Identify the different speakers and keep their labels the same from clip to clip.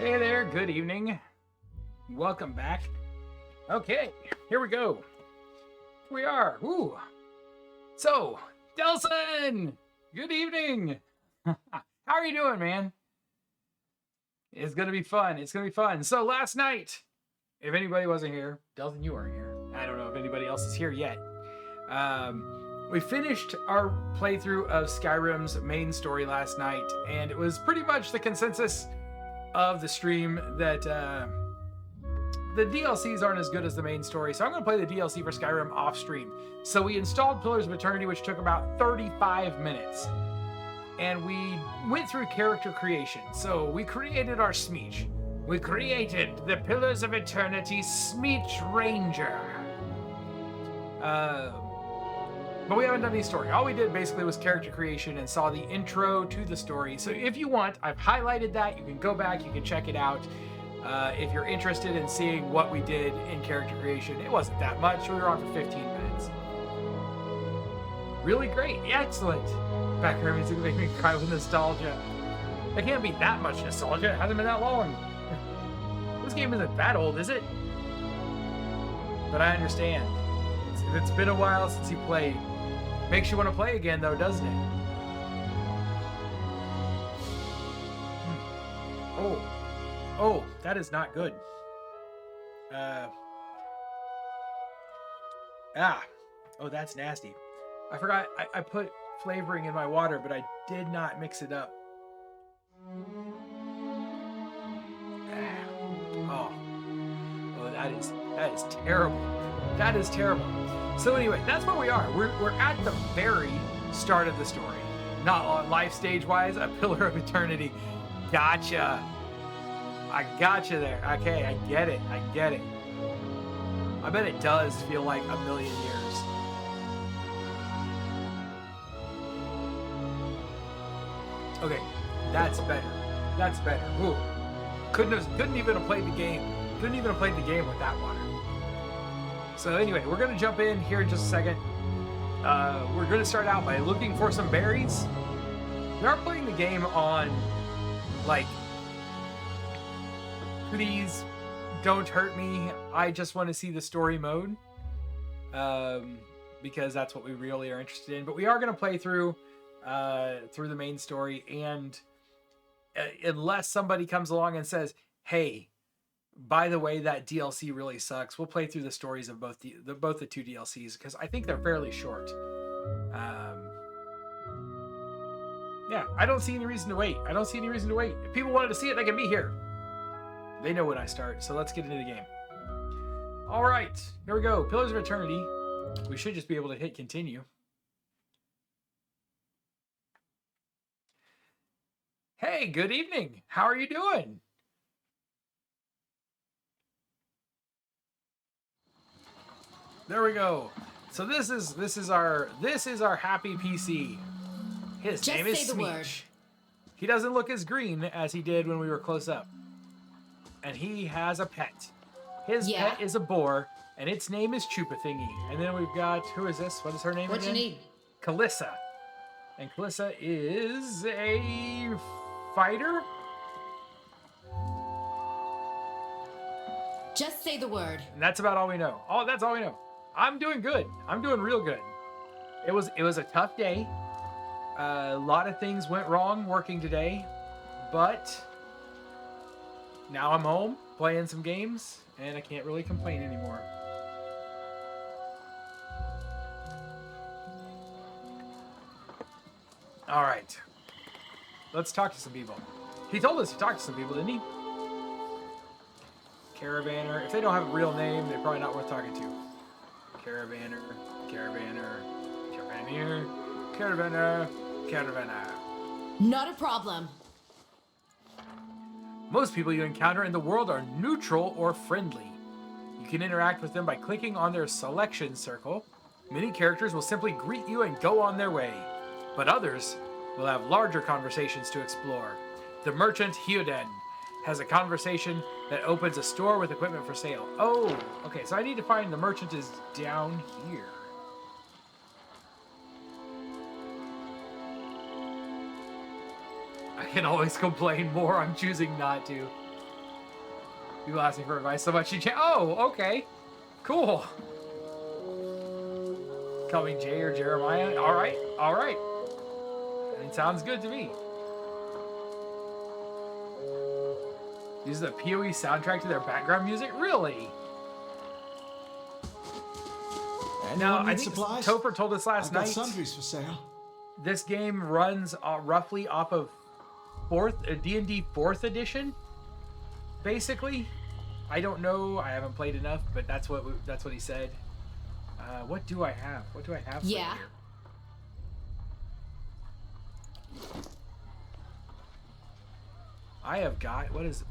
Speaker 1: Hey there, good evening. Welcome back. Okay, here we go. Here we are. Ooh. So, Delson, good evening. How are you doing, man? It's gonna be fun. It's gonna be fun. So last night, if anybody wasn't here, Delson, you weren't here. I don't know if anybody else is here yet. We finished our playthrough of Skyrim's main story last night, and it was pretty much the consensus of the stream that the DLCs aren't as good as the main story. So I'm going to play the DLC for Skyrim off stream. So we installed Pillars of Eternity, which took about 35 minutes. And we went through character creation. So we created our Smeech. We created the Pillars of Eternity Smeech Ranger. But we haven't done any story. All we did basically was character creation and saw the intro to the story. So if you want, I've highlighted that. You can go back, you can check it out. If you're interested in seeing what we did in character creation, it wasn't that much. We were on for 15 minutes. Really great. Excellent. Background music makes me cry with nostalgia. It can't be that much nostalgia. It hasn't been that long. This game isn't that old, is it? But I understand. It's been a while since you played. Makes you want to play again, though, doesn't it? Oh, that is not good. Oh, that's nasty. I forgot I put flavoring in my water, but I did not mix it up. Oh, that is terrible. That is terrible. So anyway, that's where we are. We're at the very start of the story. Not on life stage wise, a Pillar of Eternity. Gotcha. I gotcha there. Okay, I get it. I bet it does feel like a million years. Okay, that's better. That's better. Ooh. Couldn't even have played the game. Couldn't even have played the game with that water. So anyway, we're going to jump in here in just a second. We're going to start out by looking for some berries. We are playing the game on, like, please don't hurt me. I just want to see the story mode. Because that's what we really are interested in. But we are going to play through the main story. And unless somebody comes along and says, hey, by the way, that DLC really sucks, we'll play through the stories of both the two DLCs because I think they're fairly short. Yeah, I don't see any reason to wait. If people wanted to see it, they can be here. They know when I start, so let's get into the game. All right, here we go. Pillars of Eternity. We should just be able to hit continue. Hey, good evening. How are you doing? There we go. So this is our happy PC. His name is Smeech. He doesn't look as green as he did when we were close up. And he has a pet. His pet is a boar, and its name is Chupa-Thingy. And then we've got, who is this? What is her name again?
Speaker 2: What you need?
Speaker 1: Kalissa. And Kalissa is a fighter?
Speaker 2: Just say the word.
Speaker 1: And that's about all we know. That's all we know. I'm doing good. I'm doing real good. It was a tough day. A lot of things went wrong working today, but now I'm home playing some games, and I can't really complain anymore. All right. Let's talk to some people. He told us to talk to some people, didn't he? Caravaner. If they don't have a real name, they're probably not worth talking to. Caravaner.
Speaker 2: Not a problem.
Speaker 1: Most people you encounter in the world are neutral or friendly. You can interact with them by clicking on their selection circle. Many characters will simply greet you and go on their way, but others will have larger conversations to explore. The merchant Hyoden has a conversation that opens a store with equipment for sale. Oh, okay, so I need to find the merchant is down here. I can always complain more. I'm choosing not to. People asking for advice so much. Oh, okay. Cool. Call me Jay or Jeremiah. All right. All right. It sounds good to me. Use the PoE soundtrack to their background music? Really? Now, I think Topher told us last night.
Speaker 3: Sundries for sale.
Speaker 1: This game runs roughly off of D&D 4th edition, basically. I don't know. I haven't played enough, but that's what he said. What do I have? What do I have?
Speaker 2: Yeah.
Speaker 1: Here? I have got what is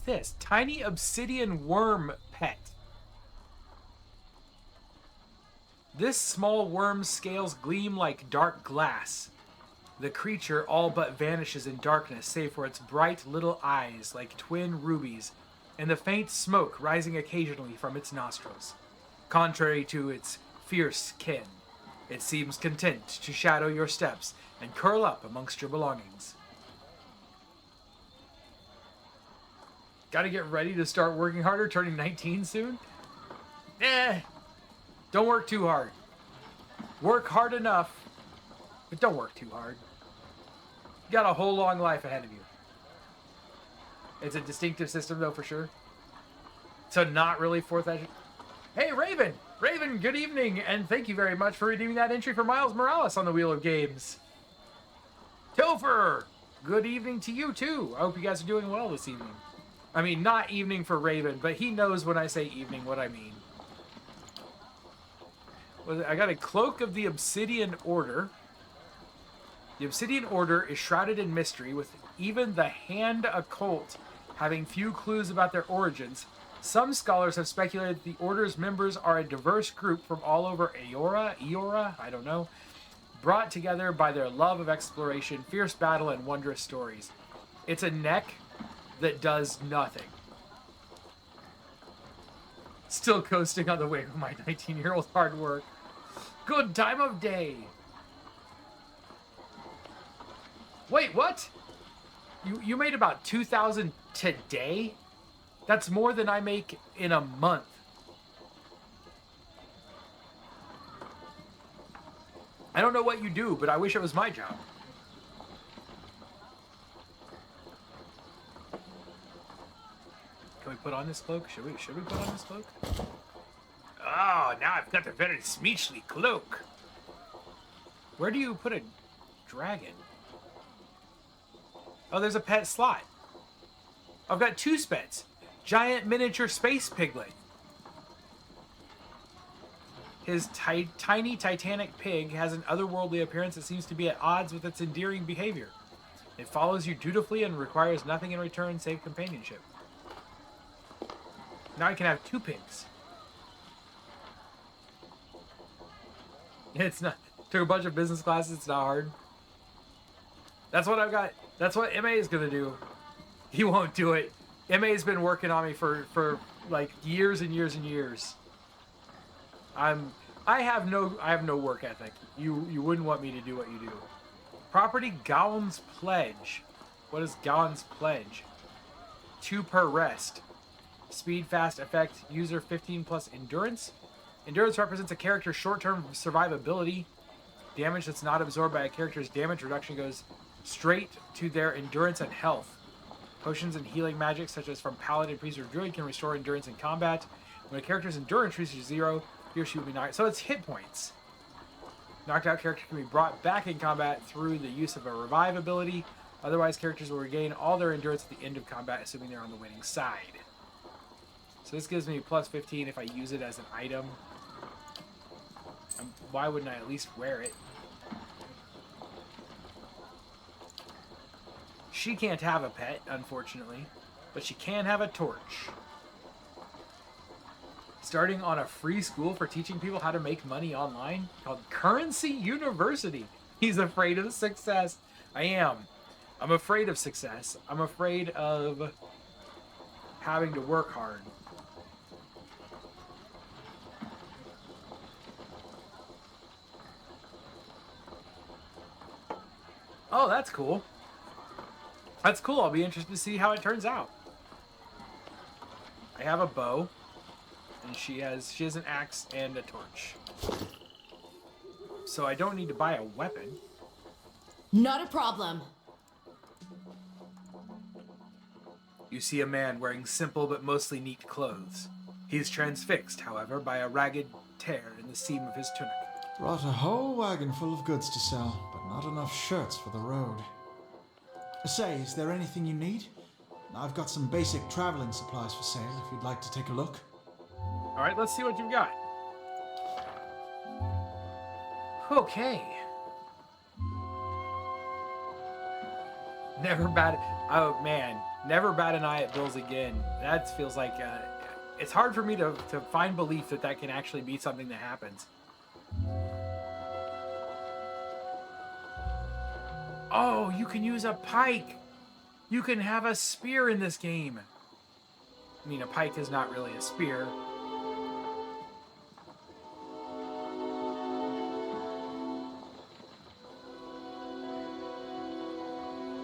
Speaker 1: this? Tiny obsidian worm pet. This small worm's scales gleam like dark glass. The creature all but vanishes in darkness, save for its bright little eyes like twin rubies, and the faint smoke rising occasionally from its nostrils. Contrary to its fierce kin, it seems content to shadow your steps and curl up amongst your belongings. Gotta get ready to start working harder, turning 19 soon? Don't work too hard. Work hard enough, but don't work too hard. You got a whole long life ahead of you. It's a distinctive system, though, for sure. So not really 4th edition. Hey, Raven! Raven, good evening, and thank you very much for redeeming that entry for Miles Morales on the Wheel of Games. Topher! Good evening to you, too. I hope you guys are doing well this evening. I mean, not evening for Raven, but he knows when I say evening what I mean. I got a Cloak of the Obsidian Order. The Obsidian Order is shrouded in mystery, with even the Hand Occult having few clues about their origins. Some scholars have speculated that the Order's members are a diverse group from all over Eora, I don't know, brought together by their love of exploration, fierce battle, and wondrous stories. It's a neck that does nothing. Still coasting on the wave of my 19-year-old hard work. Good time of day. Wait, what? You made about 2,000 today? That's more than I make in a month. I don't know what you do, but I wish it was my job. Can we put on this cloak? Should we put on this cloak? Oh, now I've got a very smeechly cloak. Where do you put a dragon? Oh, there's a pet slot. I've got 2 spets. Giant miniature space piglet. His tiny titanic pig has an otherworldly appearance that seems to be at odds with its endearing behavior. It follows you dutifully and requires nothing in return save companionship. Now I can have 2 pigs. It's not. Took a bunch of business classes. It's not hard. That's what I've got. That's what MA is gonna do. He won't do it. MA's been working on me for like years and years and years. I have no work ethic. You wouldn't want me to do what you do. Property Gowan's Pledge. What is Gowan's Pledge? 2 per rest. Speed, fast, effect, user 15 plus endurance. Endurance represents a character's short-term survivability. Damage that's not absorbed by a character's damage reduction goes straight to their endurance and health. Potions and healing magic, such as from Paladin, Priest, or Druid, can restore endurance in combat. When a character's endurance reaches 0, he or she will be knocked. So it's hit points. Knocked out character can be brought back in combat through the use of a revive ability. Otherwise, characters will regain all their endurance at the end of combat, assuming they're on the winning side. So this gives me plus 15 if I use it as an item. Why wouldn't I at least wear it? She can't have a pet, unfortunately, but she can have a torch. Starting on a free school for teaching people how to make money online called Currency University. He's afraid of success. I am. I'm afraid of success. I'm afraid of having to work hard. Oh, that's cool. That's cool. I'll be interested to see how it turns out. I have a bow, and she has an axe and a torch. So I don't need to buy a weapon.
Speaker 2: Not a problem.
Speaker 1: You see a man wearing simple but mostly neat clothes. He's transfixed, however, by a ragged tear in the seam of his tunic.
Speaker 3: Brought a whole wagon full of goods to sell, but not enough shirts for the road. Say, is there anything you need? I've got some basic traveling supplies for sale if you'd like to take a look.
Speaker 1: All right, let's see what you've got. Okay. Never bat. Oh man, never bat an eye at bills again. That feels like it's hard for me to find belief that that can actually be something that happens. Oh, you can use a pike. You can have a spear in this game. I mean, a pike is not really a spear.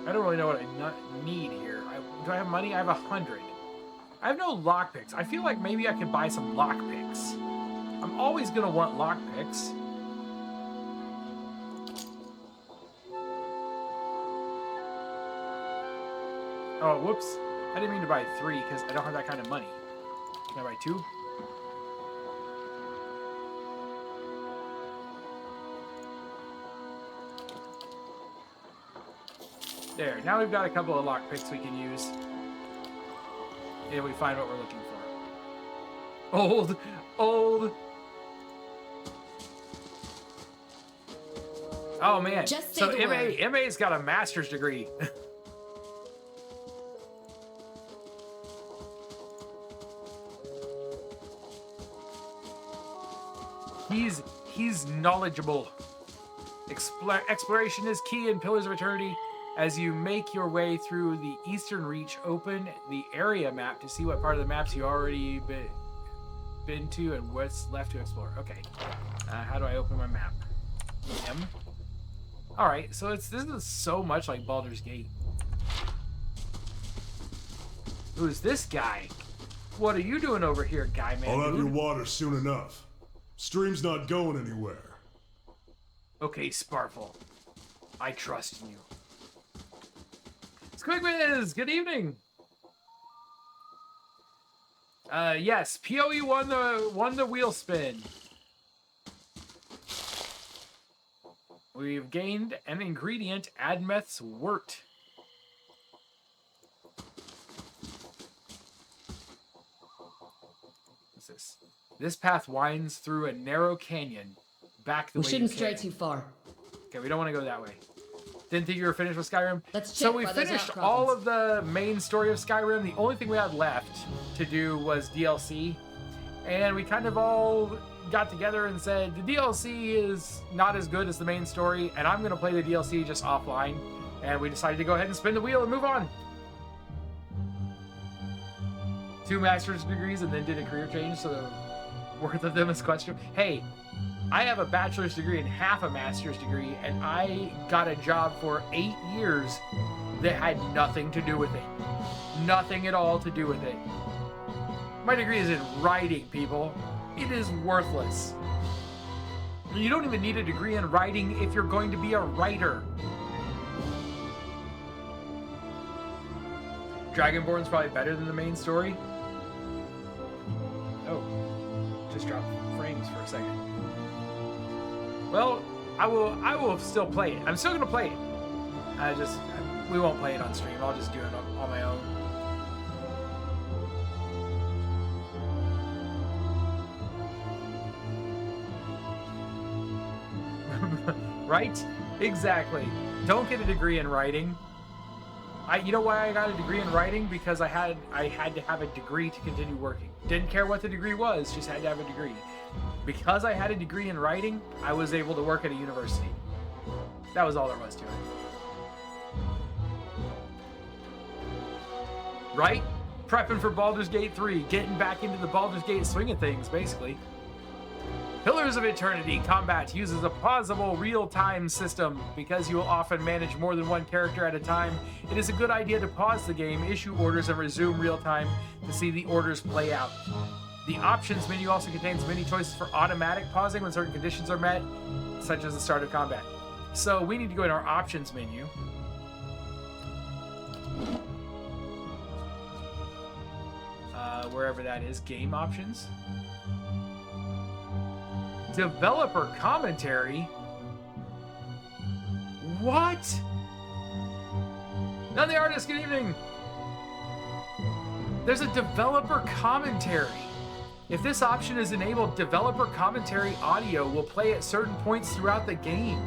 Speaker 1: I don't really know what I need here. Do I have money? I have 100. I have no lockpicks. I feel like maybe I could buy some lockpicks. I'm always going to want lockpicks. Oh, whoops. I didn't mean to buy 3 because I don't have that kind of money. Can I buy 2? There, now we've got a couple of lockpicks we can use. And we find what we're looking for. Old. Oh man,
Speaker 2: Just say
Speaker 1: so
Speaker 2: the word.
Speaker 1: MA's got a master's degree. He's knowledgeable. Exploration is key in Pillars of Eternity. As you make your way through the Eastern Reach, open the area map to see what part of the maps you already been to and what's left to explore. Okay, how do I open my map? M. All right, so this is so much like Baldur's Gate. Who's this guy? What are you doing over here, guy man?
Speaker 4: I'll have your
Speaker 1: dude?
Speaker 4: water soon enough. Stream's not going anywhere.
Speaker 1: Okay, Sparfle. I trust in you. Squigwiz, good evening. Yes, PoE won the wheel spin. We've gained an ingredient, Admeth's Wort. What's this? This path winds through a narrow canyon. Back the way
Speaker 2: We
Speaker 1: you
Speaker 2: shouldn't stray
Speaker 1: came.
Speaker 2: too far.
Speaker 1: Okay, we don't want to go that way. Didn't think you were finished with Skyrim?
Speaker 2: Let's
Speaker 1: So
Speaker 2: check
Speaker 1: we
Speaker 2: why there's
Speaker 1: finished
Speaker 2: outcroppings.
Speaker 1: all of the main story of Skyrim. The only thing we had left to do was DLC. And we kind of all got together and said, the DLC is not as good as the main story, and I'm going to play the DLC just offline. And we decided to go ahead and spin the wheel and move on. 2 master's degrees and then did a career change, so the worth of them is questionable. Hey, I have a bachelor's degree and half a master's degree, and I got a job for 8 years that had nothing to do with it. Nothing at all to do with it. My degree is in writing, people. It is worthless. You don't even need a degree in writing if you're going to be a writer. Dragonborn's probably better than the main story. Oh, just dropped frames for a second. Well, I will still play it. I'm still gonna play it. We won't play it on stream. I'll just do it on my own. Right? Exactly. Don't get a degree in writing. You know why I got a degree in writing? Because I had to have a degree to continue working. Didn't care what the degree was, just had to have a degree. Because I had a degree in writing, I was able to work at a university. That was all there was to it. Right? Prepping for Baldur's Gate 3, getting back into the Baldur's Gate swing of things, basically. Pillars of Eternity Combat uses a pausable real-time system. Because you will often manage more than one character at a time, it is a good idea to pause the game, issue orders, and resume real-time to see the orders play out. The options menu also contains many choices for automatic pausing when certain conditions are met, such as the start of combat. So we need to go in our options menu. Wherever that is, game options. Developer commentary? What? None the artist, good evening. There's a developer commentary. If this option is enabled, developer commentary audio will play at certain points throughout the game.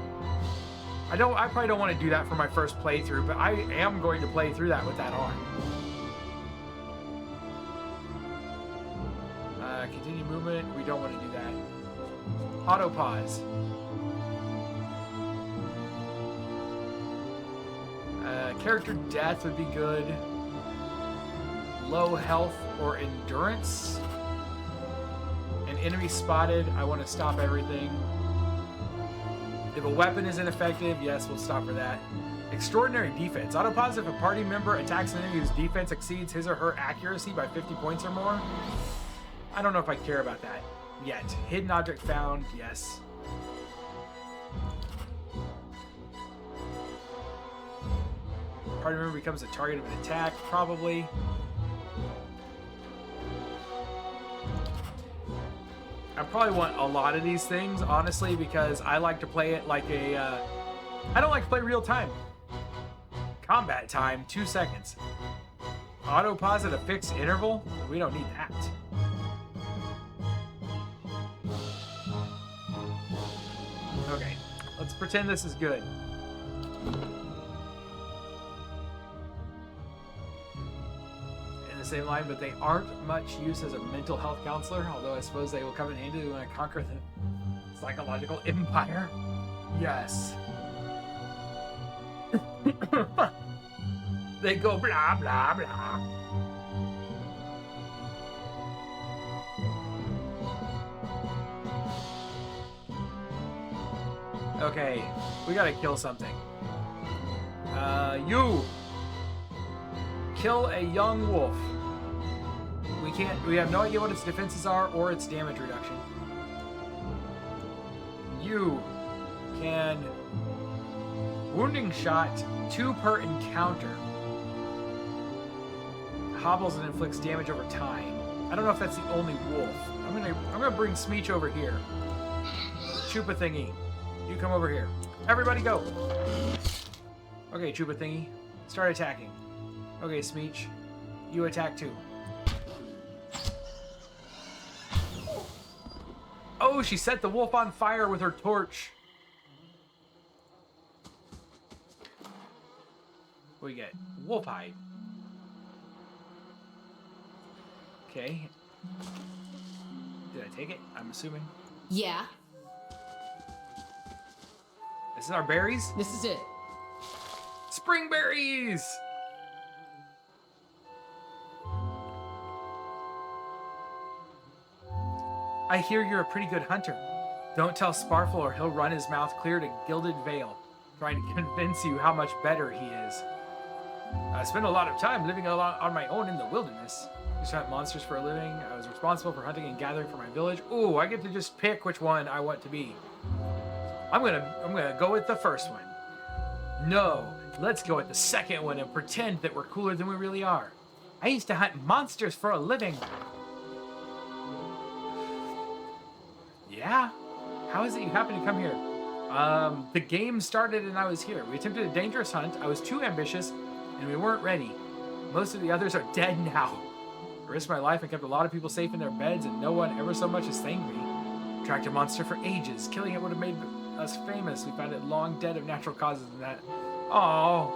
Speaker 1: I probably don't want to do that for my first playthrough, but I am going to play through that with that on. Continue movement. We don't want to do that. Auto pause. Character death would be good. Low health or endurance. An enemy spotted. I want to stop everything. If a weapon is ineffective, yes, we'll stop for that. Extraordinary defense. Auto pause if a party member attacks an enemy whose defense exceeds his or her accuracy by 50 points or more. I don't know if I care about that yet. Hidden object found, yes. Party member becomes a target of an attack, probably. I probably want a lot of these things, honestly, because I like to play it like a... I don't like to play real time. Combat time, 2 seconds. Auto pause at a fixed interval? We don't need that. Okay, let's pretend this is good. In the same line, but they aren't much use as a mental health counselor, although I suppose they will come in handy when I conquer the psychological empire. Yes. They go blah, blah, blah. Okay, we gotta kill something. You! Kill a young wolf. We have no idea what its defenses are or its damage reduction. You can wounding shot 2 per encounter. Hobbles and inflicts damage over time. I don't know if that's the only wolf. I'm gonna bring Smeech over here. Chupa thingy. You come over here. Everybody go. Okay, Chupa thingy. Start attacking. Okay, Smeech. You attack too. Oh, she set the wolf on fire with her torch. What do we get? Wolf hide. Okay. Did I take it? I'm assuming.
Speaker 2: Yeah,
Speaker 1: This is our berries?
Speaker 2: this is it.
Speaker 1: Spring berries! I hear you're a pretty good hunter. Don't tell Sparfle or he'll run his mouth clear to Gilded Vale, trying to convince you how much better he is. I spent a lot of time living on my own in the wilderness. I used to hunt monsters for a living. I was responsible for hunting and gathering for my village. Ooh, I get to just pick which one I want to be. I'm gonna go with the first one. No, let's go with the second one and pretend that we're cooler than we really are. I used to hunt monsters for a living. Yeah? How is it you happen to come here? The game started and I was here. We attempted a dangerous hunt. I was too ambitious and we weren't ready. Most of the others are dead now. I risked my life and kept a lot of people safe in their beds and no one ever so much as thanked me. Tracked a monster for ages. Killing it would have made us famous. We found it long dead of natural causes and that. Oh.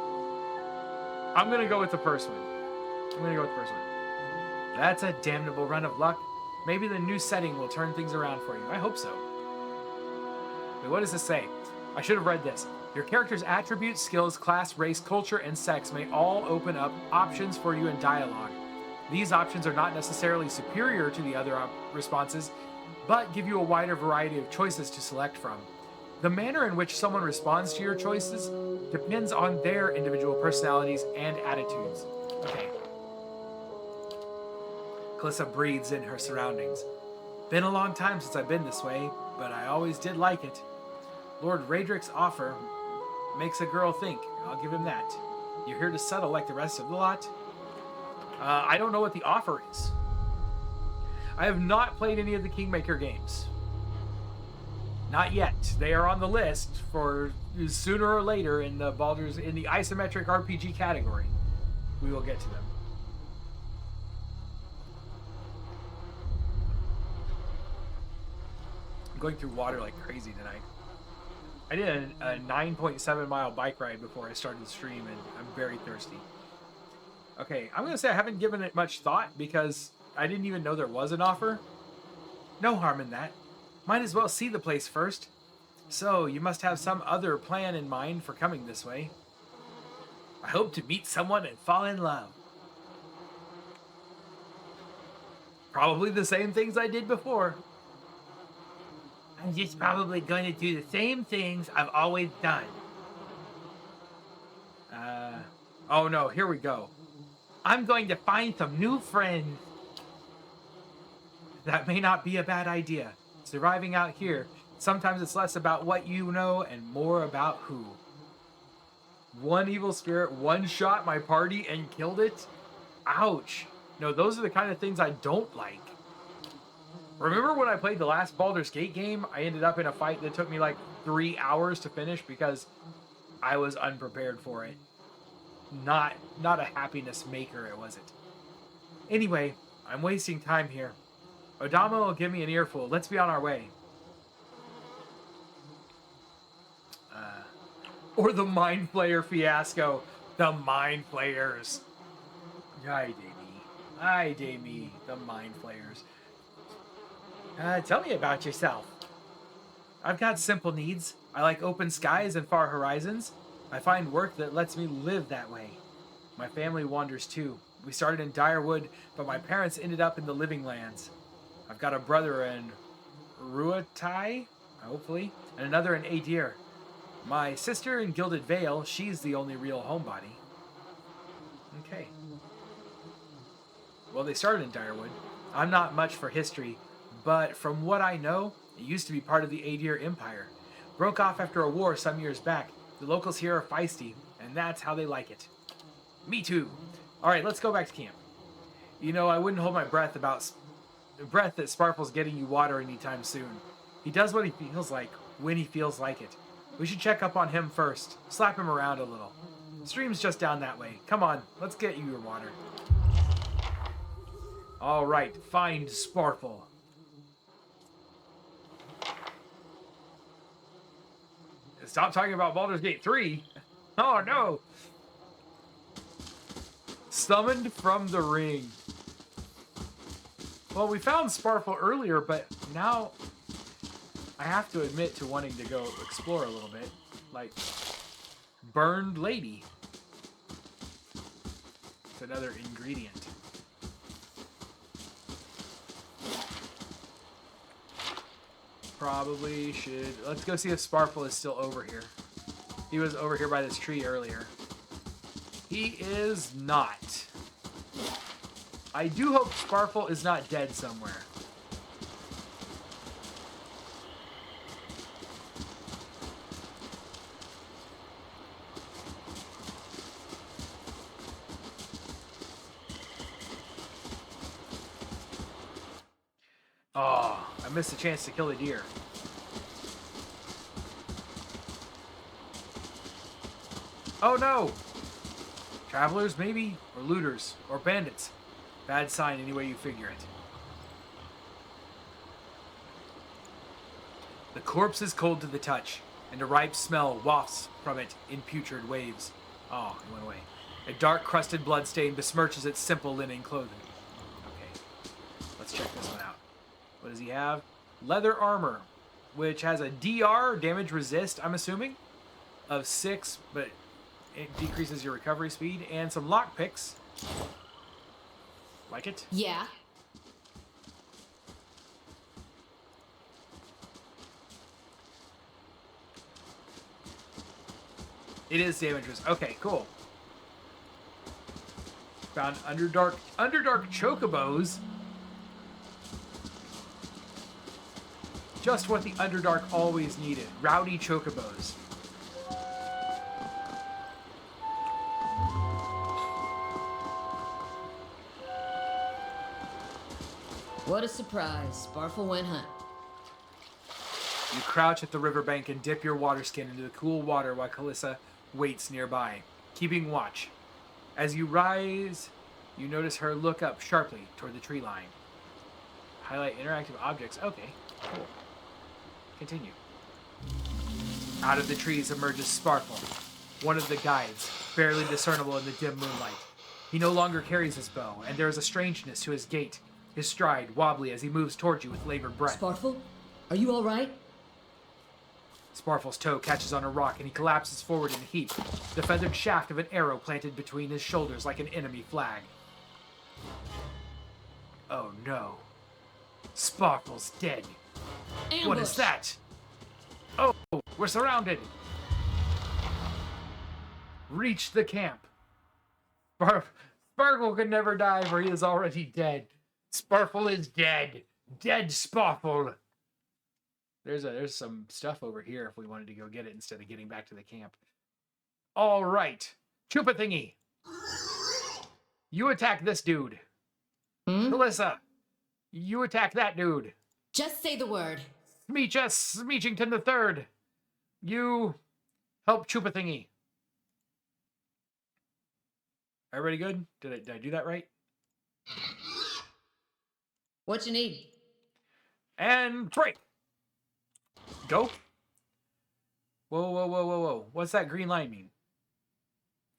Speaker 1: I'm gonna go with the first one. That's a damnable run of luck. Maybe the new setting will turn things around for you. I hope so. Wait, what does this say? I should have read this. Your character's attributes, skills, class, race, culture, and sex may all open up options for you in dialogue. These options are not necessarily superior to the other responses, but give you a wider variety of choices to select from. The manner in which someone responds to your choices depends on their individual personalities and attitudes. Okay. Calissa breathes in her surroundings. Been a long time since I've been this way, but I always did like it. Lord Raedric's offer makes a girl think. I'll give him that. You're here to settle like the rest of the lot? I don't know what the offer is. I have not played any of the Kingmaker games. Not yet. They are on the list for sooner or later in the isometric RPG category. We will get to them. I'm going through water like crazy tonight. I did a 9.7 mile bike ride before I started the stream, and I'm very thirsty. Okay, I'm going to say I haven't given it much thought because I didn't even know there was an offer. No harm in that. Might as well see the place first. So, you must have some other plan in mind for coming this way. I hope to meet someone and fall in love. Probably the same things I did before. I'm just probably going to do the same things I've always done. Oh no, here we go. I'm going to find some new friends. That may not be a bad idea. Surviving out here, sometimes it's less about what you know and more about who. One evil spirit one-shot my party and killed it? Ouch. No, those are the kind of things I don't like. Remember when I played the last Baldur's Gate game? I ended up in a fight that took me like 3 hours to finish because I was unprepared for it. Not a happiness maker, it wasn't. Anyway, I'm wasting time here. Odama will give me an earful. Let's be on our way. Or the Mind Flayer fiasco. The Mind Flayers. Ay de me. The Mind Flayers. Tell me about yourself. I've got simple needs. I like open skies and far horizons. I find work that lets me live that way. My family wanders too. We started in Direwood, but my parents ended up in the Living Lands. I've got a brother in Ruatai, hopefully, and another in Adir. My sister in Gilded Vale, she's the only real homebody. Okay. Well, they started in Direwood. I'm not much for history, but from what I know, it used to be part of the Adir Empire. Broke off after a war some years back. The locals here are feisty, and that's how they like it. Me too. Alright, let's go back to camp. You know, I wouldn't hold my breath that Sparkle's getting you water anytime soon. He does what he feels like, when he feels like it. We should check up on him first. Slap him around a little. Stream's just down that way. Come on, let's get you your water. Alright, find Sparkle. Stop talking about Baldur's Gate 3. Oh no. Summoned from the ring. Well, we found Sparkle earlier, but now I have to admit to wanting to go explore a little bit. Like, Burned Lady. It's another ingredient. Probably should... Let's go see if Sparkle is still over here. He was over here by this tree earlier. He is not. I do hope Sparkle is not dead somewhere. Oh, I missed a chance to kill the deer. Oh no! Travelers, maybe? Or looters? Or bandits? Bad sign any way you figure it. The corpse is cold to the touch, and a ripe smell wafts from it in putrid waves. Oh, it went away. A dark crusted bloodstain besmirches its simple linen clothing. Okay, let's check this one out. What does he have? Leather armor, which has a DR, damage resist, I'm assuming, of 6, but it decreases your recovery speed, and some lockpicks. Like it?
Speaker 2: Yeah.
Speaker 1: It is damage resist. Okay, cool. Found Underdark chocobos. Just what the Underdark always needed. Rowdy chocobos.
Speaker 2: What a surprise. Sparfle went hunt.
Speaker 1: You crouch at the riverbank and dip your water skin into the cool water while Kalissa waits nearby, keeping watch. As you rise, you notice her look up sharply toward the tree line. Highlight interactive objects. Okay, cool. Continue. Out of the trees emerges Sparkle, one of the guides, barely discernible in the dim moonlight. He no longer carries his bow, and there is a strangeness to his gait, his stride wobbly as he moves toward you with labored breath.
Speaker 2: Sparfle, are you all right?
Speaker 1: Sparfle's toe catches on a rock and he collapses forward in a heap, the feathered shaft of an arrow planted between his shoulders like an enemy flag. Oh no. Sparfle's dead.
Speaker 2: Ambush.
Speaker 1: What is that? Oh, we're surrounded. Reach the camp. Sparkle could never die, for he is already dead. Sparkle is dead. Dead Sparkle. There's some stuff over here if we wanted to go get it instead of getting back to the camp. All right. Chupa thingy. You attack this dude. Kalissa, you attack that dude.
Speaker 2: Just say the word.
Speaker 1: Smeechington the Third. You help Chupa thingy. Everybody good? Did I do that right?
Speaker 2: What you need?
Speaker 1: And break. Go. Whoa, whoa, whoa, whoa, whoa. What's that green line mean?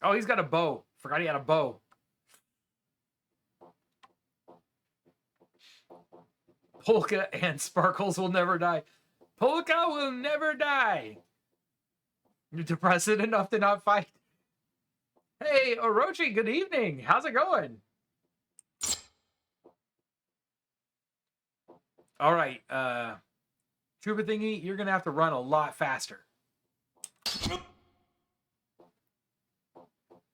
Speaker 1: Oh, he's got a bow. Forgot he had a bow. Polka and Sparkles will never die. Polka will never die. You're depressed enough to not fight. Hey, Orochi, good evening. How's it going? All right, Chupa thingy, you're gonna have to run a lot faster.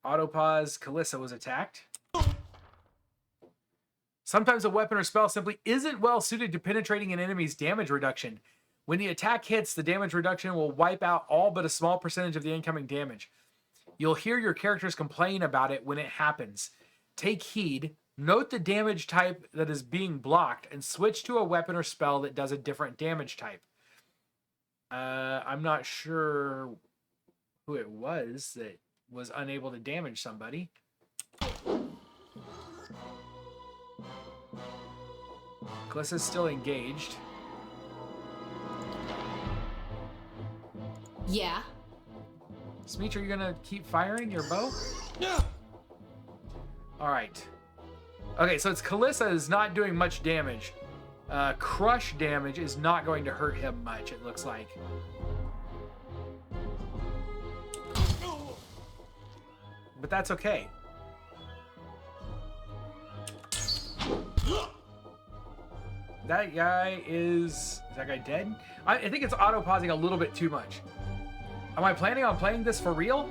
Speaker 1: Autopause, Kalissa was attacked. Sometimes a weapon or spell simply isn't well suited to penetrating an enemy's damage reduction. When the attack hits, the damage reduction will wipe out all but a small percentage of the incoming damage. You'll hear your characters complain about it when it happens. Take heed, note the damage type that is being blocked, and switch to a weapon or spell that does a different damage type. I'm not sure who it was that was unable to damage somebody. Kalissa's still engaged.
Speaker 2: Yeah.
Speaker 1: Smeech, are you gonna keep firing your bow?
Speaker 3: Yeah.
Speaker 1: All right. Okay, so it's Kalissa is not doing much damage. Crush damage is not going to hurt him much, it looks like. But that's okay. That guy is that guy dead? I think it's auto-pausing a little bit too much. Am I planning on playing this for real?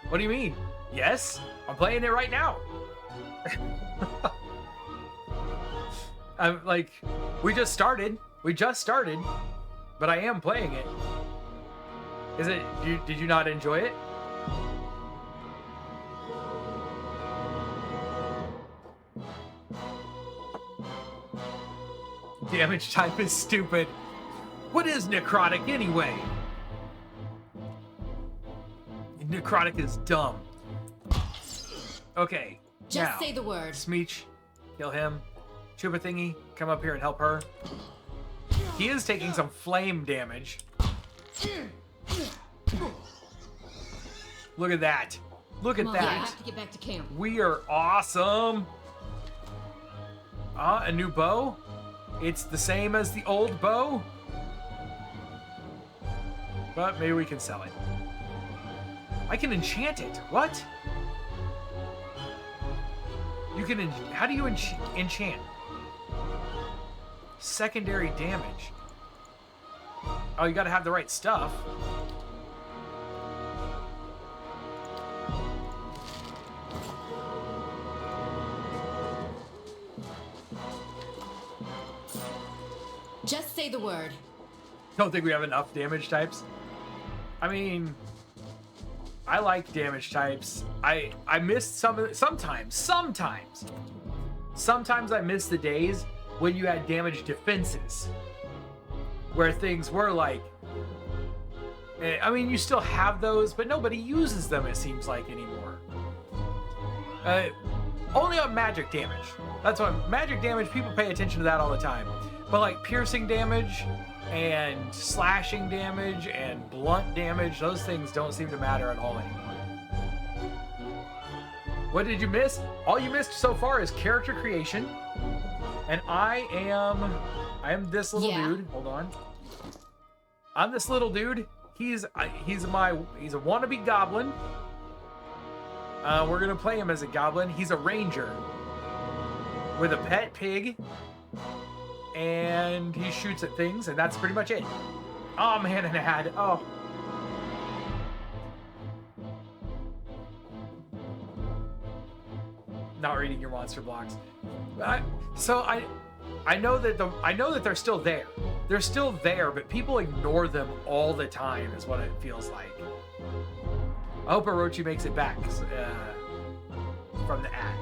Speaker 1: What do you mean? Yes, I'm playing it right now. I'm like, we just started, but I am playing it. Is it, did you not enjoy it? Damage type is stupid. What is necrotic anyway? Necrotic is dumb. Okay.
Speaker 2: Just
Speaker 1: now,
Speaker 2: say the word.
Speaker 1: Smeech, kill him. Chupa thingy, come up here and help her. He is taking some flame damage. Look at that. Look at
Speaker 2: Come on, I
Speaker 1: that.
Speaker 2: have to get back to camp.
Speaker 1: We are awesome. A new bow? It's the same as the old bow? But maybe we can sell it. I can enchant it. What? You can, how do you enchant? Secondary damage. Oh, you gotta have the right stuff.
Speaker 2: Just say the word.
Speaker 1: Don't think we have enough damage types. I mean, I like damage types. I missed sometimes I miss the days when you had damage defenses, where things were like, I mean, you still have those, but nobody uses them, it seems like, anymore. Only on magic damage. That's why magic damage, people pay attention to that all the time. But like piercing damage and slashing damage and blunt damage, those things don't seem to matter at all anymore. What did you miss? All you missed so far is character creation. And I am this little dude. Hold on. I'm this little dude. He's a wannabe goblin. We're gonna play him as a goblin. He's a ranger with a pet pig, and he shoots at things, and that's pretty much it. Oh man, an ad. Oh. Not reading your monster blocks. I know that they're still there. They're still there, but people ignore them all the time, is what it feels like. I hope Orochi makes it back from the ad.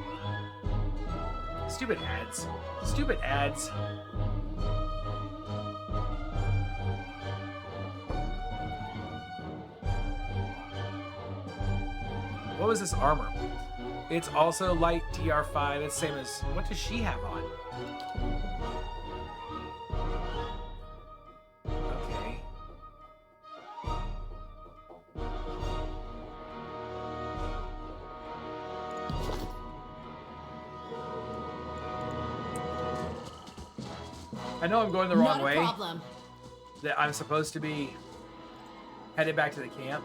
Speaker 1: Stupid ads. Stupid ads. What was this armor? It's also light TR5. It's the same as... What does she have on? Okay. I know I'm going the wrong way.
Speaker 2: Not a problem.
Speaker 1: That I'm supposed to be headed back to the camp.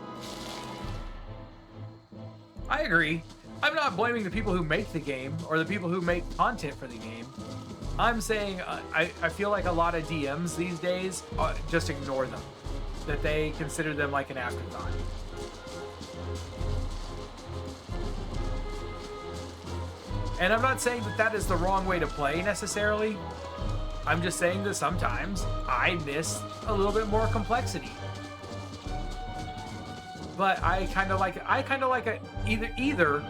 Speaker 1: I agree. I'm not blaming the people who make the game or the people who make content for the game. I'm saying I feel like a lot of DMs these days just ignore them. That they consider them like an afterthought. And I'm not saying that that is the wrong way to play necessarily. I'm just saying that sometimes I miss a little bit more complexity. But I kind of like either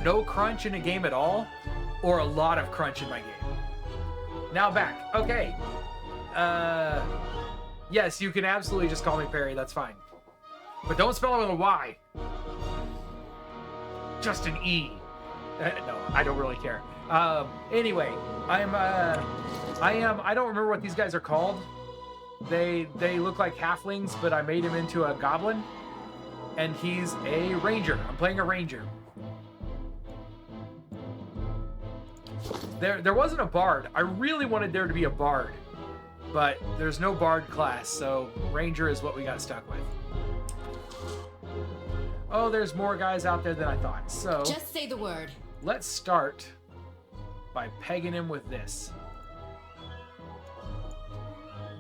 Speaker 1: no crunch in a game at all, or a lot of crunch in my game. Now back. Okay. Yes, you can absolutely just call me Perry. That's fine. But don't spell it with a Y. Just an E. No, I don't really care. Anyway, I don't remember what these guys are called. They look like halflings, but I made him into a goblin. And he's a ranger. I'm playing a ranger. There wasn't a bard. I really wanted there to be a bard, but there's no bard class, so ranger is what we got stuck with. Oh, there's more guys out there than I thought. So
Speaker 2: just say the word.
Speaker 1: Let's start by pegging him with this.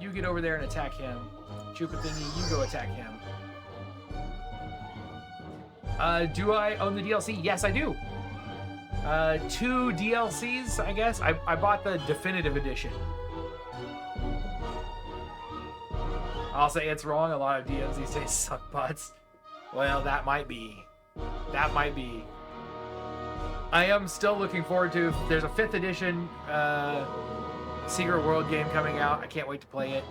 Speaker 1: You get over there and attack him. Chupa thingy, you go attack him. Do I own the DLC? Yes, I do. 2 DLCs, I guess. I bought the definitive edition. I'll say it's wrong. A lot of DMs these days suck butts. Well, that might be. That might be. I am still looking forward to... There's a 5th edition Secret World game coming out. I can't wait to play it.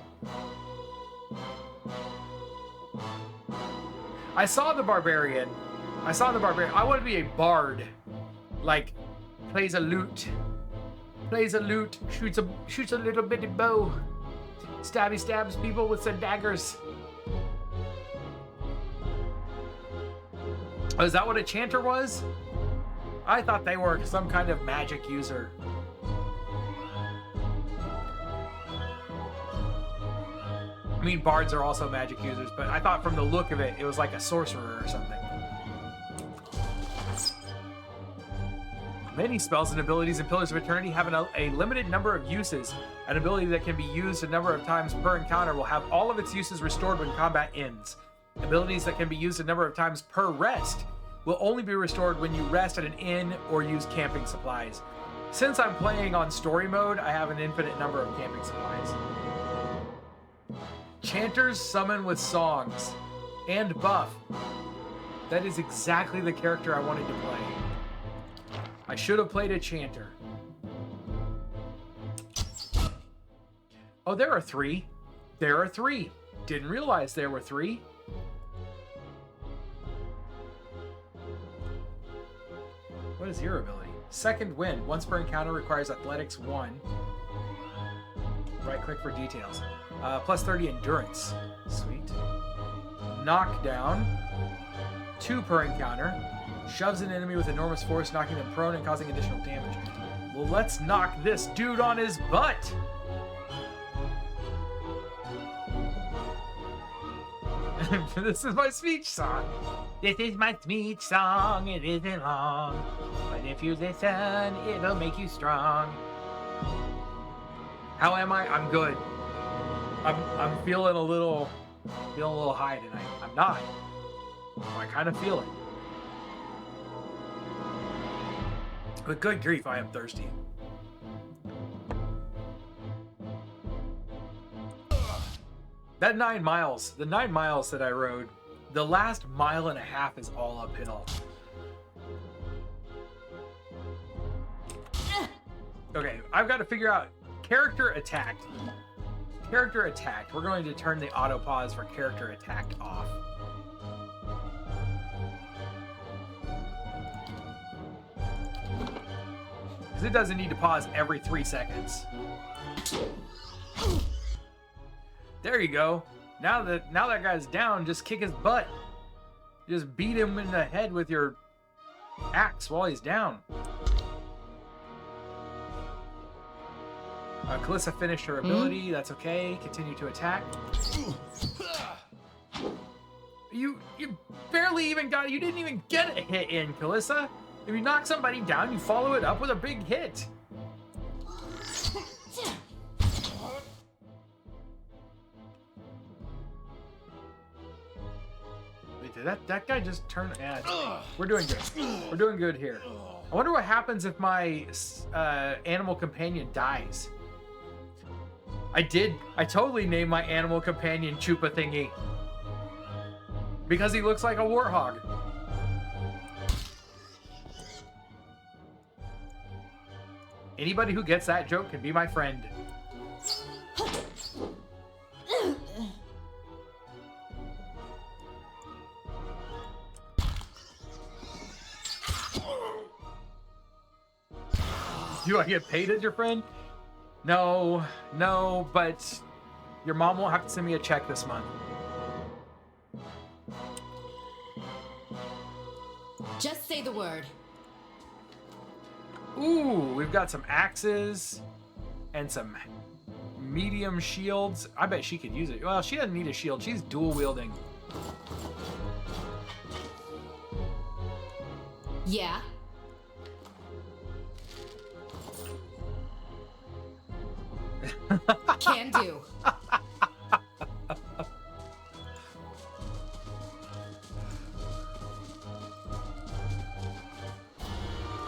Speaker 1: I saw the Barbarian. I want to be a bard. Like, plays a lute. Shoots a little bitty bow. Stabs people with some daggers. Oh, is that what a chanter was? I thought they were some kind of magic user. I mean, bards are also magic users, but I thought from the look of it, it was like a sorcerer or something. Many spells and abilities in Pillars of Eternity have a limited number of uses. An ability that can be used a number of times per encounter will have all of its uses restored when combat ends. Abilities that can be used a number of times per rest will only be restored when you rest at an inn or use camping supplies. Since I'm playing on story mode, I have an infinite number of camping supplies. Enchanters summon with songs and buff. That is exactly the character I wanted to play. I should have played a Chanter. Oh, there are 3. There are 3. Didn't realize there were 3. What is your ability? Second Wind. Once per encounter requires Athletics 1. Right click for details. Plus 30 Endurance. Sweet. Knockdown. 2 per encounter. Shoves an enemy with enormous force, knocking them prone and causing additional damage. Well, let's knock this dude on his butt! This is my speech song. This is my speech song. It isn't long, but if you listen, it'll make you strong. How am I? I'm good. I'm feeling a little high tonight. I'm not. I kind of feel it. But good grief, I am thirsty. That 9 miles, the 9 miles that I rode, the last mile and a half is all uphill. Okay, I've got to figure out character attacked. Character attacked. We're going to turn the auto pause for character attacked off. Because it doesn't need to pause every 3 seconds. There you go. Now that guy's down, just kick his butt. Just beat him in the head with your axe while he's down. Kalissa finished her ability. That's okay. Continue to attack. You barely even got. You didn't even get a hit in, Kalissa. If you knock somebody down, you follow it up with a big hit. Wait, did that guy just turn? Yeah, we're doing good. We're doing good here. I wonder what happens if my animal companion dies. I totally named my animal companion Chupa Thingy. Because he looks like a warthog. Anybody who gets that joke can be my friend. Do I get paid as your friend? No, but your mom won't have to send me a check this month.
Speaker 2: Just say the word.
Speaker 1: Ooh, we've got some axes and some medium shields. I bet she could use it. Well, she doesn't need a shield. She's dual wielding.
Speaker 2: Yeah. Can do.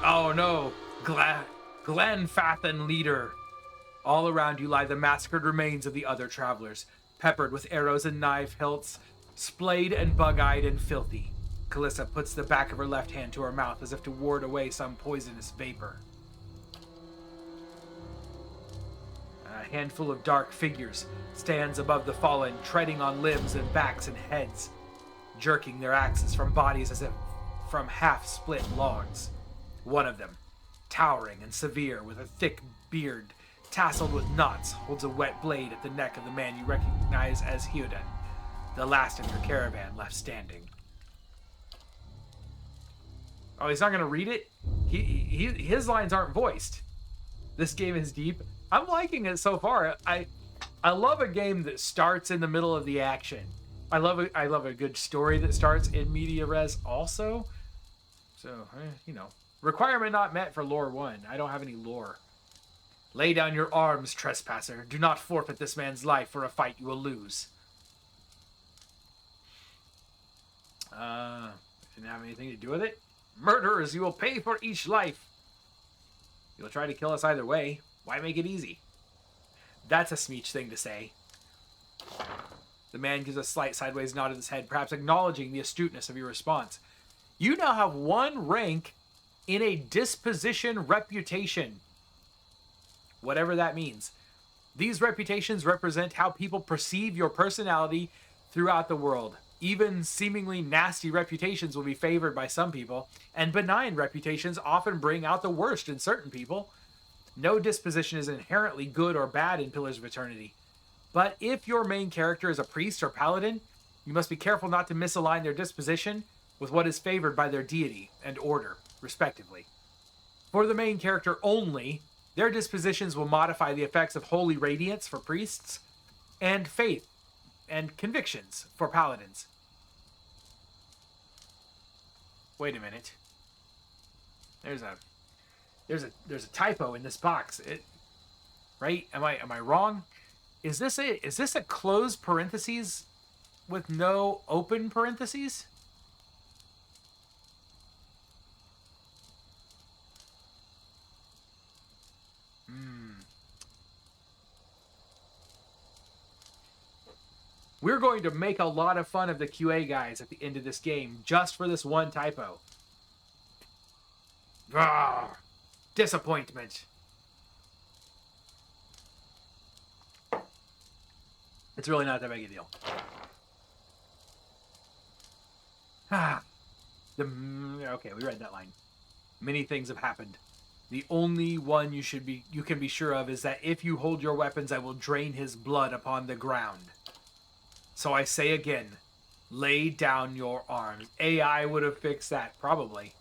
Speaker 1: Oh no, Glenfathan leader. All around you lie the massacred remains of the other travelers, peppered with arrows and knife hilts, splayed and bug-eyed and filthy. Kalissa puts the back of her left hand to her mouth as if to ward away some poisonous vapor. A handful of dark figures stands above the fallen, treading on limbs and backs and heads, jerking their axes from bodies as if from half-split logs. One of them, towering and severe, with a thick beard tasseled with knots, holds a wet blade at the neck of the man you recognize as Hyoden, the last of your caravan left standing. Oh, he's not going to read it? His lines aren't voiced. This game is deep. I'm liking it so far. I love a game that starts in the middle of the action. I love a good story that starts in media res also. So, you know. Requirement not met for lore 1. I don't have any lore. Lay down your arms, trespasser. Do not forfeit this man's life for a fight you will lose. Didn't have anything to do with it. Murderers, you will pay for each life. You'll try to kill us either way. Why make it easy? That's a Smeech thing to say. The man gives a slight sideways nod of his head, perhaps acknowledging the astuteness of your response. You now have 1 rank in a disposition reputation. Whatever that means. These reputations represent how people perceive your personality throughout the world. Even seemingly nasty reputations will be favored by some people, and benign reputations often bring out the worst in certain people. No disposition is inherently good or bad in Pillars of Eternity. But if your main character is a priest or paladin, you must be careful not to misalign their disposition with what is favored by their deity and order, respectively. For the main character only, their dispositions will modify the effects of holy radiance for priests, and faith and convictions for paladins. Wait a minute. There's a typo in this box. Right? Am I wrong? Is this a closed parentheses with no open parentheses? We're going to make a lot of fun of the QA guys at the end of this game just for this one typo. Ah, disappointment. It's really not that big a deal. Okay, we read that line. Many things have happened. The only one you can be sure of is that if you hold your weapons, I will drain his blood upon the ground. So I say again, lay down your arms. AI would have fixed that, probably.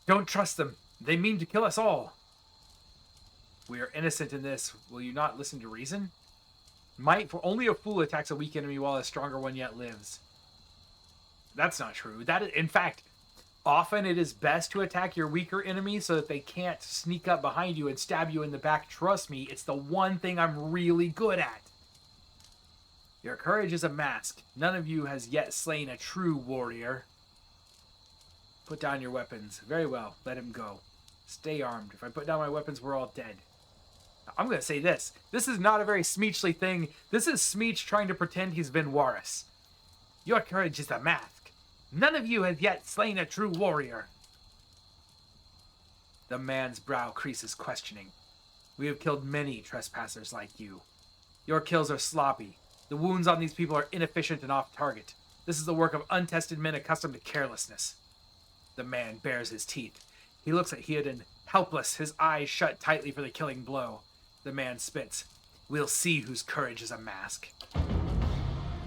Speaker 1: Don't trust them. They mean to kill us all. We are innocent in this. Will you not listen to reason? Might, for only a fool attacks a weak enemy while a stronger one yet lives. That's not true. In fact, often it is best to attack your weaker enemy so that they can't sneak up behind you and stab you in the back. Trust me, it's the one thing I'm really good at. Your courage is a mask. None of you has yet slain a true warrior. Put down your weapons. Very well, let him go. Stay armed. If I put down my weapons, we're all dead. I'm going to say this. This is not a very Smeechly thing. This is Smeech trying to pretend he's been Warris. Your courage is a mask. None of you has yet slain a true warrior. The man's brow creases questioning. We have killed many trespassers like you. Your kills are sloppy. The wounds on these people are inefficient and off target. This is the work of untested men accustomed to carelessness. The man bares his teeth. He looks at Heoden, helpless, his eyes shut tightly for the killing blow. The man spits. We'll see whose courage is a mask.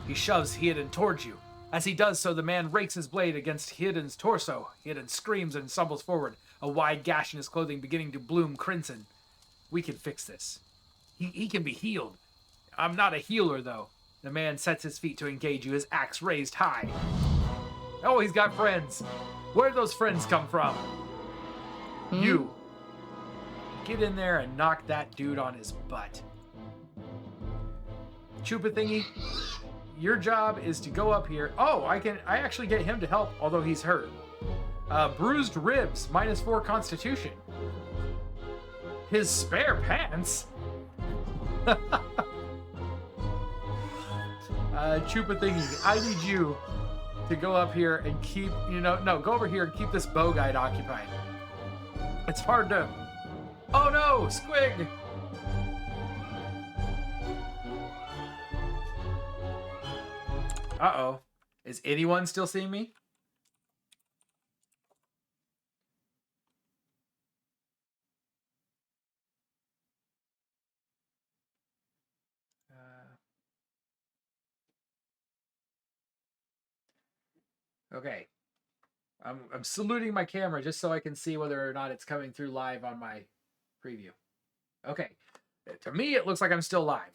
Speaker 1: He shoves Heoden towards you. As he does so, the man rakes his blade against Heoden's torso. Heoden screams and stumbles forward, a wide gash in his clothing beginning to bloom crimson. We can fix this. He can be healed. I'm not a healer, though. The man sets his feet to engage you, his axe raised high. Oh, he's got friends. Where'd those friends come from? You. Get in there and knock that dude on his butt. Chupa thingy, your job is to go up here. Oh, I actually get him to help, although he's hurt. Bruised ribs, -4 constitution. His spare pants? Chupa thingy, I need you to go up here and keep, go over here and keep this bow guide occupied. It's hard to... Oh no, Squig! Uh-oh. Is anyone still seeing me? Okay. I'm saluting my camera just so I can see whether or not it's coming through live on my preview. Okay. To me, it looks like I'm still live.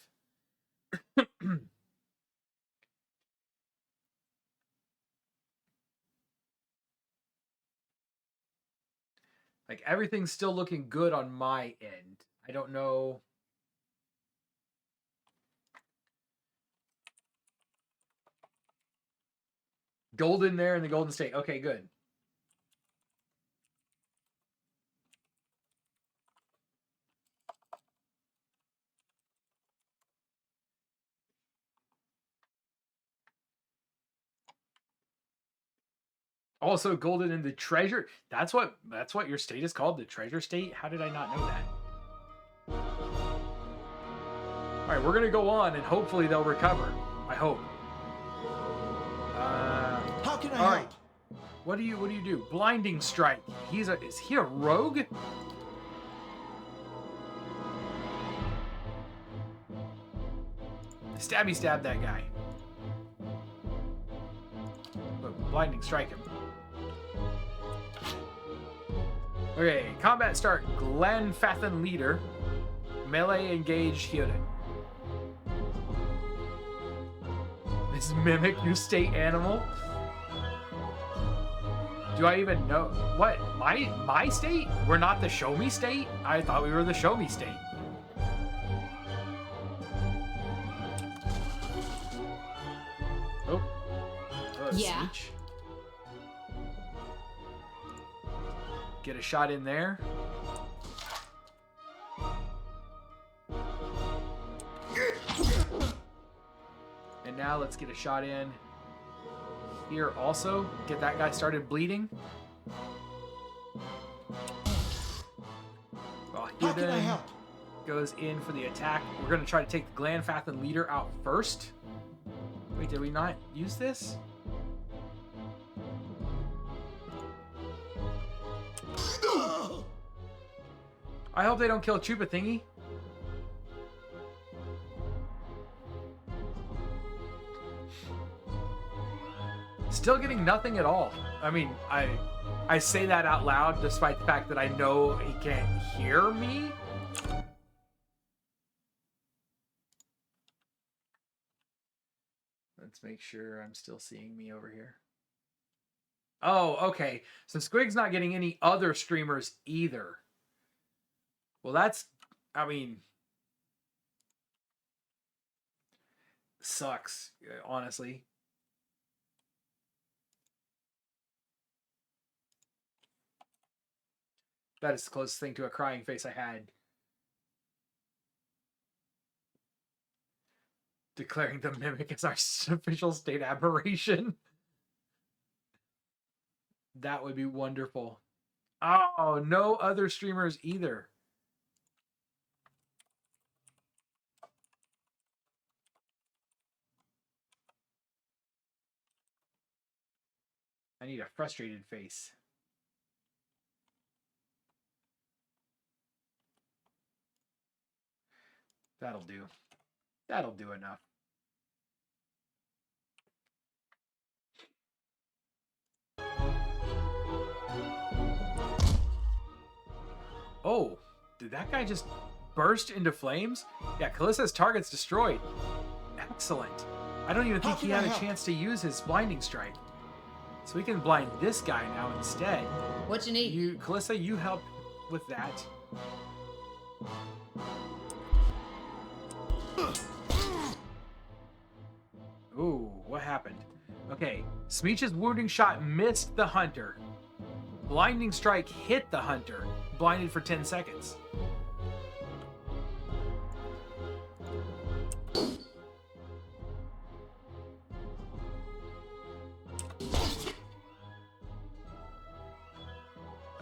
Speaker 1: Like, everything's still looking good on my end. I don't know. Golden there in the Golden State. Okay, good. Also golden in the treasure. That's what your state is called, the treasure state. How did I not know that? All right, we're gonna go on, and hopefully they'll recover. I hope.
Speaker 3: How can I
Speaker 1: all
Speaker 3: help?
Speaker 1: right. What do you do? Blinding strike. Is he a rogue? Stabby stab that guy. But blinding strike him. Okay, combat start. Glenfathan leader. Melee engage Hyoden. This mimic your state animal. Do I even know what my state? We're not the show me state? I thought we were the show me state. Oh.
Speaker 2: Yeah.
Speaker 1: Speech. Get a shot in there. And now let's get a shot in here also. Get that guy started bleeding. Well,
Speaker 3: How can I help?
Speaker 1: goes in for the attack. We're going to try to take the Glenfathan leader out first. Wait, did we not use this? I hope they don't kill Chupa Thingy. Still getting nothing at all. I mean, I say that out loud despite the fact that I know he can't hear me. Let's make sure I'm still seeing me over here. Oh, okay. So Squig's not getting any other streamers either. Well, that's, I mean, sucks, honestly. That is the closest thing to a crying face I had. Declaring the mimic as our official state aberration. That would be wonderful. Oh, no other streamers either. I need a frustrated face. That'll do. That'll do enough. Oh, did that guy just burst into flames? Yeah, Kalissa's target's destroyed. Excellent. I don't even think he had a chance to use his blinding strike. So we can blind this guy now instead.
Speaker 2: What you need?
Speaker 1: Kalissa, you help with that. Ooh, what happened? Okay, Smeech's wounding shot missed the hunter. Blinding strike hit the hunter, blinded for 10 seconds.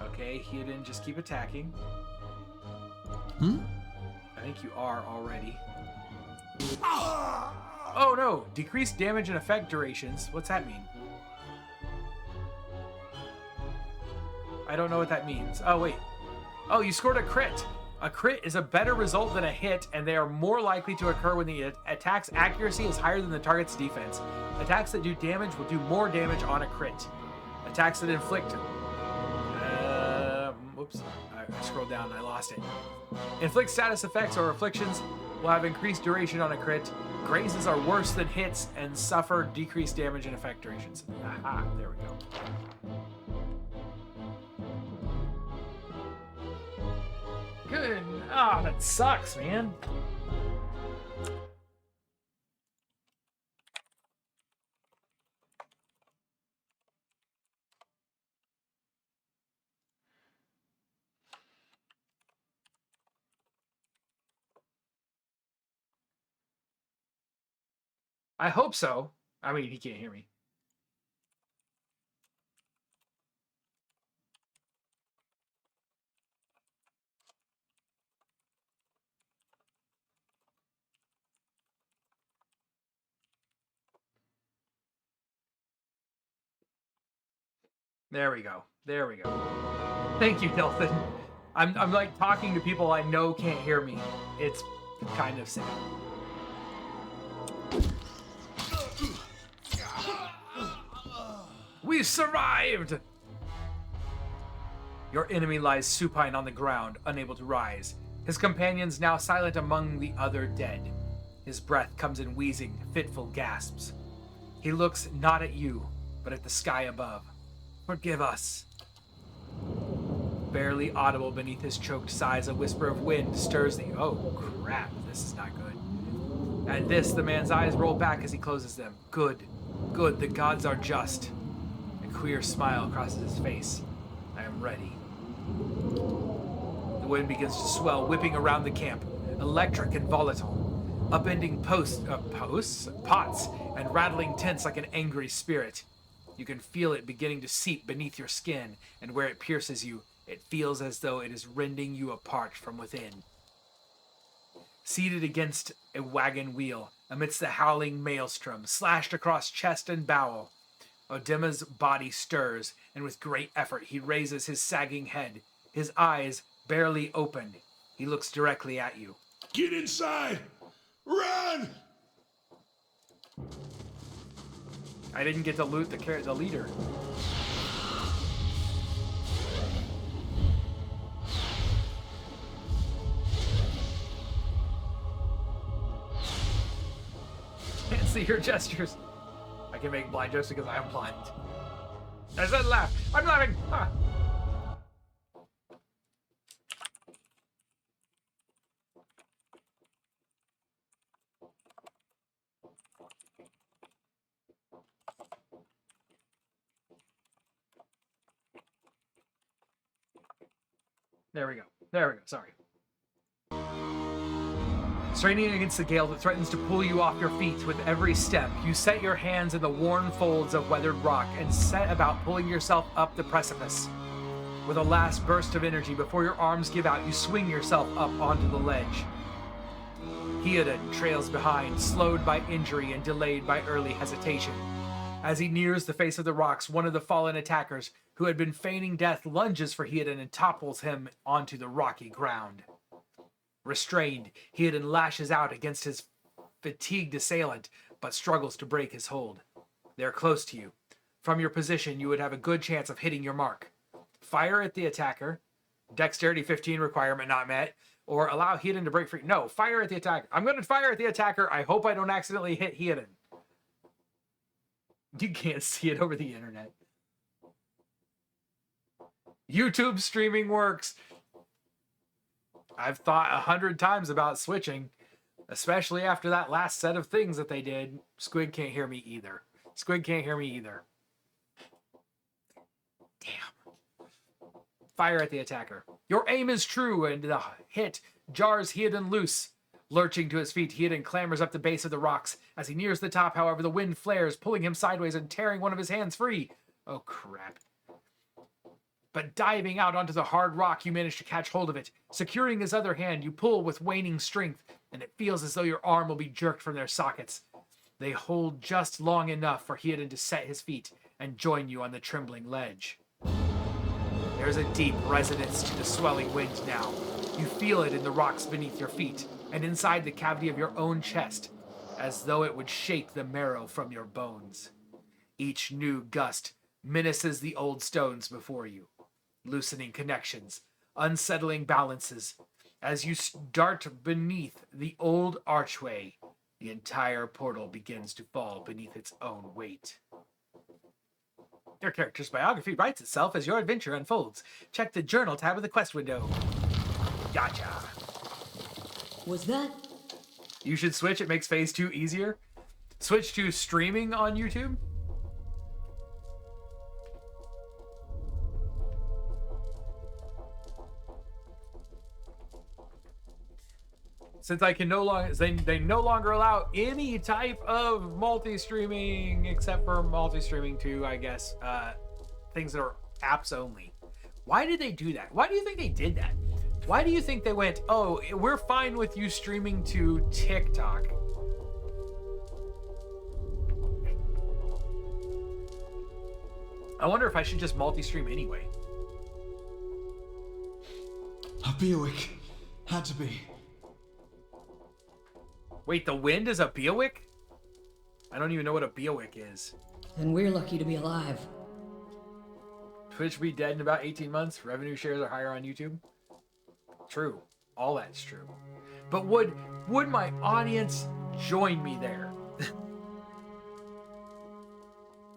Speaker 1: Okay, he didn't just keep attacking. I think you are already. Oh no! Decreased damage and effect durations. What's that mean? I don't know what that means. Oh, wait. Oh, you scored a crit. A crit is a better result than a hit, and they are more likely to occur when the attack's accuracy is higher than the target's defense. Attacks that do damage will do more damage on a crit. Attacks that inflict... Whoops. I scrolled down and I lost it. Inflict status effects or afflictions will have increased duration on a crit. Grazes are worse than hits and suffer decreased damage and effect durations. Aha, there we go. Good. Ah, that sucks, man. I hope so. I mean, he can't hear me. There we go. There we go. Thank you, Delphin. I'm like talking to people I know can't hear me. It's kind of sad. We survived! Your enemy lies supine on the ground, unable to rise. His companions now silent among the other dead. His breath comes in wheezing, fitful gasps. He looks not at you, but at the sky above. Forgive us. Barely audible beneath his choked sighs, a whisper of wind stirs the... Oh, crap. This is not good. At this, the man's eyes roll back as he closes them. Good. Good. The gods are just. A queer smile crosses his face. I am ready. The wind begins to swell, whipping around the camp, electric and volatile. Upending pots, and rattling tents like an angry spirit. You can feel it beginning to seep beneath your skin, and where it pierces you, it feels as though it is rending you apart from within. Seated against a wagon wheel, amidst the howling maelstrom, slashed across chest and bowel, Odema's body stirs, and with great effort he raises his sagging head, his eyes barely opened. He looks directly at you.
Speaker 4: Get inside! Run!
Speaker 1: I didn't get to loot the leader. Can't see your gestures. I can make blind jokes because I am blind. I said laugh. I'm laughing. Ah. There we go. There we go. Sorry. Straining against the gale that threatens to pull you off your feet with every step, you set your hands in the worn folds of weathered rock and set about pulling yourself up the precipice. With a last burst of energy before your arms give out, you swing yourself up onto the ledge. Theoden trails behind, slowed by injury and delayed by early hesitation. As he nears the face of the rocks, one of the fallen attackers, who had been feigning death, lunges for Theoden and topples him onto the rocky ground. Restrained, Theoden lashes out against his fatigued assailant, but struggles to break his hold. They're close to you. From your position, you would have a good chance of hitting your mark. Fire at the attacker. Dexterity 15 requirement not met. Or allow Theoden to break free. No, fire at the attacker. I'm going to fire at the attacker. I hope I don't accidentally hit Theoden. You can't see it over the internet. YouTube streaming works. I've thought 100 times about switching, especially after that last set of things that they did. Squid can't hear me either. Squid can't hear me either. Damn. Fire at the attacker. Your aim is true, and the hit jars Theoden loose. Lurching to his feet, Theoden clambers up the base of the rocks. As he nears the top, however, the wind flares, pulling him sideways and tearing one of his hands free. Oh, crap. But diving out onto the hard rock, you manage to catch hold of it. Securing his other hand, you pull with waning strength, and it feels as though your arm will be jerked from their sockets. They hold just long enough for Theoden to set his feet and join you on the trembling ledge. There's a deep resonance to the swelling wind now. You feel it in the rocks beneath your feet, and inside the cavity of your own chest, as though it would shake the marrow from your bones. Each new gust menaces the old stones before you, loosening connections, unsettling balances. As you dart beneath the old archway, the entire portal begins to fall beneath its own weight. Your character's biography writes itself as your adventure unfolds. Check the journal tab of the quest window. Gotcha.
Speaker 2: Was that?
Speaker 1: You should switch. It makes phase 2 easier. Switch to streaming on YouTube. Since I can no longer, they no longer allow any type of multi-streaming except for multi-streaming to, I guess, things that are apps only. Why did they do that? Why do you think they did that? Why do you think they went, oh, we're fine with you streaming to TikTok? I wonder if I should just multi-stream anyway.
Speaker 3: A Beowick. Had to be.
Speaker 1: Wait, the wind is a Beowick? I don't even know what a Beowick is.
Speaker 2: Then we're lucky to be alive.
Speaker 1: Twitch will be dead in about 18 months. Revenue shares are higher on YouTube. True. All that's true. But would my audience join me there?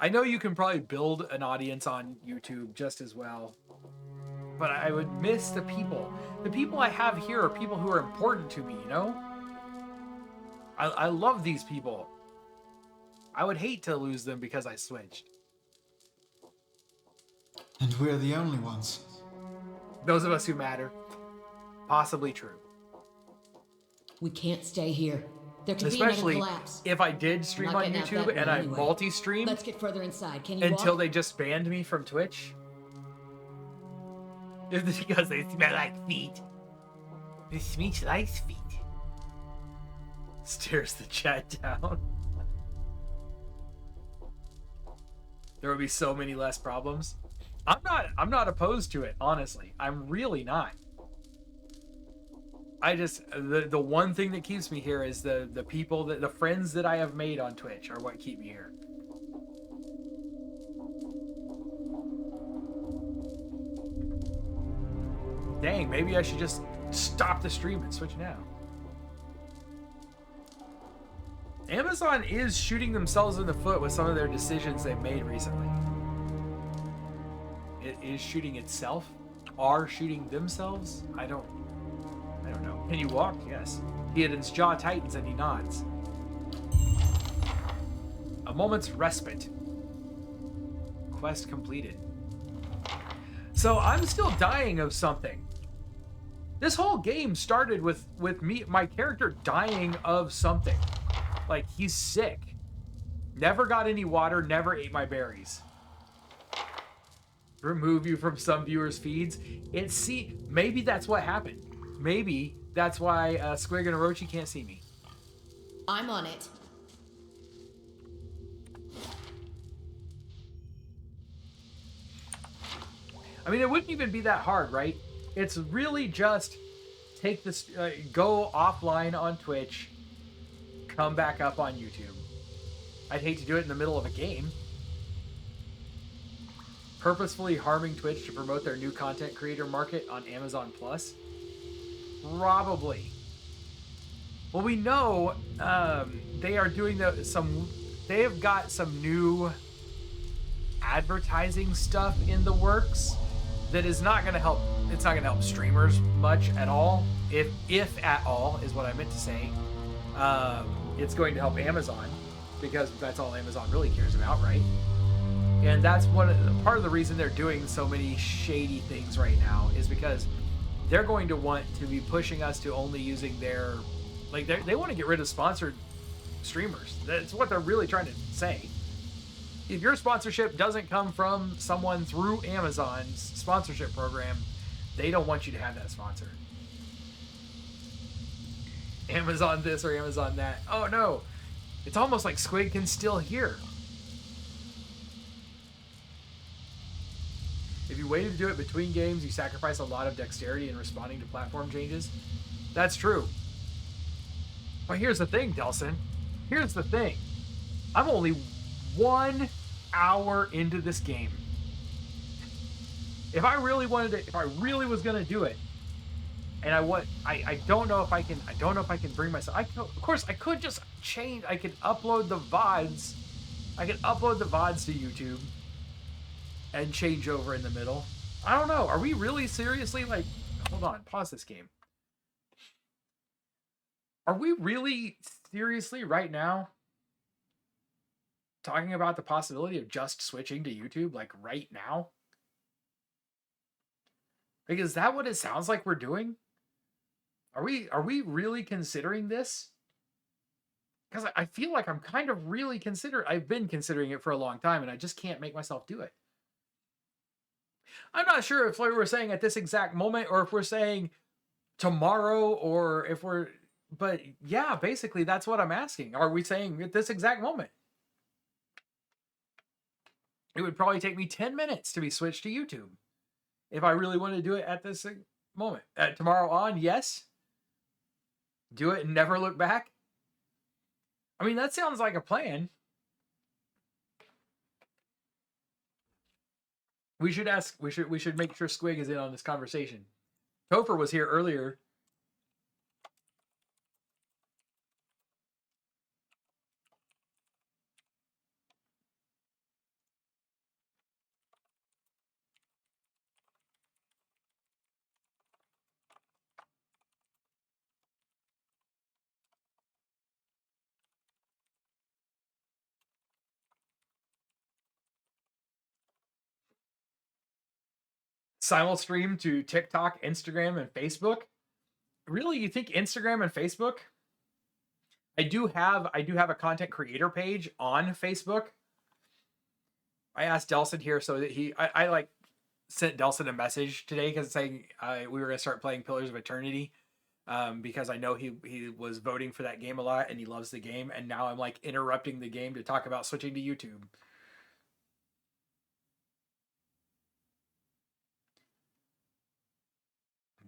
Speaker 1: I know you can probably build an audience on YouTube just as well. But I would miss the people. The people I have here are people who are important to me, you know? I love these people. I would hate to lose them because I switched.
Speaker 3: And we're the only ones.
Speaker 1: Those of us who matter. Possibly true.
Speaker 2: We can't stay here. There could
Speaker 1: Especially
Speaker 2: be another collapse.
Speaker 1: if I did stream
Speaker 2: Not
Speaker 1: on
Speaker 2: getting out
Speaker 1: YouTube
Speaker 2: that
Speaker 1: and
Speaker 2: way
Speaker 1: I
Speaker 2: anyway.
Speaker 1: multi-stream
Speaker 2: Let's get further inside. Can you
Speaker 1: until
Speaker 2: walk?
Speaker 1: they just banned me from Twitch. It's because they smell like feet. They smell like feet. Stares the chat down. There would be so many less problems. I'm not opposed to it, honestly. I'm really not. I just the one thing that keeps me here is the people that the friends that I have made on Twitch are what keep me here. Dang, maybe I should just stop the stream and switch now. Amazon is shooting themselves in the foot with some of their decisions they've made recently. It is shooting itself? Are shooting themselves? I don't know. Can you walk? Yes. Theoden's jaw tightens and he nods. A moment's respite. Quest completed. So I'm still dying of something. This whole game started with me, my character dying of something. Like, he's sick. Never got any water, never ate my berries. Remove you from some viewers' feeds. Maybe that's what happened. Maybe that's why Squig and Orochi can't see me.
Speaker 2: I'm on it.
Speaker 1: I mean, it wouldn't even be that hard, right? It's really just take this, go offline on Twitch, come back up on YouTube. I'd hate to do it in the middle of a game. Purposefully harming Twitch to promote their new content creator market on Amazon Plus? Probably. Well, we know they are doing they have got some new advertising stuff in the works that is not going to help. It's not going to help streamers much at all, if at all is what I meant to say. It's going to help Amazon because that's all Amazon really cares about, right? And that's part of the reason they're doing so many shady things right now is because they're going to want to be pushing us to only using their, like, they want to get rid of sponsored streamers. That's what they're really trying to say. If your sponsorship doesn't come from someone through Amazon's sponsorship program, they don't want you to have that sponsor. Amazon this or Amazon that. Oh no, it's almost like Squig can still hear. If you waited to do it between games, you sacrifice a lot of dexterity in responding to platform changes. That's true. But here's the thing, Delson. Here's the thing. I'm only 1 hour into this game. If I really was gonna do it, and I don't know if I can bring myself. Of course, I could just change. I could upload the VODs. I could upload the VODs to YouTube and change over in the middle. I don't know. Are we really seriously, like, hold on, pause this game. Are we really seriously right now talking about the possibility of just switching to YouTube, like right now? Like, is that what it sounds like we're doing? Are we really considering this? Because I feel like I'm kind of really I've been considering it for a long time, and I just can't make myself do it. I'm not sure if we're saying at this exact moment, or if we're saying tomorrow, or if we're... But yeah, basically that's what I'm asking. Are we saying at this exact moment? it would probably take me 10 minutes to be switched to YouTube. If I really want to do it at this moment. Tomorrow on, yes. Do it and never look back. I mean, that sounds like a plan. We should make sure Squig is in on this conversation. Topher was here earlier. Simul stream to TikTok, Instagram, and Facebook. Really, you think Instagram and Facebook? I do have a content creator page on Facebook. I asked Delson here so that I like sent Delson a message today because saying we were gonna start playing Pillars of Eternity because I know he was voting for that game a lot and he loves the game, and now I'm like interrupting the game to talk about switching to YouTube.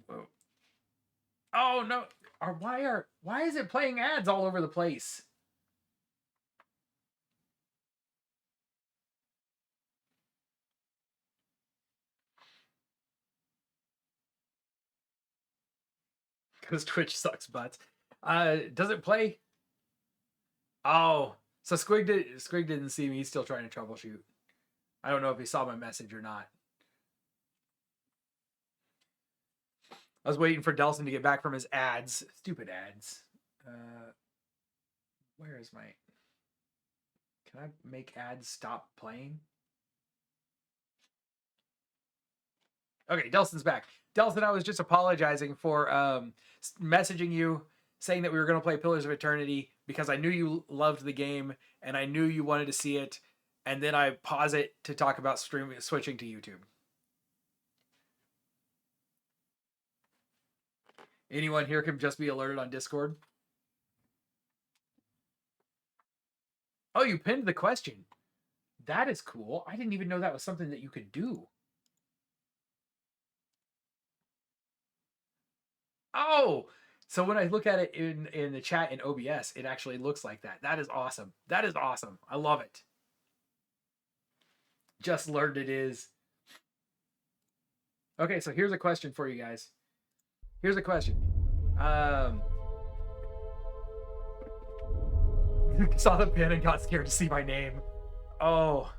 Speaker 1: Whoa. Oh no! Why is it playing ads all over the place? Because Twitch sucks butts. Does it play? Oh, so Squig didn't see me. He's still trying to troubleshoot. I don't know if he saw my message or not. I was waiting for Delson to get back from his ads. Stupid ads. Where is my... Can I make ads stop playing? Okay, Delson's back. Delson, I was just apologizing for messaging you, saying that we were going to play Pillars of Eternity because I knew you loved the game and I knew you wanted to see it. And then I pause it to talk about switching to YouTube. Anyone here can just be alerted on Discord? Oh, you pinned the question. That is cool. I didn't even know that was something that you could do. Oh, so when I look at it in the chat in OBS, it actually looks like that. That is awesome. That is awesome. I love it. Just learned it is. Okay, so here's a question for you guys. Here's a question. Saw the pin and got scared to see my name. Oh.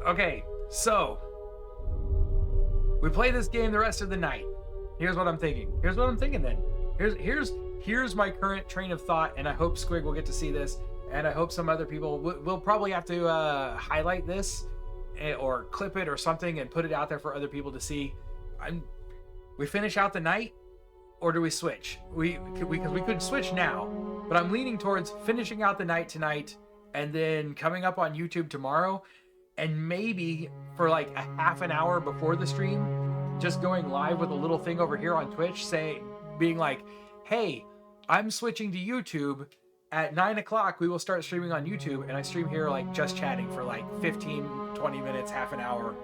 Speaker 1: Okay, so we play this game the rest of the night. Here's what I'm thinking. Here's what I'm thinking then. Here's my current train of thought, and I hope Squig will get to see this, and I hope some other people will probably have to highlight this or clip it or something and put it out there for other people to see. We finish out the night, or do we switch? Because we could switch now, but I'm leaning towards finishing out the night tonight and then coming up on YouTube tomorrow, and maybe for like a half an hour before the stream, just going live with a little thing over here on Twitch, being like, hey, I'm switching to YouTube. At 9 o'clock, we will start streaming on YouTube, and I stream here like just chatting for like 15, 20 minutes, half an hour.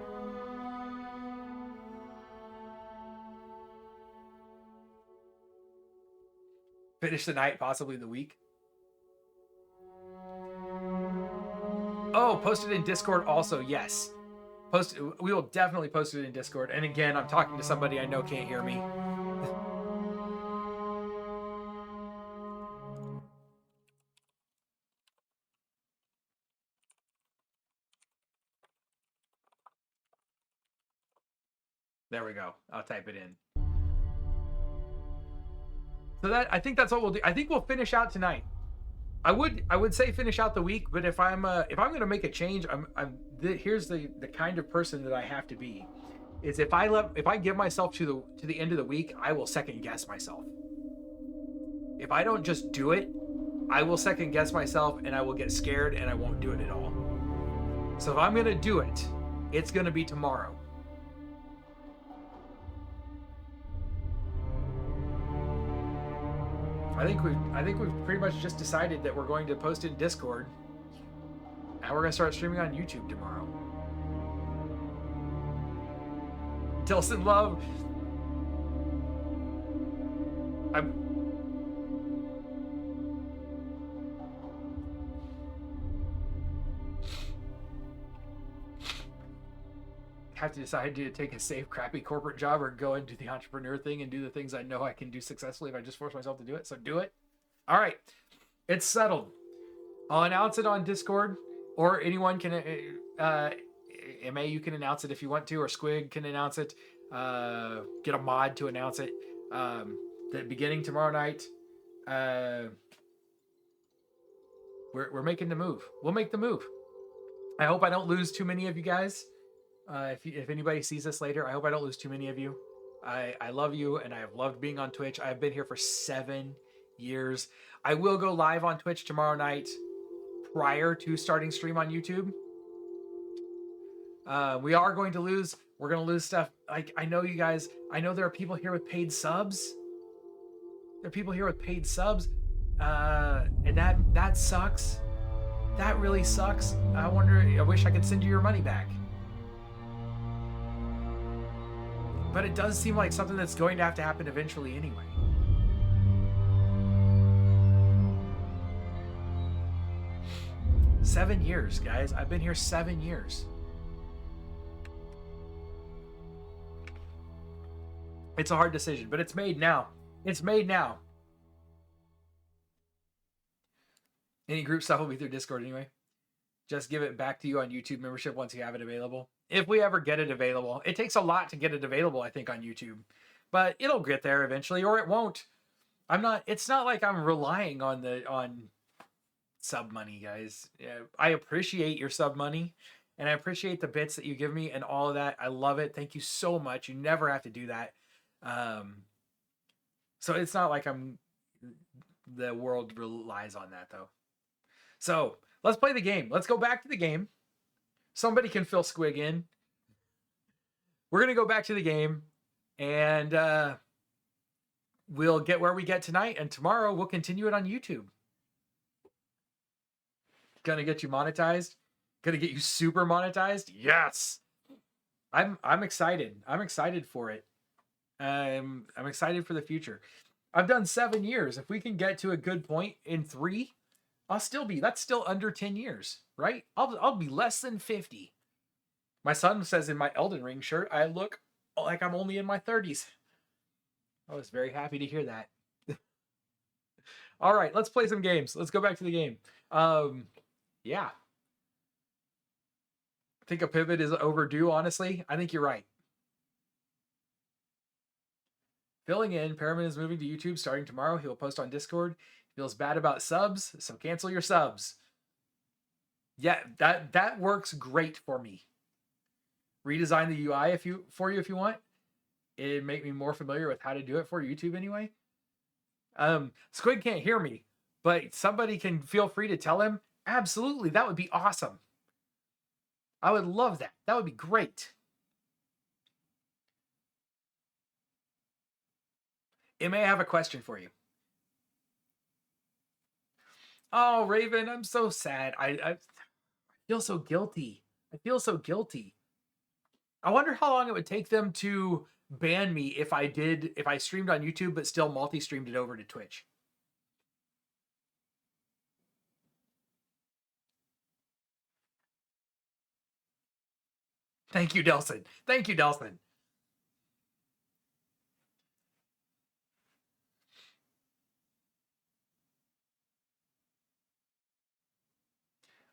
Speaker 1: Finish the night, possibly the week. Oh, post it in Discord also, yes. We will definitely post it in Discord. And again, I'm talking to somebody I know can't hear me. There we go. I'll type it in. So I think that's what we'll do. I think we'll finish out tonight. I would say finish out the week, but if I'm going to make a change, here's the kind of person that I have to be. Is if I give myself to the end of the week, I will second guess myself. If I don't just do it, I will second guess myself and I will get scared and I won't do it at all. So if I'm going to do it, it's going to be tomorrow. I think we've pretty much just decided that we're going to post in Discord, and we're gonna start streaming on YouTube tomorrow. Dilson Love. I'm have to decide to take a safe, crappy corporate job or go and do the entrepreneur thing and do the things I know I can do successfully if I just force myself to do it. So do it. All right. It's settled. I'll announce it on Discord, or anyone can, MA, you can announce it if you want to, or Squig can announce it. Get a mod to announce it. The beginning tomorrow night, we're making the move. We'll make the move. I hope I don't lose too many of you guys. If anybody sees this later, I hope I don't lose too many of you. I love you, and I have loved being on Twitch. I've been here for 7 years. I will go live on Twitch tomorrow night prior to starting stream on YouTube. We are going to lose. We're going to lose stuff. Like, I know you guys, I know there are people here with paid subs. There are people here with paid subs. And that sucks. That really sucks. I wish I could send you your money back. But it does seem like something that's going to have to happen eventually anyway. Seven years, guys. I've been here 7 years. It's a hard decision, but it's made now. It's made now. Any group stuff will be through Discord anyway. Just give it back to you on YouTube membership once you have it available. If we ever get it available. It takes a lot to get it available, I think, on YouTube. But it'll get there eventually, or it won't. It's not like I'm relying on sub money, guys. Yeah, I appreciate your sub money, and I appreciate the bits that you give me and all of that. I love it. Thank you so much. You never have to do that. So it's not like the world relies on that, though. So let's play the game. Let's go back to the game. Somebody can fill Squig in. We're going to go back to the game, and we'll get where we get tonight, and tomorrow we'll continue it on YouTube. Gonna get you monetized? Gonna get you super monetized? Yes! I'm excited. I'm excited for it. I'm excited for the future. I've done 7 years. If we can get to a good point in 3, that's still under 10 years, right? I'll be less than 50. My son says in my Elden Ring shirt, I look like I'm only in my 30s. I was very happy to hear that. All right, let's play some games. Let's go back to the game. Yeah. I think a pivot is overdue, honestly. I think you're right. Filling in, Perriman is moving to YouTube starting tomorrow. He will post on Discord. Feels bad about subs, so cancel your subs. Yeah, that works great for me. Redesign the UI for you if you want. It'd make me more familiar with how to do it for YouTube anyway. Squid can't hear me, but somebody can feel free to tell him. Absolutely, that would be awesome. I would love that. That would be great. It may have a question for you. Oh, Raven, I'm so sad. I feel so guilty. I feel so guilty. I wonder how long it would take them to ban me if I streamed on YouTube but still multi-streamed it over to Twitch. Thank you, Delson. Thank you, Delson.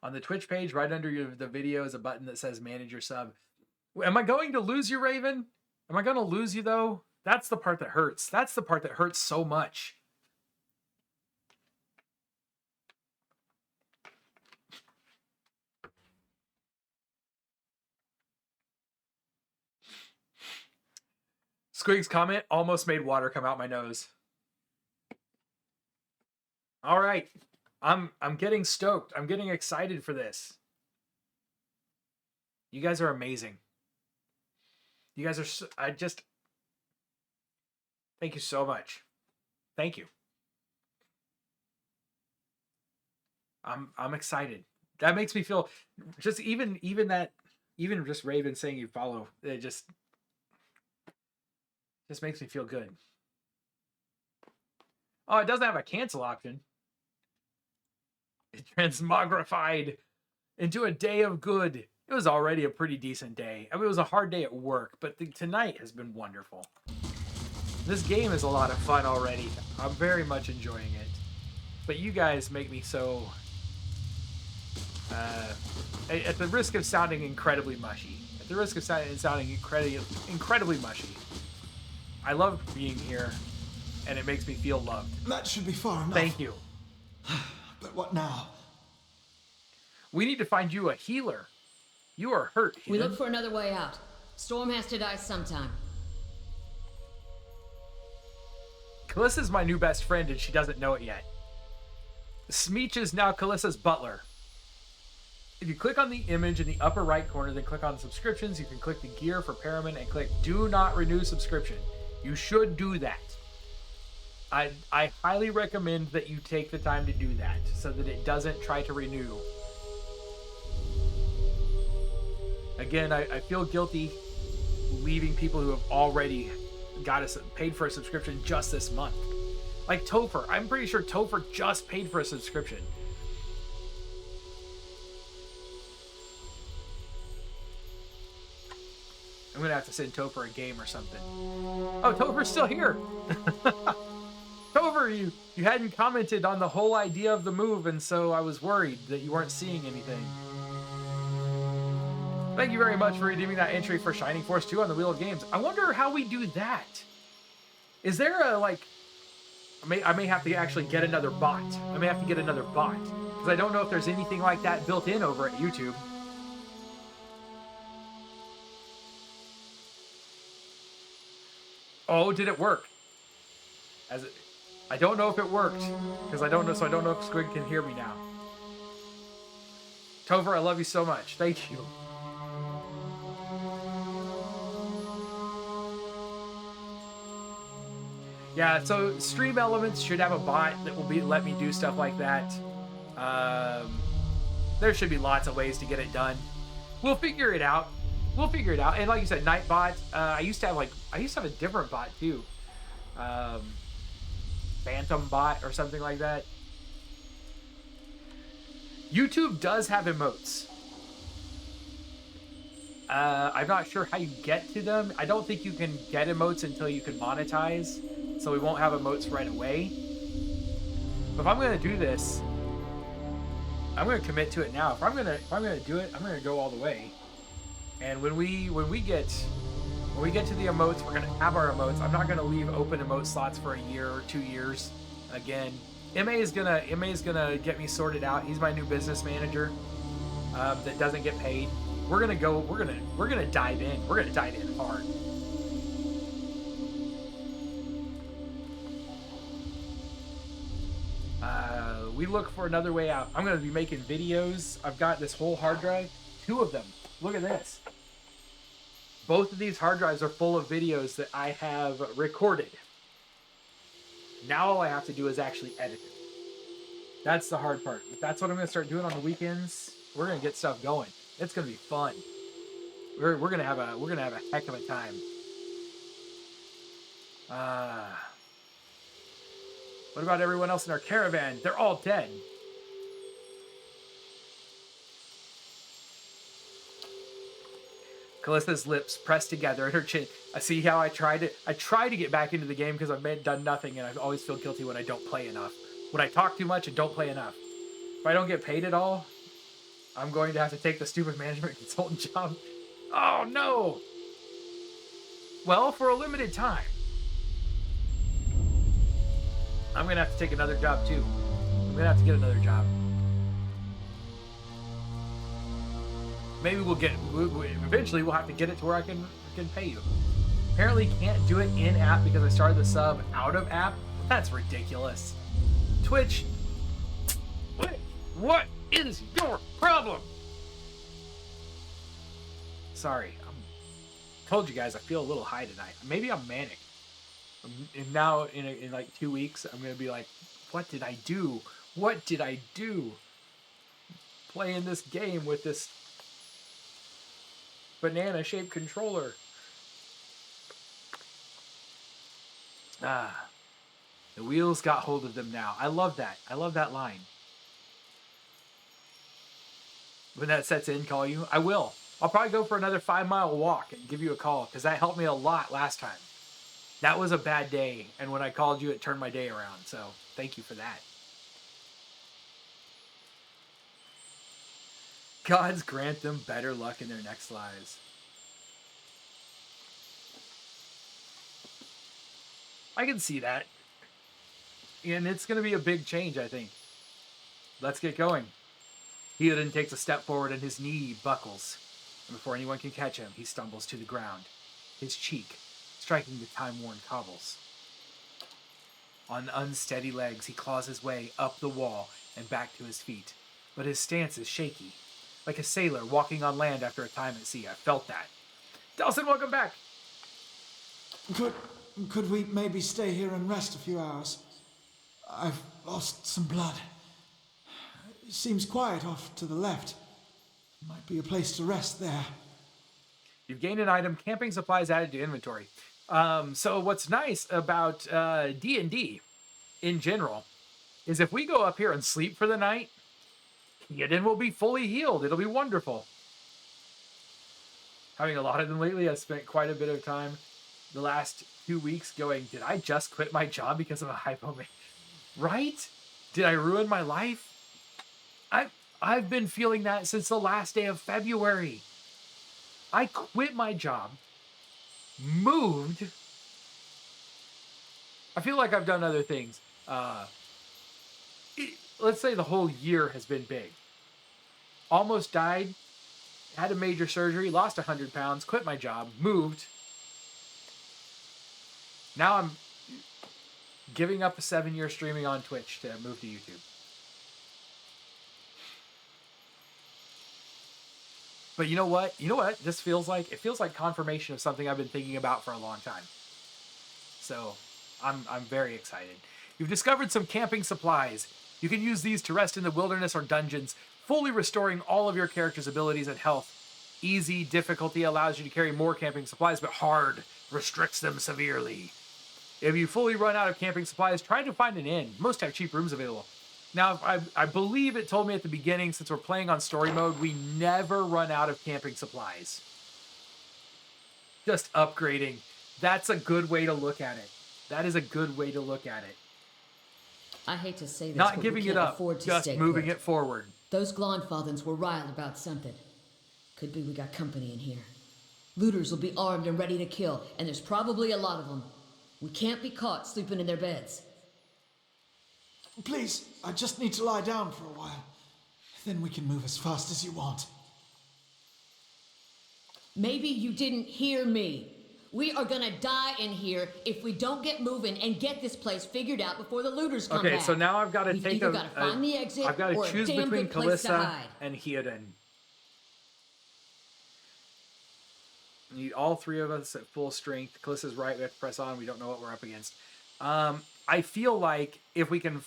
Speaker 1: On the Twitch page, right under the video is a button that says manage your sub. Am I going to lose you, Raven? Am I going to lose you, though? That's the part that hurts. That's the part that hurts so much. Squig's comment almost made water come out my nose. All right. I'm getting stoked. I'm getting excited for this. You guys are amazing. You guys are thank you so much. Thank you. I'm excited. That makes me feel just even just Raven saying you follow, it just makes me feel good. Oh, it doesn't have a cancel option. It transmogrified into a day of good. It was already a pretty decent day. I mean, it was a hard day at work, but tonight has been wonderful. This game is a lot of fun already. I'm very much enjoying it. But you guys make me so... at the risk of sounding incredibly mushy. At the risk of sounding incredibly mushy. I love being here, and it makes me feel loved.
Speaker 3: That should be far enough.
Speaker 1: Thank you.
Speaker 3: But what now?
Speaker 1: We need to find you a healer. You are hurt, Hayden.
Speaker 2: We look for another way out. Storm has to die sometime.
Speaker 1: Calissa's my new best friend, and she doesn't know it yet. Smeech is now Calissa's butler. If you click on the image in the upper right corner, then click on subscriptions, you can click the gear for Paramin and click do not renew subscription. You should do that. I highly recommend that you take the time to do that so that it doesn't try to renew. Again, I feel guilty leaving people who have already got us paid for a subscription just this month. Like Topher. I'm pretty sure Topher just paid for a subscription. I'm gonna have to send Topher a game or something. Oh, Topher's still here. Topher, you hadn't commented on the whole idea of the move, and so I was worried that you weren't seeing anything. Thank you very much for redeeming that entry for Shining Force 2 on the Wheel of Games. I wonder how we do that. Is there a, like... I may have to actually get another bot. I may have to get another bot. Because I don't know if there's anything like that built in over at YouTube. Oh, did it work? I don't know if it worked. Because I don't know, so I don't know if Squid can hear me now. Topher, I love you so much. Thank you. Yeah, so Stream Elements should have a bot that will let me do stuff like that. There should be lots of ways to get it done. We'll figure it out. We'll figure it out. And like you said, Nightbot. I used to have a different bot too. Phantom Bot or something like that. YouTube does have emotes. I'm not sure how you get to them. I don't think you can get emotes until you can monetize. So we won't have emotes right away. But if I'm gonna do this, I'm gonna commit to it now. If I'm gonna do it, I'm gonna go all the way. And when we get to the emotes, we're gonna have our emotes. I'm not gonna leave open emote slots for a year or 2 years. Again, MA is gonna get me sorted out. He's my new business manager that doesn't get paid. We're gonna dive in. We're gonna dive in hard. We look for another way out. I'm going to be making videos. I've got this whole hard drive. 2 of them. Look at this. Both of these hard drives are full of videos that I have recorded. Now all I have to do is actually edit it. That's the hard part. If that's what I'm going to start doing on the weekends, we're going to get stuff going. It's going to be fun. We're going to have a heck of a time. What about everyone else in our caravan? They're all dead. Callista's lips pressed together and her chin. I see how I try to get back into the game because I've done nothing, and I always feel guilty when I don't play enough. When I talk too much and don't play enough. If I don't get paid at all, I'm going to have to take the stupid management consultant job. Oh no! Well, for a limited time. I'm going to have to take another job too. I'm going to have to get another job. Maybe eventually we'll have to get it to where I can pay you. Apparently can't do it in app because I started the sub out of app. That's ridiculous. Twitch, what is your problem? Sorry, told you guys I feel a little high tonight. Maybe I'm manic. And now in like 2 weeks, I'm going to be like, what did I do? What did I do? playing this game with this banana-shaped controller. Ah, the wheels got hold of them now. I love that. I love that line. When that sets in, call you. I will. I'll probably go for another 5-mile walk and give you a call because that helped me a lot last time. That was a bad day, and when I called you, it turned my day around. So thank you for that. Gods grant them better luck in their next lives. I can see that. And it's going to be a big change, I think. Let's get going. Theoden takes a step forward and his knee buckles. And before anyone can catch him, he stumbles to the ground, his cheek striking the time-worn cobbles. On unsteady legs, he claws his way up the wall and back to his feet. But his stance is shaky, like a sailor walking on land after a time at sea. I felt that. Delsin, welcome back!
Speaker 3: Could we maybe stay here and rest a few hours? I've lost some blood. It seems quiet off to the left. Might be a place to rest there.
Speaker 1: You've gained an item, camping supplies added to inventory. So what's nice about D&D in general is if we go up here and sleep for the night, Theoden will be fully healed. It'll be wonderful. Having a lot of them lately, I've spent quite a bit of time the last 2 weeks going, did I just quit my job because of a hypomania? Right? Did I ruin my life? I've been feeling that since the last day of February. I quit my job, moved. I feel like I've done other things. Let's say the whole year has been big. Almost died, had a major surgery, lost 100 pounds, quit my job, moved. Now I'm giving up a 7-year streaming on Twitch to move to YouTube. But you know what? You know what this feels like? It feels like confirmation of something I've been thinking about for a long time. So I'm very excited. You've discovered some camping supplies. You can use these to rest in the wilderness or dungeons, fully restoring all of your character's abilities and health. Easy difficulty allows you to carry more camping supplies, but hard restricts them severely. If you fully run out of camping supplies, try to find an inn. Most have cheap rooms available. Now, I believe it told me at the beginning, since we're playing on story mode, we never run out of camping supplies. Just upgrading. That's a good way to look at it. That is a good way to look at it.
Speaker 2: I hate to say this,
Speaker 1: Not
Speaker 2: but
Speaker 1: giving
Speaker 2: we
Speaker 1: it
Speaker 2: can't
Speaker 1: up,
Speaker 2: afford to
Speaker 1: just
Speaker 2: stay
Speaker 1: moving
Speaker 2: put.
Speaker 1: it forward.
Speaker 2: Those Glonfathens were riled about something. Could be we got company in here. Looters will be armed and ready to kill, and there's probably a lot of them. We can't be caught sleeping in their beds.
Speaker 3: Please, I just need to lie down for a while. Then we can move as fast as you want.
Speaker 2: Maybe you didn't hear me. We are gonna die in here if we don't get moving and get this place figured out before the looters come back.
Speaker 1: Okay, so now I've got to
Speaker 2: We've
Speaker 1: take
Speaker 2: either gotta find the exit
Speaker 1: I've got to
Speaker 2: or a
Speaker 1: choose
Speaker 2: damn
Speaker 1: between
Speaker 2: good place to
Speaker 1: Kalissa
Speaker 2: hide.
Speaker 1: and Theoden. Need all three of us at full strength. Kalissa's right. We have to press on. We don't know what we're up against. I feel like if we can...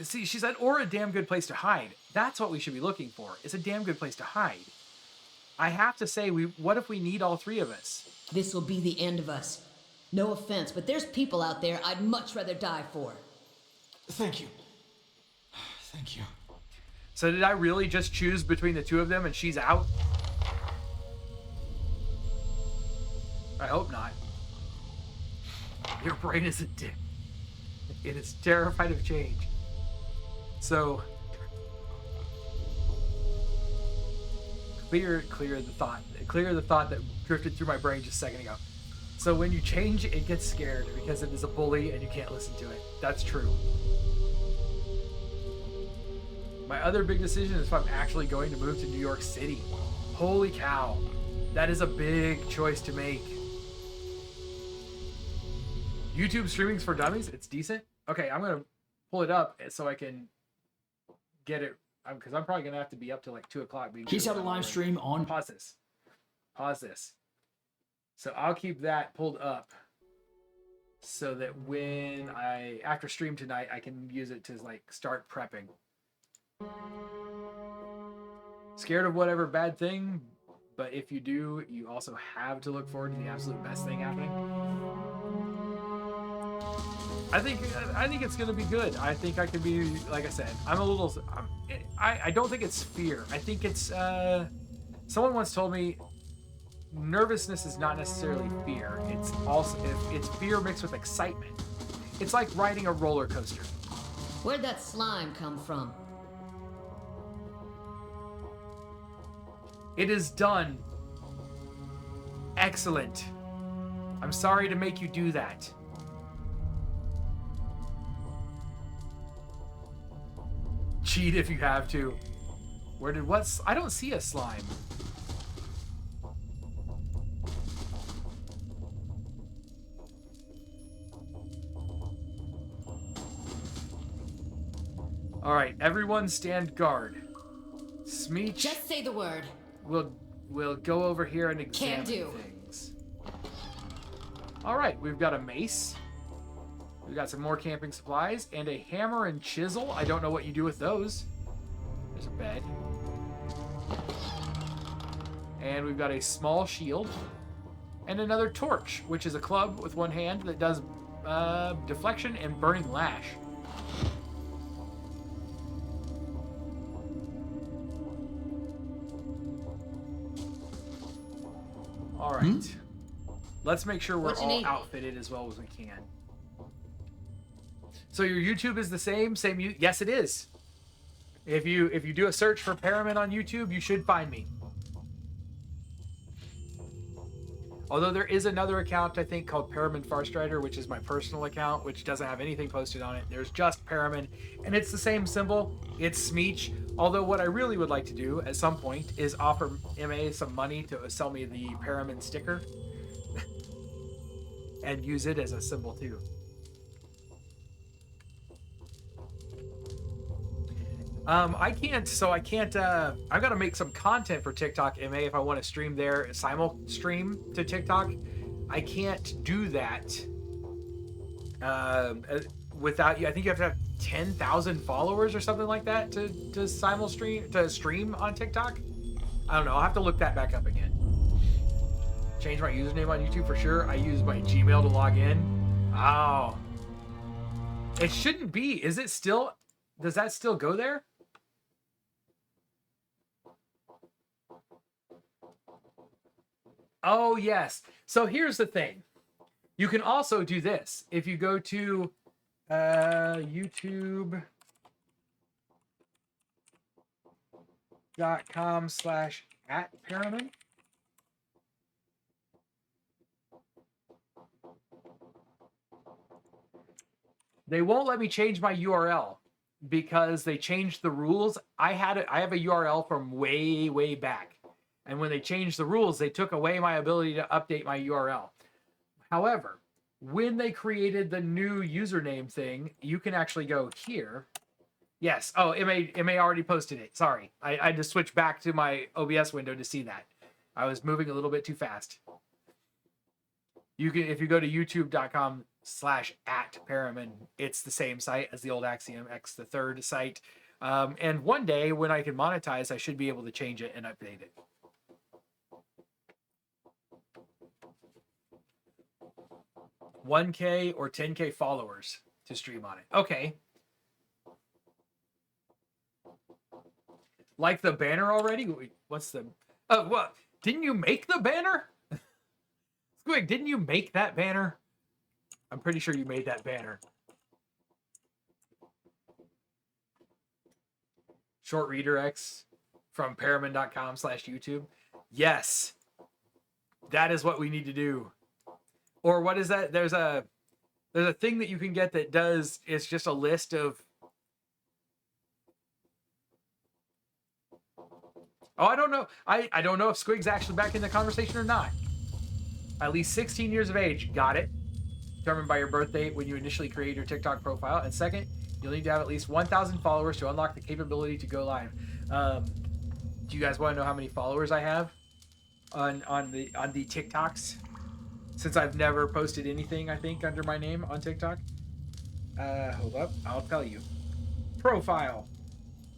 Speaker 1: See, she said, or a damn good place to hide. That's what we should be looking for. It's a damn good place to hide. I have to say, what if we need all three of us?
Speaker 2: This will be the end of us. No offense, but there's people out there I'd much rather die for.
Speaker 3: Thank you. Thank you.
Speaker 1: So did I really just choose between the two of them and she's out? I hope not. Your brain is a dick. It is terrified of change. So clear the thought that drifted through my brain just a second ago. So when you change, it gets scared because it is a bully and you can't listen to it. That's true. My other big decision is if I'm actually going to move to New York City. Holy cow. That is a big choice to make. YouTube streaming's for dummies? It's decent? Okay, I'm going to pull it up so I can get it. Because I'm probably going to have to be up to like 2 o'clock.
Speaker 5: He's had a live stream on...
Speaker 1: Pause this. So I'll keep that pulled up so that when after stream tonight, I can use it to like start prepping. Scared of whatever bad thing, but if you do, you also have to look forward to the absolute best thing happening. I think it's gonna be good. I think I could be, like I said, I don't think it's fear. I think it's someone once told me nervousness is not necessarily fear. It's also it's fear mixed with excitement. It's like riding a roller coaster.
Speaker 2: Where'd that slime come from?
Speaker 1: It is done. Excellent. I'm sorry to make you do that. Cheat if you have to. Where did what's? I don't see a slime. All right, everyone stand guard. Smeech.
Speaker 2: Just say the word.
Speaker 1: We'll go over here and examine
Speaker 2: Can do.
Speaker 1: things. All right, we've got a mace. We've got some more camping supplies and a hammer and chisel. I don't know what you do with those. There's a bed. And we've got a small shield and another torch, which is a club with one hand that does deflection and burning lash. All right. Let's make sure we're
Speaker 2: What you
Speaker 1: all
Speaker 2: need?
Speaker 1: outfitted as well as we can. So your YouTube is the same? Yes, it is. If you do a search for Paramin on YouTube, you should find me. Although there is another account, I think, called Paramin Farstrider, which is my personal account, which doesn't have anything posted on it. There's just Paramin, and it's the same symbol. It's Smeech. Although what I really would like to do at some point is offer MA some money to sell me the Paramin sticker and use it as a symbol too. I can't, I've got to make some content for TikTok MA if I want to stream there, simul stream to TikTok. I can't do that without you. I think you have to have 10,000 followers or something like that to stream on TikTok. I don't know. I'll have to look that back up again. Change my username on YouTube for sure. I use my Gmail to log in. Oh. It shouldn't be. Is it still? Does that still go there? Oh, yes. So here's the thing. You can also do this. If you go to youtube.com/@Paramin. They won't let me change my URL because they changed the rules. I have a URL from way back. And when they changed the rules, they took away my ability to update my URL. However, when they created the new username thing, you can actually go here. Yes. Oh, MA already posted it. Sorry. I had to switch back to my OBS window to see that. I was moving a little bit too fast. You can, if you go to youtube.com/@Paramin, it's the same site as the old Axiom X the third site. And one day when I can monetize, I should be able to change it and update it. $1K or 10K followers to stream on it. Okay. Like the banner already? Wait, what's the... Oh, what? Didn't you make the banner? Squig, didn't you make that banner? I'm pretty sure you made that banner. Short redirects from paramin.com/YouTube. Yes. That is what we need to do. Or what is that? There's a thing that you can get that does, it's just a list of... Oh, I don't know. I don't know if Squig's actually back in the conversation or not. At least 16 years of age. Got it. Determined by your birth date when you initially create your TikTok profile. And second, you'll need to have at least 1,000 followers to unlock the capability to go live. Do you guys want to know how many followers I have on the TikToks? Since I've never posted anything, I think, under my name on TikTok. Hold up. I'll tell you. Profile.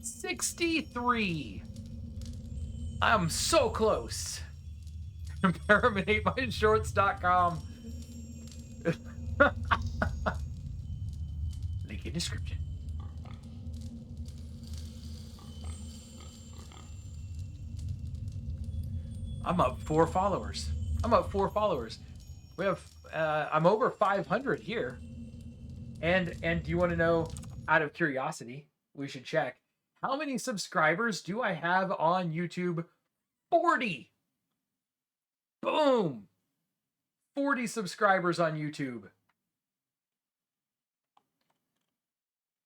Speaker 1: 63. I'm so close. Paramin8mindshorts.com. Link in description. I'm up 4 followers. We have I'm over 500 here. And do you want to know, out of curiosity, we should check, how many subscribers do I have on YouTube? 40. Boom. 40 subscribers on YouTube.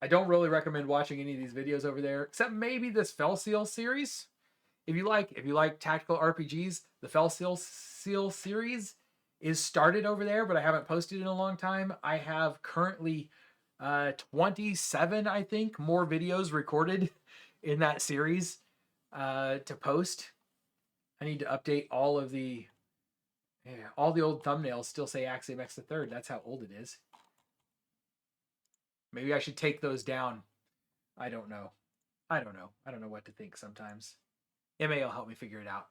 Speaker 1: I don't really recommend watching any of these videos over there, except maybe this Felseal series. If you like tactical RPGs, the Felseal series is started over there, but I haven't posted in a long time. I have currently 27, I think, more videos recorded in that series to post. I need to update all of the old thumbnails still say Axiom X the Third. That's how old it is. Maybe I should take those down. I don't know. I don't know what to think sometimes. MA will help me figure it out.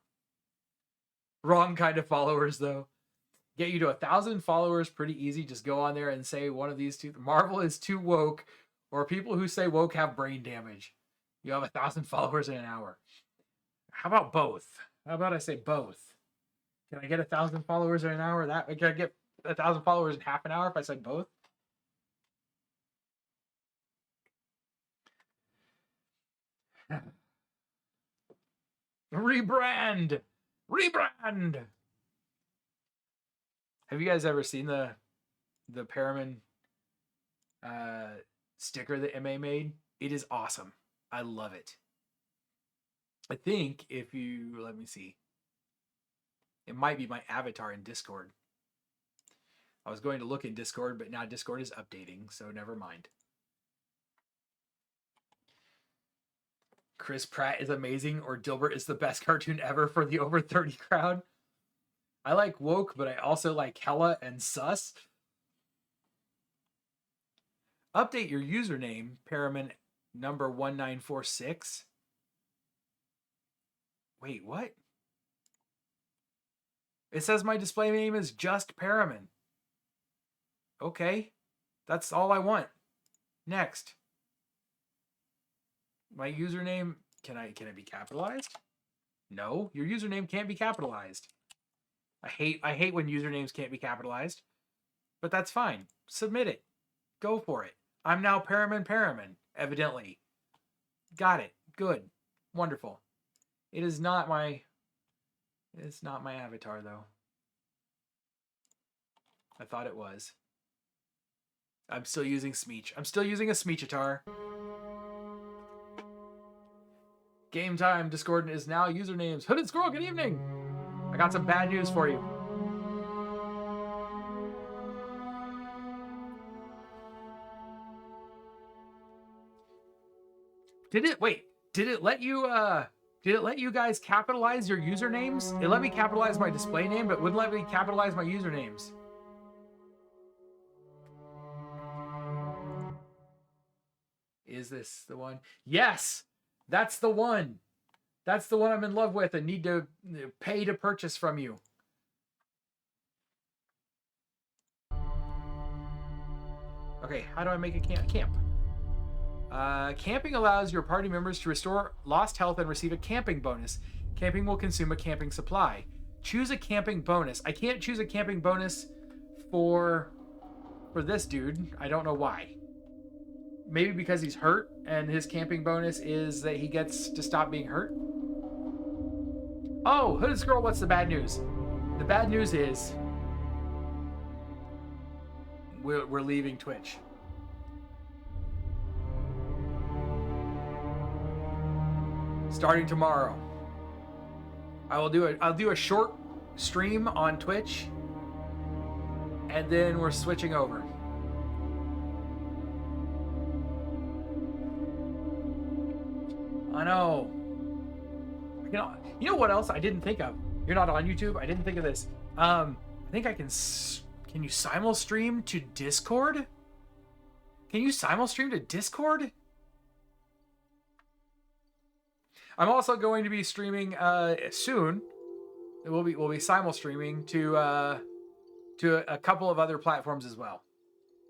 Speaker 1: Wrong kind of followers, though. Get you to 1,000 followers pretty easy. Just go on there and say one of these two. Marvel is too woke, or people who say woke have brain damage. You have 1,000 followers in an hour. How about both? How about I say both? Can I get 1,000 followers in an hour? Can I get 1,000 followers in half an hour if I said both? Rebrand! Have you guys ever seen the Paramin sticker that MA made? It is awesome. I love it. I think if you, let me see. It might be my avatar in Discord. I was going to look in Discord, but now Discord is updating, so never mind. Chris Pratt is amazing, or Dilbert is the best cartoon ever for the over 30 crowd. I like woke, but I also like hella and sus. Update your username, Paramin number 1946. Wait, what? It says my display name is just Paramin. Okay, that's all I want. Next. My username, can it be capitalized? No, your username can't be capitalized. I hate when usernames can't be capitalized. But that's fine. Submit it. Go for it. I'm now Paramin, evidently. Got it. Good. Wonderful. It's not my avatar though. I thought it was. I'm still using Smeech. I'm still using a Smeechatar. Game time. Discord is now usernames. Hooded Squirrel, good evening. I got some bad news for you. Did it let you guys capitalize your usernames? It let me capitalize my display name, but wouldn't let me capitalize my usernames. Is this the one? Yes, that's the one. That's the one I'm in love with and need to pay to purchase from you. Okay, how do I make a camp? Camping allows your party members to restore lost health and receive a camping bonus. Camping will consume a camping supply. Choose a camping bonus. I can't choose a camping bonus for this dude. I don't know why. Maybe because he's hurt and his camping bonus is that he gets to stop being hurt. Oh, Hooded Squirrel, what's the bad news? The bad news is we're leaving Twitch. Starting tomorrow. I'll do a short stream on Twitch and then we're switching over. I know. You know what else I didn't think of? You're not on YouTube. I didn't think of this. I think I can. Can you simul stream to Discord? Can you simul stream to Discord? I'm also going to be streaming soon. We'll be simul streaming to a couple of other platforms as well,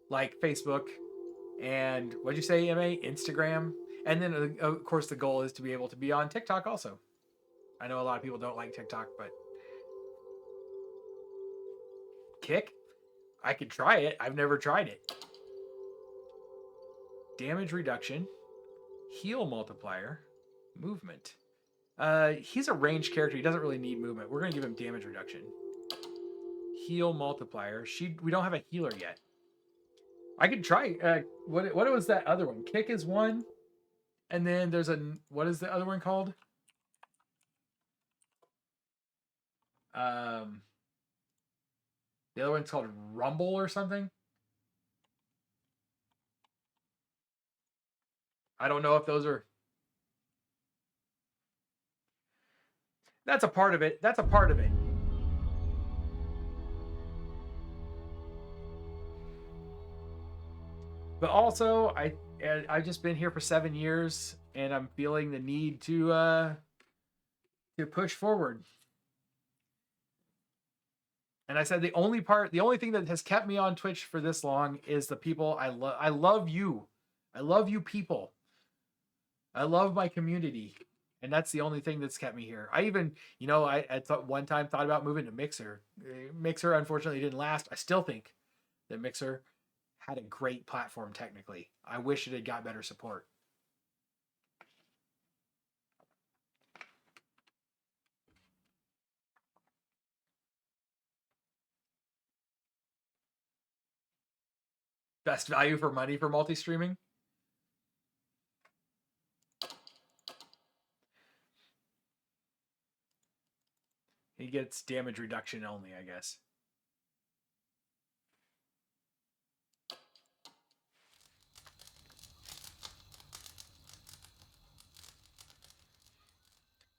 Speaker 1: like Facebook and what'd you say, MA? Instagram, and then of course the goal is to be able to be on TikTok also. I know a lot of people don't like TikTok, but Kick, I could try it. I've never tried it. Damage reduction, heal multiplier, movement. He's a ranged character. He doesn't really need movement. We're gonna give him damage reduction. Heal multiplier. We don't have a healer yet. I could try. What was that other one? Kick is one, and then there's what is the other one called? The other one's called Rumble or something. I don't know if those are. That's a part of it. That's a part of it. But also, I've just been here for 7 years, and I'm feeling the need to push forward. And I said the only thing that has kept me on Twitch for this long is the people I love. I love you. I love you people. I love my community. And that's the only thing that's kept me here. I even, I thought one time thought about moving to Mixer. Mixer, unfortunately, didn't last. I still think that Mixer had a great platform technically. I wish it had got better support. Best value for money for multi-streaming. He gets damage reduction only, I guess.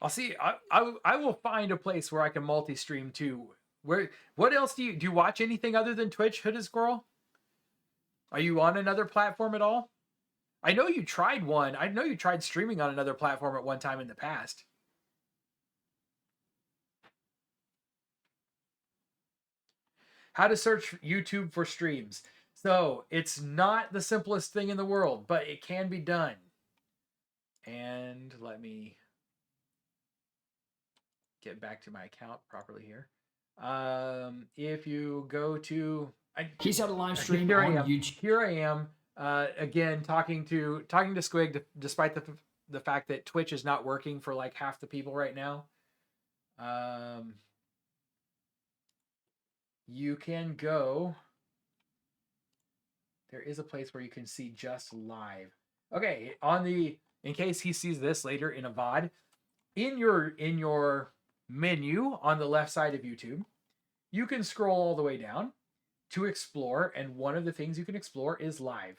Speaker 1: I'll see. I will find a place where I can multi-stream too. What else do you watch anything other than Twitch, Hooded Squirrel? Are you on another platform at all? I know you tried one. I know you tried streaming on another platform at one time in the past. How to search YouTube for streams. So it's not the simplest thing in the world, but it can be done. And let me get back to my account properly here. If you go to,
Speaker 5: he's had a live stream
Speaker 1: here
Speaker 5: on
Speaker 1: I am.
Speaker 5: YouTube.
Speaker 1: Here I am again talking to Squig, despite the fact that Twitch is not working for like half the people right now. You can go. There is a place where you can see just live. Okay, in case he sees this later in a VOD, in your menu on the left side of YouTube, you can scroll all the way down to explore, and one of the things you can explore is live.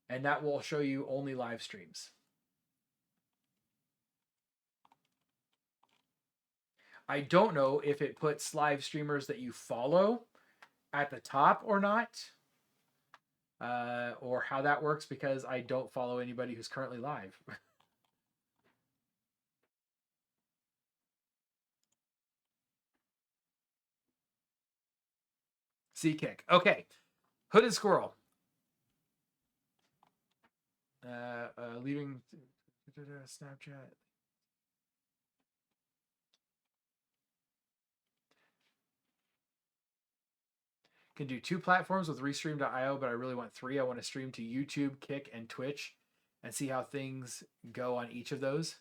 Speaker 1: And that will show you only live streams. I don't know if it puts live streamers that you follow at the top or not, or how that works, because I don't follow anybody who's currently live. Sea Kick. Okay. Hooded Squirrel. Leaving Snapchat. Can do 2 platforms with Restream.io, but I really want 3. I want to stream to YouTube, Kick, and Twitch and see how things go on each of those.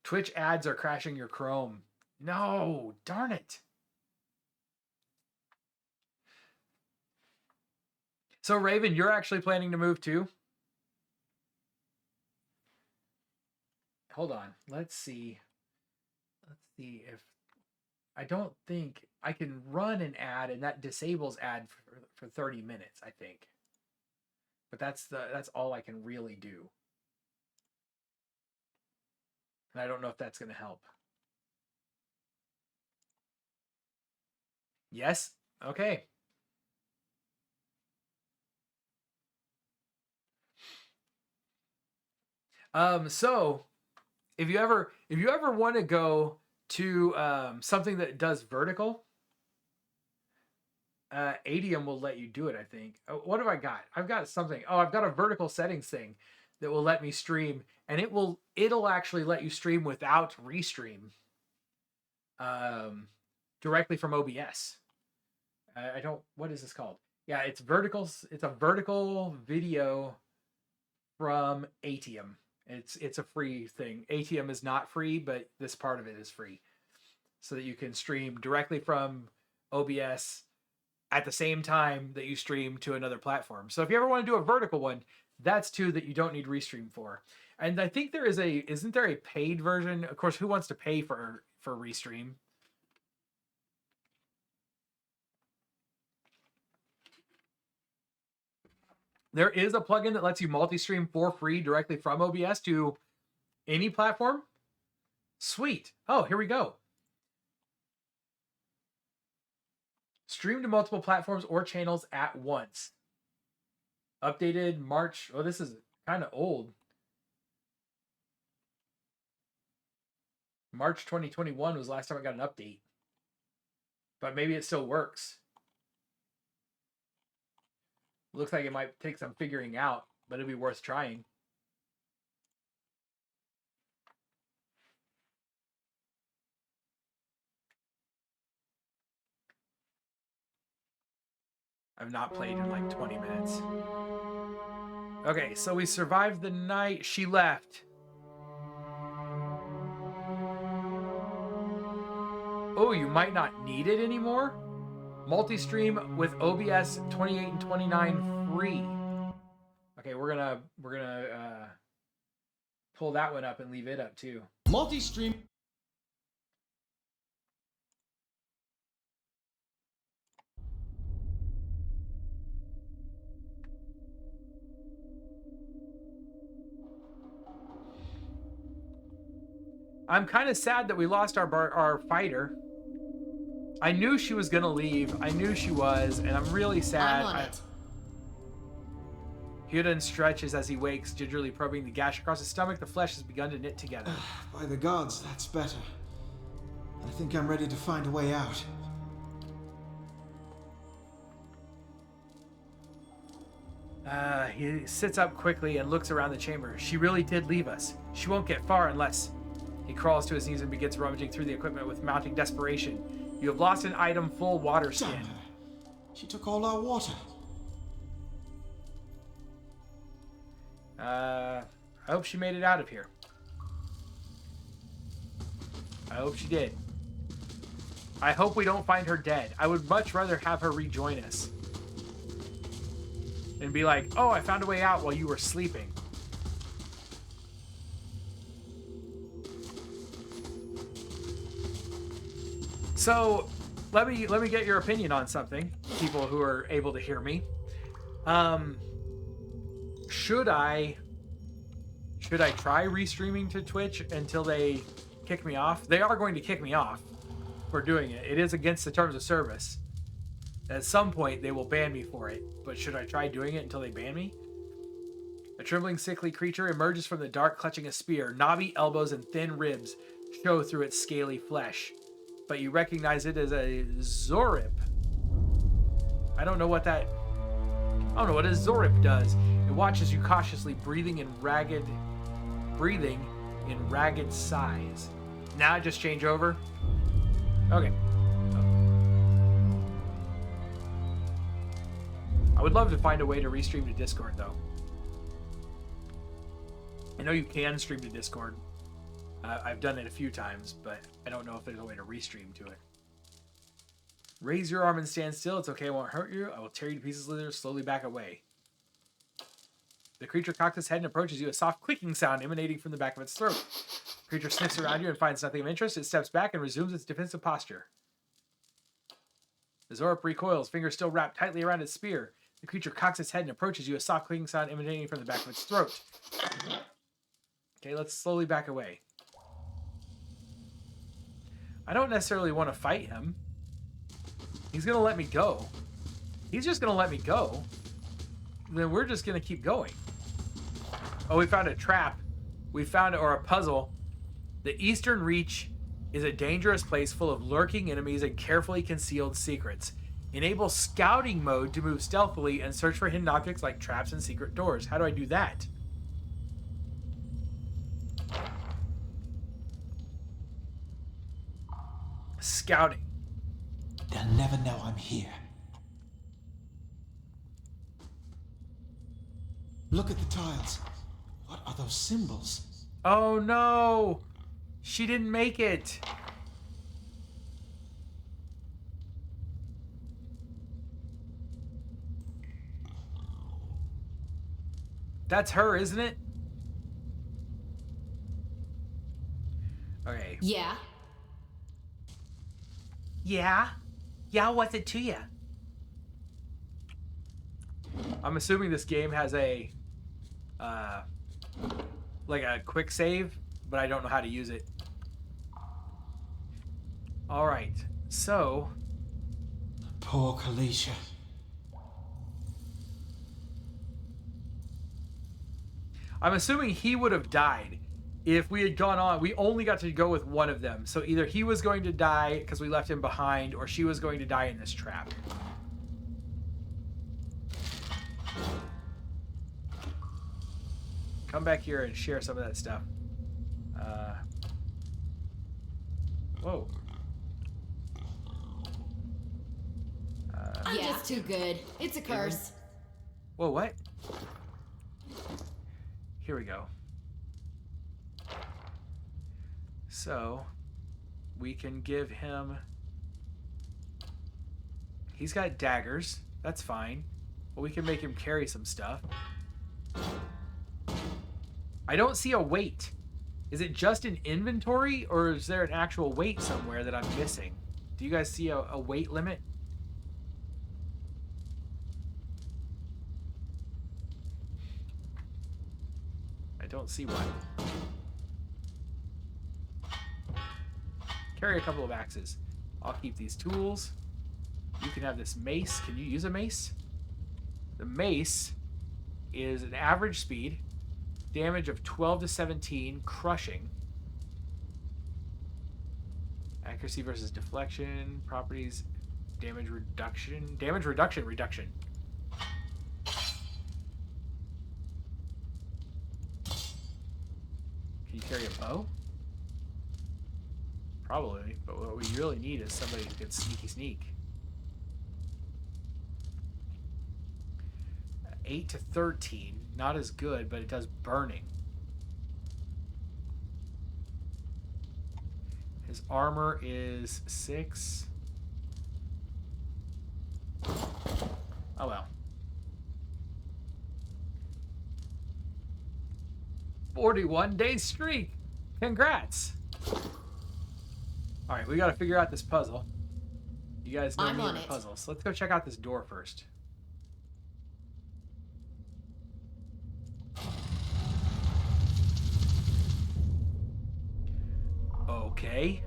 Speaker 1: Twitch ads are crashing your Chrome. No, darn it. So Raven, you're actually planning to move too? Hold on. Let's see. Let's see if I don't think I can run an ad, and that disables ad for 30 minutes, I think. But that's all I can really do. And I don't know if that's going to help. Yes? Okay. So if you ever want to go to something that does vertical, Adium will let you do it, I think. What have I got? I've got something. Oh, I've got a vertical settings thing that will let me stream, and it'll actually let you stream without restream directly from OBS. I don't, what is this called? Yeah, it's vertical. It's a vertical video from Atium. It's a free thing. Atium is not free, but this part of it is free, so that you can stream directly from OBS at the same time that you stream to another platform. So if you ever want to do a vertical one, that's two that you don't need restream for. And I think there is isn't there a paid version? Of course, who wants to pay for restream? There is a plugin that lets you multi-stream for free directly from OBS to any platform. Sweet. Oh, here we go. Stream to multiple platforms or channels at once. Updated March. Oh, this is kind of old. March 2021 was the last time I got an update. But maybe it still works. Looks like it might take some figuring out, but it'd be worth trying. I've not played in like 20 minutes. Okay, so we survived the night. She left. Oh, you might not need it anymore? Multi-stream with OBS 28 and 29 free. Okay, we're gonna pull that one up and leave it up too.
Speaker 5: Multi-stream.
Speaker 1: I'm kind of sad that we lost our fighter. I knew she was gonna leave. I knew she was, and I'm really sad.
Speaker 2: I'm on it.
Speaker 1: Hyuden stretches as he wakes, gingerly probing the gash across his stomach. The flesh has begun to knit together.
Speaker 3: By the gods, that's better. I think I'm ready to find a way out.
Speaker 1: He sits up quickly and looks around the chamber. She really did leave us. She won't get far unless... He crawls to his knees and begins rummaging through the equipment with mounting desperation. You have lost an item full water skin.
Speaker 3: Damn her. She took all our water.
Speaker 1: I hope she made it out of here. I hope she did. I hope we don't find her dead. I would much rather have her rejoin us. And be like, oh, I found a way out while you were sleeping. So, let me get your opinion on something, people who are able to hear me. Should I try restreaming to Twitch until they kick me off? They are going to kick me off for doing it. It is against the terms of service. At some point, they will ban me for it. But should I try doing it until they ban me? A trembling, sickly creature emerges from the dark, clutching a spear. Knobby elbows and thin ribs show through its scaly flesh. But you recognize it as a Zorip. I don't know what a Zorip does. It watches you cautiously, breathing in ragged sighs. Now just change over. Okay. I would love to find a way to restream to Discord, though. I know you can stream to Discord. I've done it a few times, but I don't know if there's a way to restream to it. Raise your arm and stand still. It's okay, I won't hurt you. I will tear you to pieces later. Slowly back away. The creature cocks its head and approaches you, a soft clicking sound emanating from the back of its throat. The creature sniffs around you and finds nothing of interest. It steps back and resumes its defensive posture. The Zorip recoils, fingers still wrapped tightly around its spear. The creature cocks its head and approaches you, a soft clicking sound emanating from the back of its throat. Okay, let's slowly back away. I don't necessarily want to fight him. He's going to let me go. He's just going to let me go. Then we're just going to keep going. Oh, we found a trap. We found, or a puzzle. The Eastern Reach is a dangerous place full of lurking enemies and carefully concealed secrets. Enable scouting mode to move stealthily and search for hidden objects like traps and secret doors. How do I do that? Scouting.
Speaker 3: They'll never know I'm here. Look at the tiles. What are those symbols?
Speaker 1: Oh no! She didn't make it. That's her, isn't it? Okay.
Speaker 2: Yeah.
Speaker 1: Yeah? Yeah, what's it to you? I'm assuming this game has a like a quick save, but I don't know how to use it. All right, so
Speaker 3: Poor Kalisha.
Speaker 1: I'm assuming he would have died if we had gone on. We only got to go with one of them, so either he was going to die because we left him behind, or she was going to die in this trap. Come back here and share some of that stuff. Whoa.
Speaker 5: I'm just too good. It's a curse.
Speaker 1: Whoa, what? Here we go. So, we can give him... He's got daggers. That's fine. But we can make him carry some stuff. I don't see a weight. Is it just an inventory, or is there an actual weight somewhere that I'm missing? Do you guys see a weight limit? I don't see one. Carry a couple of axes. I'll keep these tools. You can have this mace. Can you use a mace? The mace is an average speed. Damage of 12 to 17, crushing. Accuracy versus deflection, properties, damage reduction. Damage reduction. Can you carry a bow? Probably, but what we really need is somebody who can sneak. 8 to 13, not as good, but it does burning. His armor is 6. Oh well. 41-day streak. Congrats. All right, we got to figure out this puzzle. You guys know
Speaker 5: I'm
Speaker 1: me
Speaker 5: on
Speaker 1: and
Speaker 5: it.
Speaker 1: puzzles. Let's go check out this door first. Okay.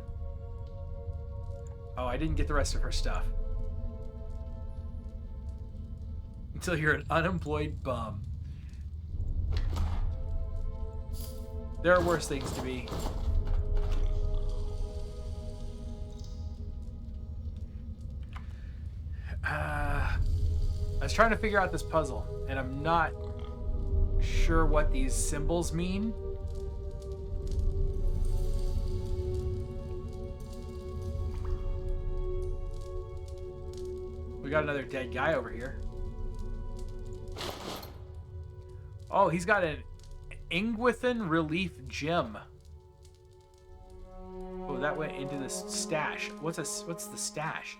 Speaker 1: Oh, I didn't get the rest of her stuff. Until you're an unemployed bum. There are worse things to be. I was trying to figure out this puzzle, and I'm not sure what these symbols mean. We got another dead guy over here. Oh, he's got an Ingwithan Relief Gem. Oh, that went into the stash. What's the stash?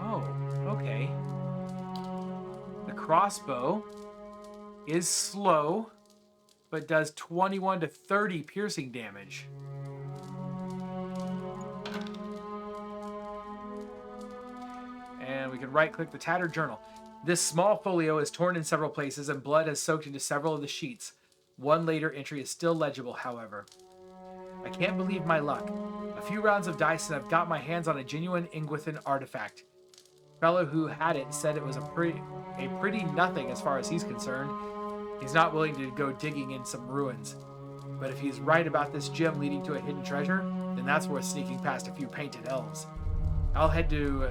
Speaker 1: Oh, okay. The crossbow is slow, but does 21 to 30 piercing damage. And we can right-click the tattered journal. This small folio is torn in several places and blood has soaked into several of the sheets. One later entry is still legible, however. I can't believe my luck. A few rounds of dice and I've got my hands on a genuine Ingwithan artifact. fellow who had it said it was a pretty nothing as far as he's concerned. He's not willing to go digging in some ruins. But if he's right about this gem leading to a hidden treasure, then that's worth sneaking past a few painted elves. I'll head to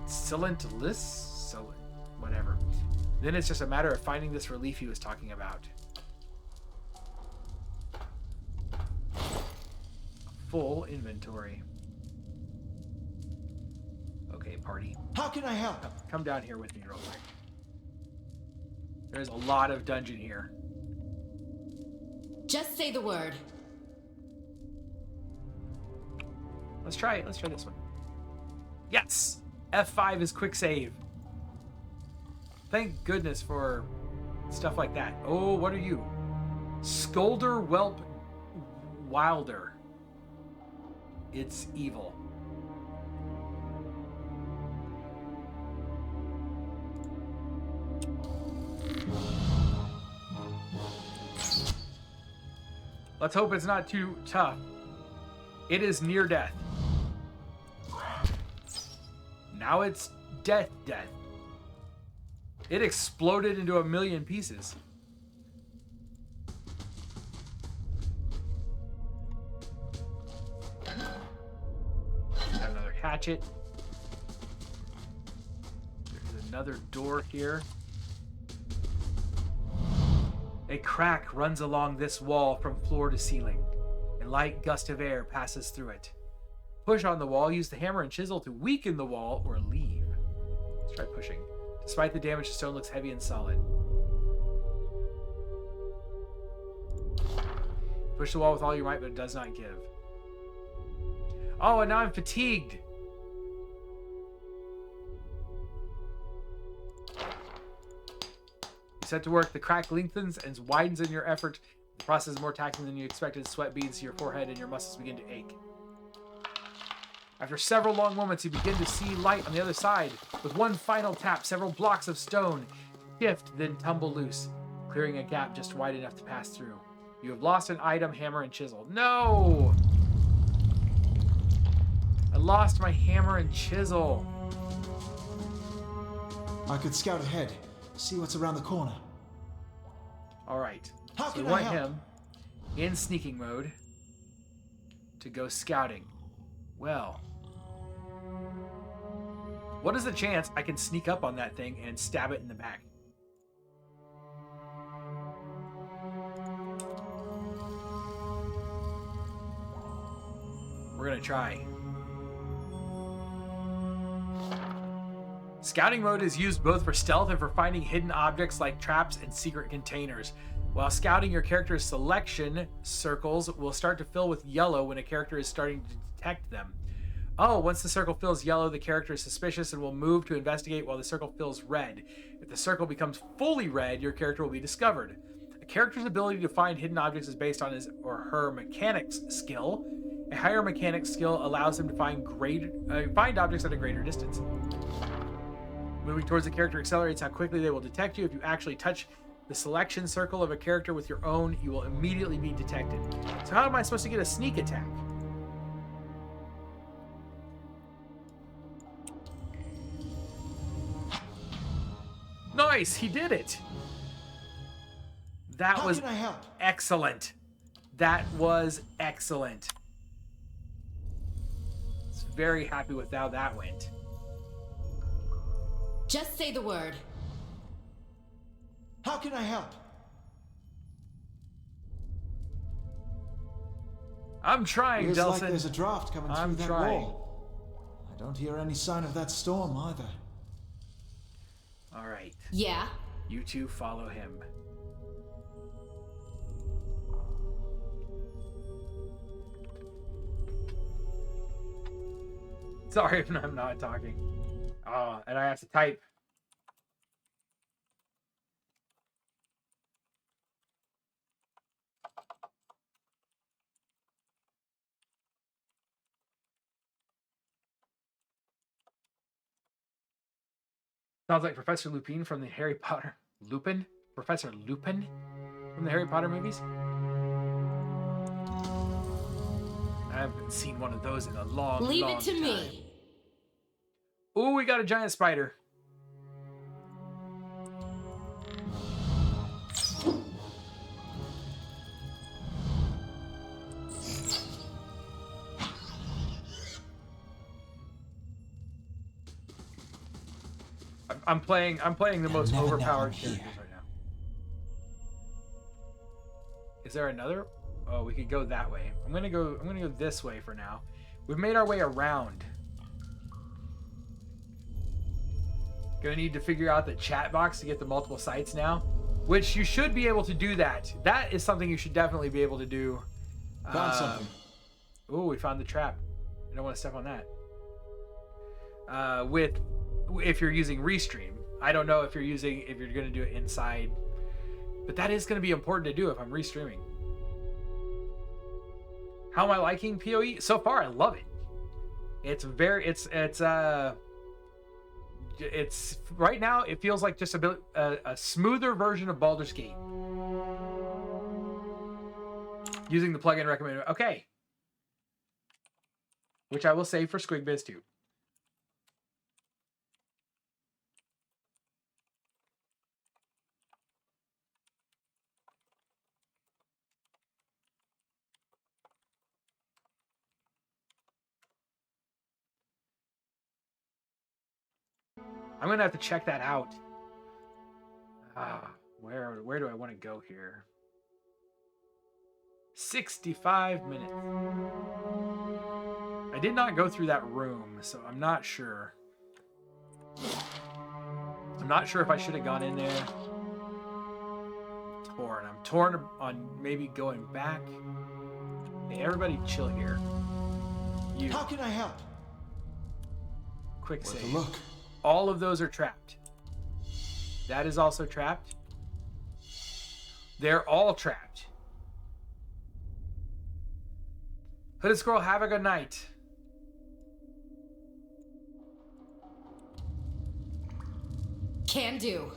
Speaker 1: Silentulis, whatever. Then it's just a matter of finding this relief he was talking about. Full inventory. Okay, party.
Speaker 3: How can I help?
Speaker 1: Come down here with me real quick. There's a lot of dungeon here.
Speaker 5: Just say the word.
Speaker 1: Let's try it. Let's try this one. Yes! F5 is quick save. Thank goodness for stuff like that. Oh, what are you? Scolder Whelp Wilder. It's evil. Let's hope it's not too tough. It is near death. Now it's death. It exploded into a million pieces. Got another hatchet. There's another door here. A crack runs along this wall from floor to ceiling. A light gust of air passes through it. Push on the wall, use the hammer and chisel to weaken the wall or leave. Let's try pushing. Despite the damage, the stone looks heavy and solid. Push the wall with all your might, but it does not give. Oh, and now I'm fatigued. Set to work, the crack lengthens and widens in your effort. The process is more taxing than you expected. Sweat beads to your forehead and your muscles begin to ache. After several long moments, you begin to see light on the other side. With one final tap, several blocks of stone shift, then tumble loose, clearing a gap just wide enough to pass through. You have lost an item, hammer, and chisel. No! I lost my hammer and chisel.
Speaker 3: I could scout ahead, see what's around the corner.
Speaker 1: All right.
Speaker 3: How
Speaker 1: So
Speaker 3: can
Speaker 1: we
Speaker 3: I
Speaker 1: want
Speaker 3: help?
Speaker 1: him in sneaking mode to go scouting. Well, what is the chance I can sneak up on that thing and stab it in the back? We're gonna try. Scouting mode is used both for stealth and for finding hidden objects like traps and secret containers. While scouting, your character's selection circles will start to fill with yellow when a character is starting to detect them. Oh, once the circle fills yellow, the character is suspicious and will move to investigate while the circle fills red. If the circle becomes fully red, your character will be discovered. A character's ability to find hidden objects is based on his or her mechanics skill. A higher mechanics skill allows them to find objects at a greater distance. Moving towards the character accelerates how quickly they will detect you. If you actually touch the selection circle of a character with your own, you will immediately be detected. So how am I supposed to get a sneak attack? Nice, he did it. That
Speaker 3: How
Speaker 1: was
Speaker 3: can I help?
Speaker 1: excellent. That was excellent. I was very happy with how that went.
Speaker 5: Just say the word.
Speaker 3: How can I help?
Speaker 1: I'm trying,
Speaker 3: Feels like
Speaker 1: Delson.
Speaker 3: there's a draft coming
Speaker 1: I'm
Speaker 3: through that
Speaker 1: trying.
Speaker 3: wall. I don't hear any sign of that storm either.
Speaker 1: All right,
Speaker 5: Yeah?
Speaker 1: you two follow him. Sorry if I'm not talking. And I have to type. Sounds like Professor Lupin from the Harry Potter. Lupin? Professor Lupin from the Harry Potter movies? I haven't seen one of those in a long,
Speaker 5: Leave
Speaker 1: long
Speaker 5: it to
Speaker 1: time.
Speaker 5: me.
Speaker 1: Ooh, we got a giant spider. I'm playing the most
Speaker 3: never know
Speaker 1: overpowered
Speaker 3: I'm here.
Speaker 1: characters right now. Is there another? Oh, we could go that way. I'm gonna go this way for now. We've made our way around. Gonna need to figure out the chat box to get the multiple sites now, which you should be able to do that. That is something you should definitely be able to do.
Speaker 3: Found something.
Speaker 1: Oh, we found the trap. I don't want to step on that. If you're using Restream, I don't know if you're going to do it inside, but that is going to be important to do if I'm restreaming. How am I liking PoE so far? I love it. It's right now. It feels like just a smoother version of Baldur's Gate. Using the plugin recommended. Okay. Which I will save for Squigbiz too. I'm gonna have to check that out. Where do I want to go here? 65 minutes. I did not go through that room, so I'm not sure. I'm not sure if I should have gone in there. I'm torn on maybe going back. Hey, everybody chill here. You.
Speaker 3: How can I help?
Speaker 1: Quick
Speaker 3: Worth a
Speaker 1: save.
Speaker 3: look.
Speaker 1: All of those are trapped. That is also trapped. They're all trapped. Hooded Squirrel, have a good night.
Speaker 5: Can do.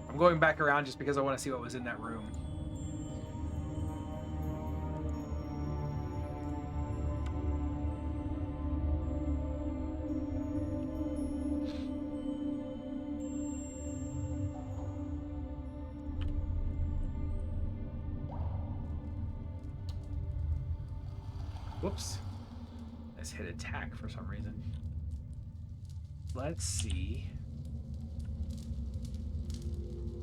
Speaker 1: I'm going back around just because I want to see what was in that room. Whoops. Let's hit attack for some reason. Let's see.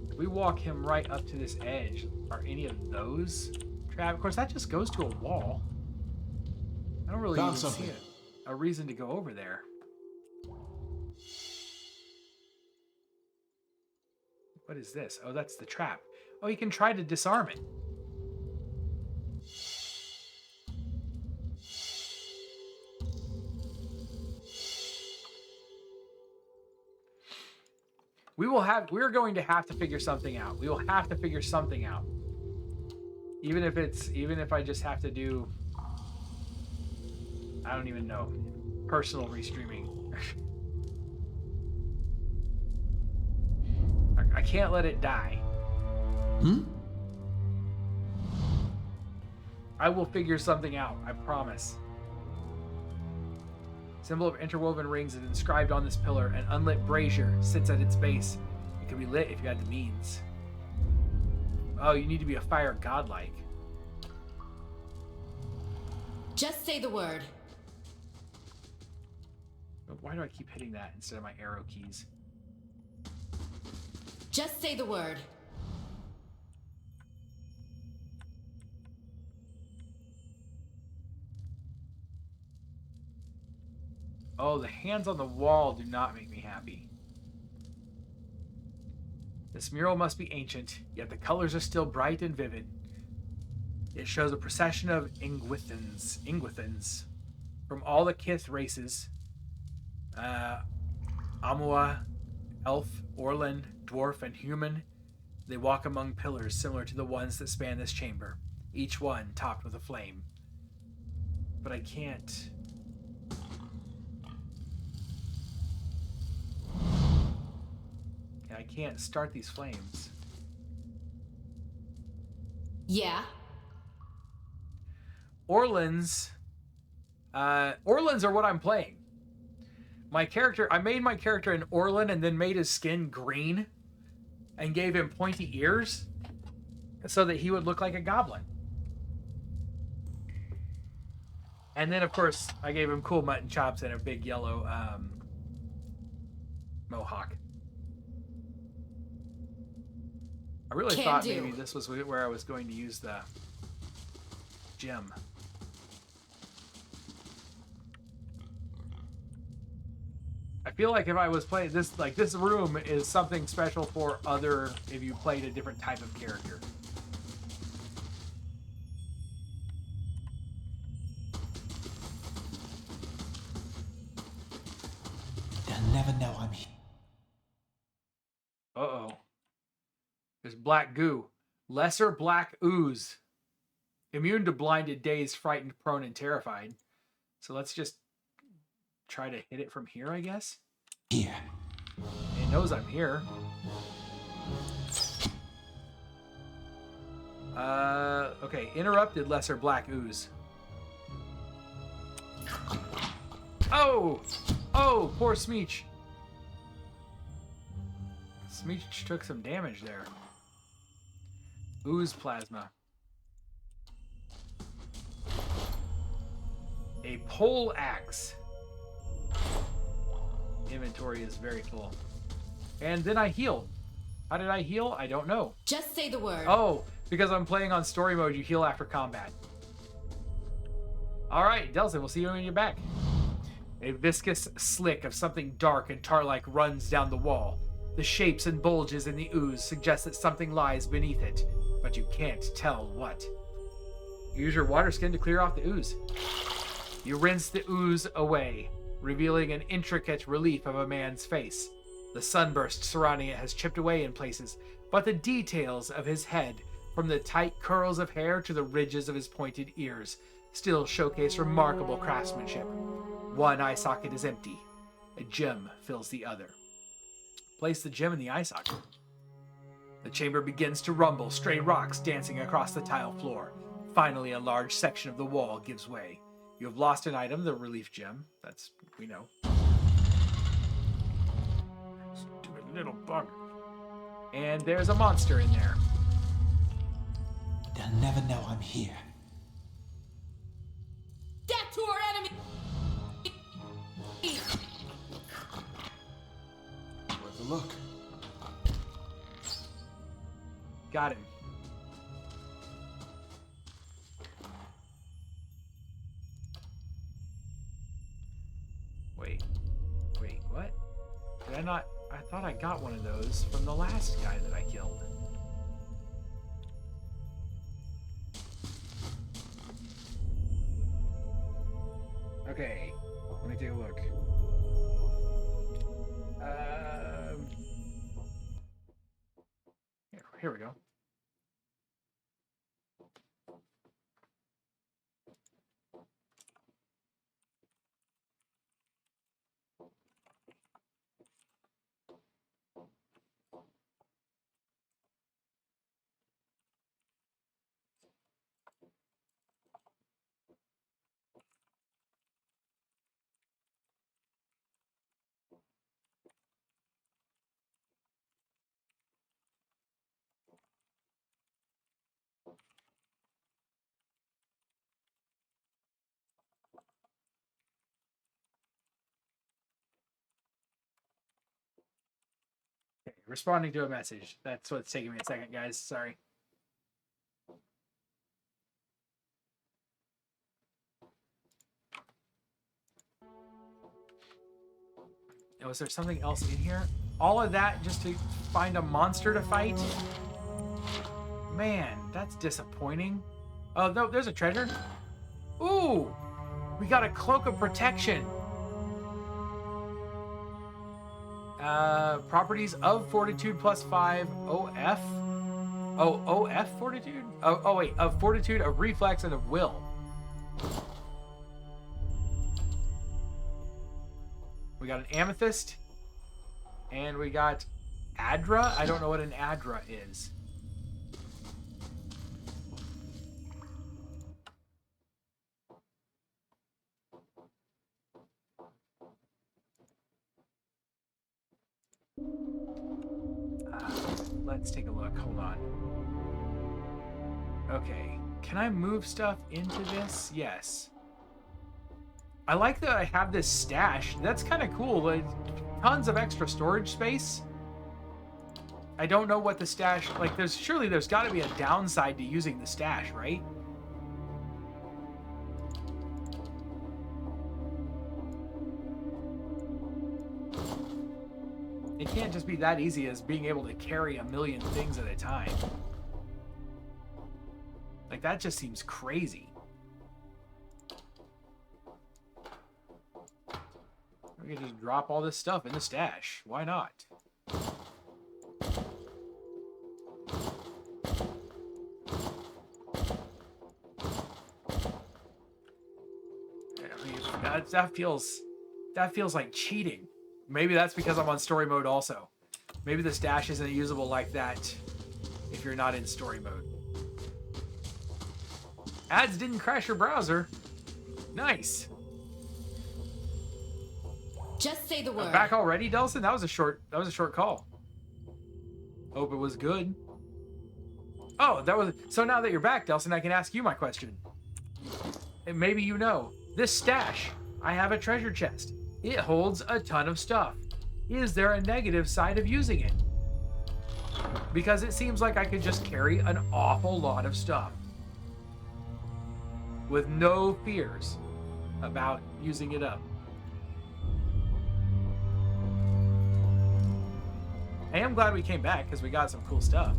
Speaker 1: If we walk him right up to this edge, are any of those trapped? Of course, that just goes to a wall. I don't really even
Speaker 3: Found something.
Speaker 1: see a reason to go over there. What is this? Oh, that's the trap. Oh, you can try to disarm it. We're going to have to figure something out. We will have to figure something out. Even if I just have to do, I don't even know, personal restreaming. I can't let it die. I will figure something out, I promise. Symbol of interwoven rings is inscribed on this pillar. An unlit brazier sits at its base. It can be lit if you got the means. Oh, you need to be a fire godlike.
Speaker 5: Just say the word.
Speaker 1: But why do I keep hitting that instead of my arrow keys?
Speaker 5: Just say the word.
Speaker 1: Oh, the hands on the wall do not make me happy. This mural must be ancient, yet the colors are still bright and vivid. It shows a procession of Ingwithans from all the Kith races. Amua, Elf, Orlan, Dwarf, and Human. They walk among pillars similar to the ones that span this chamber, each one topped with a flame. But I can't. I can't start these flames.
Speaker 5: Yeah.
Speaker 1: Orlands. Orlands are what I'm playing. My character, I made my character an Orlan and then made his skin green and gave him pointy ears so that he would look like a goblin. And then, of course, I gave him cool mutton chops and a big yellow mohawk. I really thought maybe this was where I was going to use the gem. I feel like if I was playing this, like this room is something special for other, if you played a different type of character.
Speaker 3: They'll never know I'm here.
Speaker 1: Uh-oh. There's black goo. Lesser black ooze. Immune to blinded, dazed, frightened, prone, and terrified. So let's just try to hit it from here, I guess.
Speaker 3: Here.
Speaker 1: It knows I'm here. Okay. Interrupted lesser black ooze. Oh! Oh, poor Smeech. Smeech took some damage there. Ooze plasma. A pole axe. Inventory is very full. And then I healed. How did I heal? I don't know.
Speaker 5: Just say the word.
Speaker 1: Oh, because I'm playing on story mode, you heal after combat. Alright, Delson, we'll see you when you're back. A viscous slick of something dark and tar-like runs down the wall. The shapes and bulges in the ooze suggest that something lies beneath it, but you can't tell what. Use your water skin to clear off the ooze. You rinse the ooze away, revealing an intricate relief of a man's face. The sunburst surrounding it has chipped away in places, but the details of his head, from the tight curls of hair to the ridges of his pointed ears, still showcase remarkable craftsmanship. One eye socket is empty. A gem fills the other. Place the gem in the eye socket. The chamber begins to rumble, stray rocks dancing across the tile floor. Finally, a large section of the wall gives way. You have lost an item, the relief gem. That's, we know. Stupid little bug. And there's a monster in there.
Speaker 3: They'll never know I'm here.
Speaker 5: Death to our enemy!
Speaker 3: Worth a look.
Speaker 1: Got him. Wait, what? Did I not? I thought I got one of those from the last guy that I killed. Okay, let me take a look. Here we go. Responding to a message. That's what's taking me a second, guys. Sorry. Oh, was there something else in here? All of that just to find a monster to fight? Man, that's disappointing. Oh, no, there's a treasure. Ooh! We got a cloak of protection. Properties of fortitude plus 5 OF. Oh, OF fortitude? Oh, wait, of fortitude, of reflex, and of will. We got an amethyst. And we got Adra. I don't know what an Adra is. Let's take a look. Hold on. Okay. Can I move stuff into this? Yes. I like that I have this stash. That's kind of cool. Like, tons of extra storage space. I don't know what the stash... Like, surely there's got to be a downside to using the stash, right? It can't just be that easy as being able to carry a million things at a time. Like, that just seems crazy. We can just drop all this stuff in the stash. Why not? I mean, that feels like cheating. Maybe that's because I'm on story mode also. Maybe the stash isn't usable like that if you're not in story mode. Ads didn't crash your browser. Nice.
Speaker 5: Just say the word.
Speaker 1: Back already, Delson? That was a short call. Hope it was good. Oh, so now that you're back, Delson, I can ask you my question. And maybe you know. This stash, I have a treasure chest. It holds a ton of stuff. Is there a negative side of using it? Because it seems like I could just carry an awful lot of stuff with no fears about using it up. I am glad we came back because we got some cool stuff.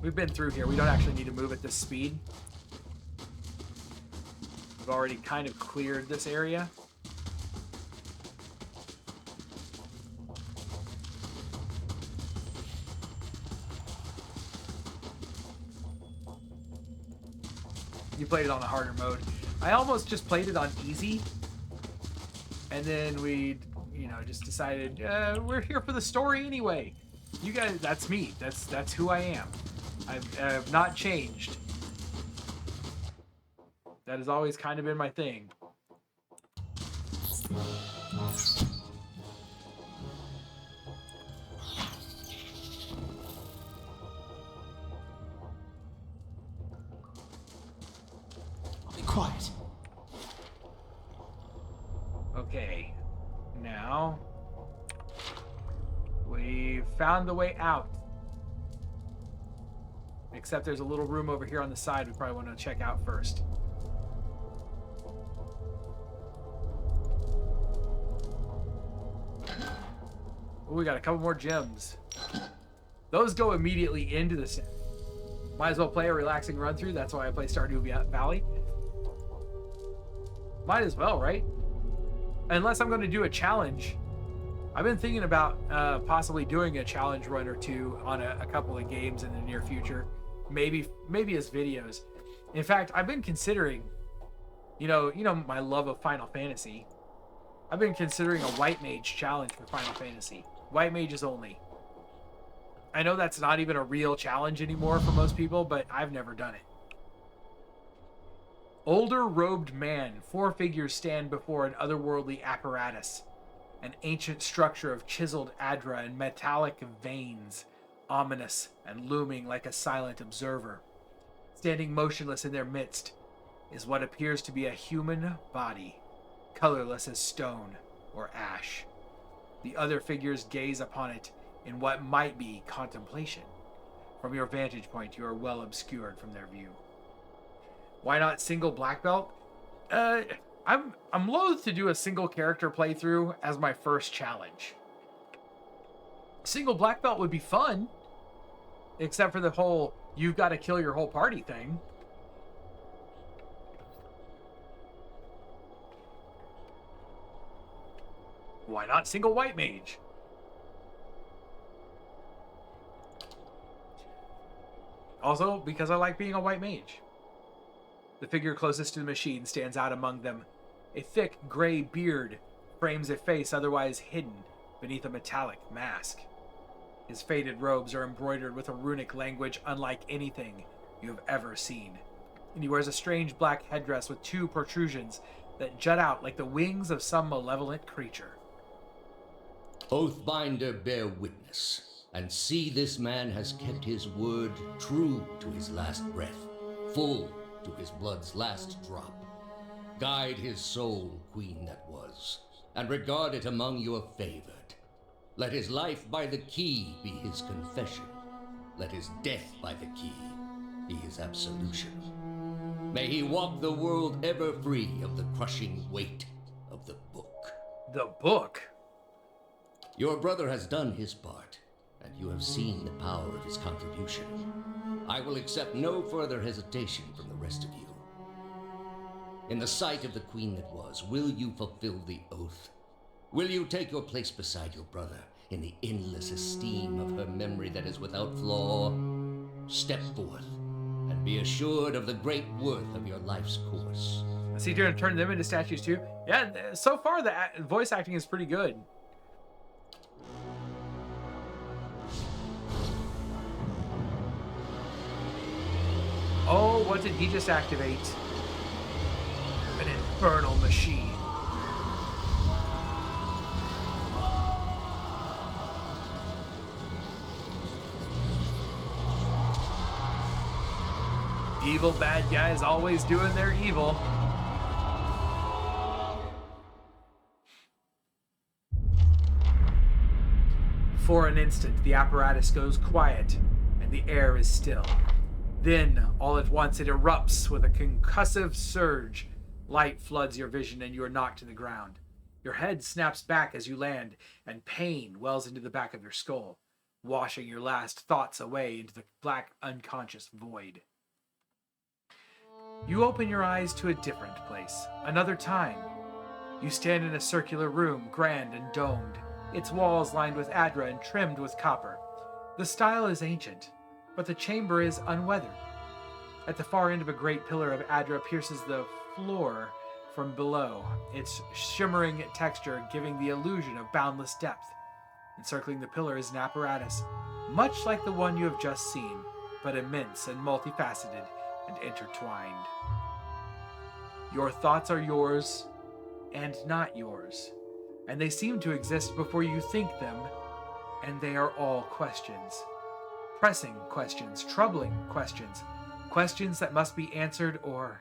Speaker 1: We've been through here. We don't actually need to move at this speed. We've already kind of cleared this area. You played it on a harder mode. I almost just played it on easy. And then we, just decided, we're here for the story anyway. You guys, that's me. That's who I am. I've not changed. That has always kind of been my thing.
Speaker 3: Be quiet.
Speaker 1: Okay. Now, we found the way out. Except there's a little room over here on the side we probably want to check out first. Ooh, we got a couple more gems. Those go immediately into the set. Might as well play a relaxing run through. That's why I play Stardew Valley. Might as well, right? Unless I'm going to do a challenge. I've been thinking about possibly doing a challenge run or two on a couple of games in the near future. Maybe as videos. In fact, I've been considering, you know my love of Final Fantasy. I've been considering a White Mage challenge for Final Fantasy. White Mages only. I know that's not even a real challenge anymore for most people, but I've never done it. Older robed man, 4 figures stand before an otherworldly apparatus. An ancient structure of chiseled adra and metallic veins, ominous and looming like a silent observer. Standing motionless in their midst is what appears to be a human body, colorless as stone or ash. The other figures gaze upon it in what might be contemplation. From your vantage point, you are well obscured from their view. Why not single black belt? I'm loath to do a single character playthrough as my first challenge. Single black belt would be fun, except for the whole you've got to kill your whole party thing. Why not single white mage? Also, because I like being a white mage. The figure closest to the machine stands out among them. A thick gray beard frames a face otherwise hidden beneath a metallic mask. His faded robes are embroidered with a runic language unlike anything you have ever seen, and he wears a strange black headdress with two protrusions that jut out like the wings of some malevolent creature.
Speaker 6: Oathbinder, bear witness, and see this man has kept his word true to his last breath, full to his blood's last drop. Guide his soul, queen that was, and regard it among your favored. Let his life by the key be his confession. Let his death by the key be his absolution. May he walk the world ever free of the crushing weight of the book.
Speaker 1: The book?
Speaker 6: Your brother has done his part, and you have seen the power of his contribution. I will accept no further hesitation from the rest of you. In the sight of the queen that was, will you fulfill the oath? Will you take your place beside your brother in the endless esteem of her memory that is without flaw? Step forth, and be assured of the great worth of your life's course.
Speaker 1: Is he going to turn them into statues too? Yeah, so far the voice acting is pretty good. Oh, what did he just activate? An infernal machine. Evil bad guys always doing their evil. For an instant, the apparatus goes quiet, and the air is still. Then, all at once, it erupts with a concussive surge. Light floods your vision, and you are knocked to the ground. Your head snaps back as you land, and pain wells into the back of your skull, washing your last thoughts away into the black, unconscious void. You open your eyes to a different place, another time. You stand in a circular room, grand and domed, its walls lined with adra and trimmed with copper. The style is ancient, but the chamber is unweathered. At the far end of a great pillar of adra pierces the floor from below, its shimmering texture giving the illusion of boundless depth. Encircling the pillar is an apparatus, much like the one you have just seen, but immense and multifaceted and intertwined. Your thoughts are yours and not yours, and they seem to exist before you think them, and they are all questions. Pressing questions, troubling questions, questions that must be answered or...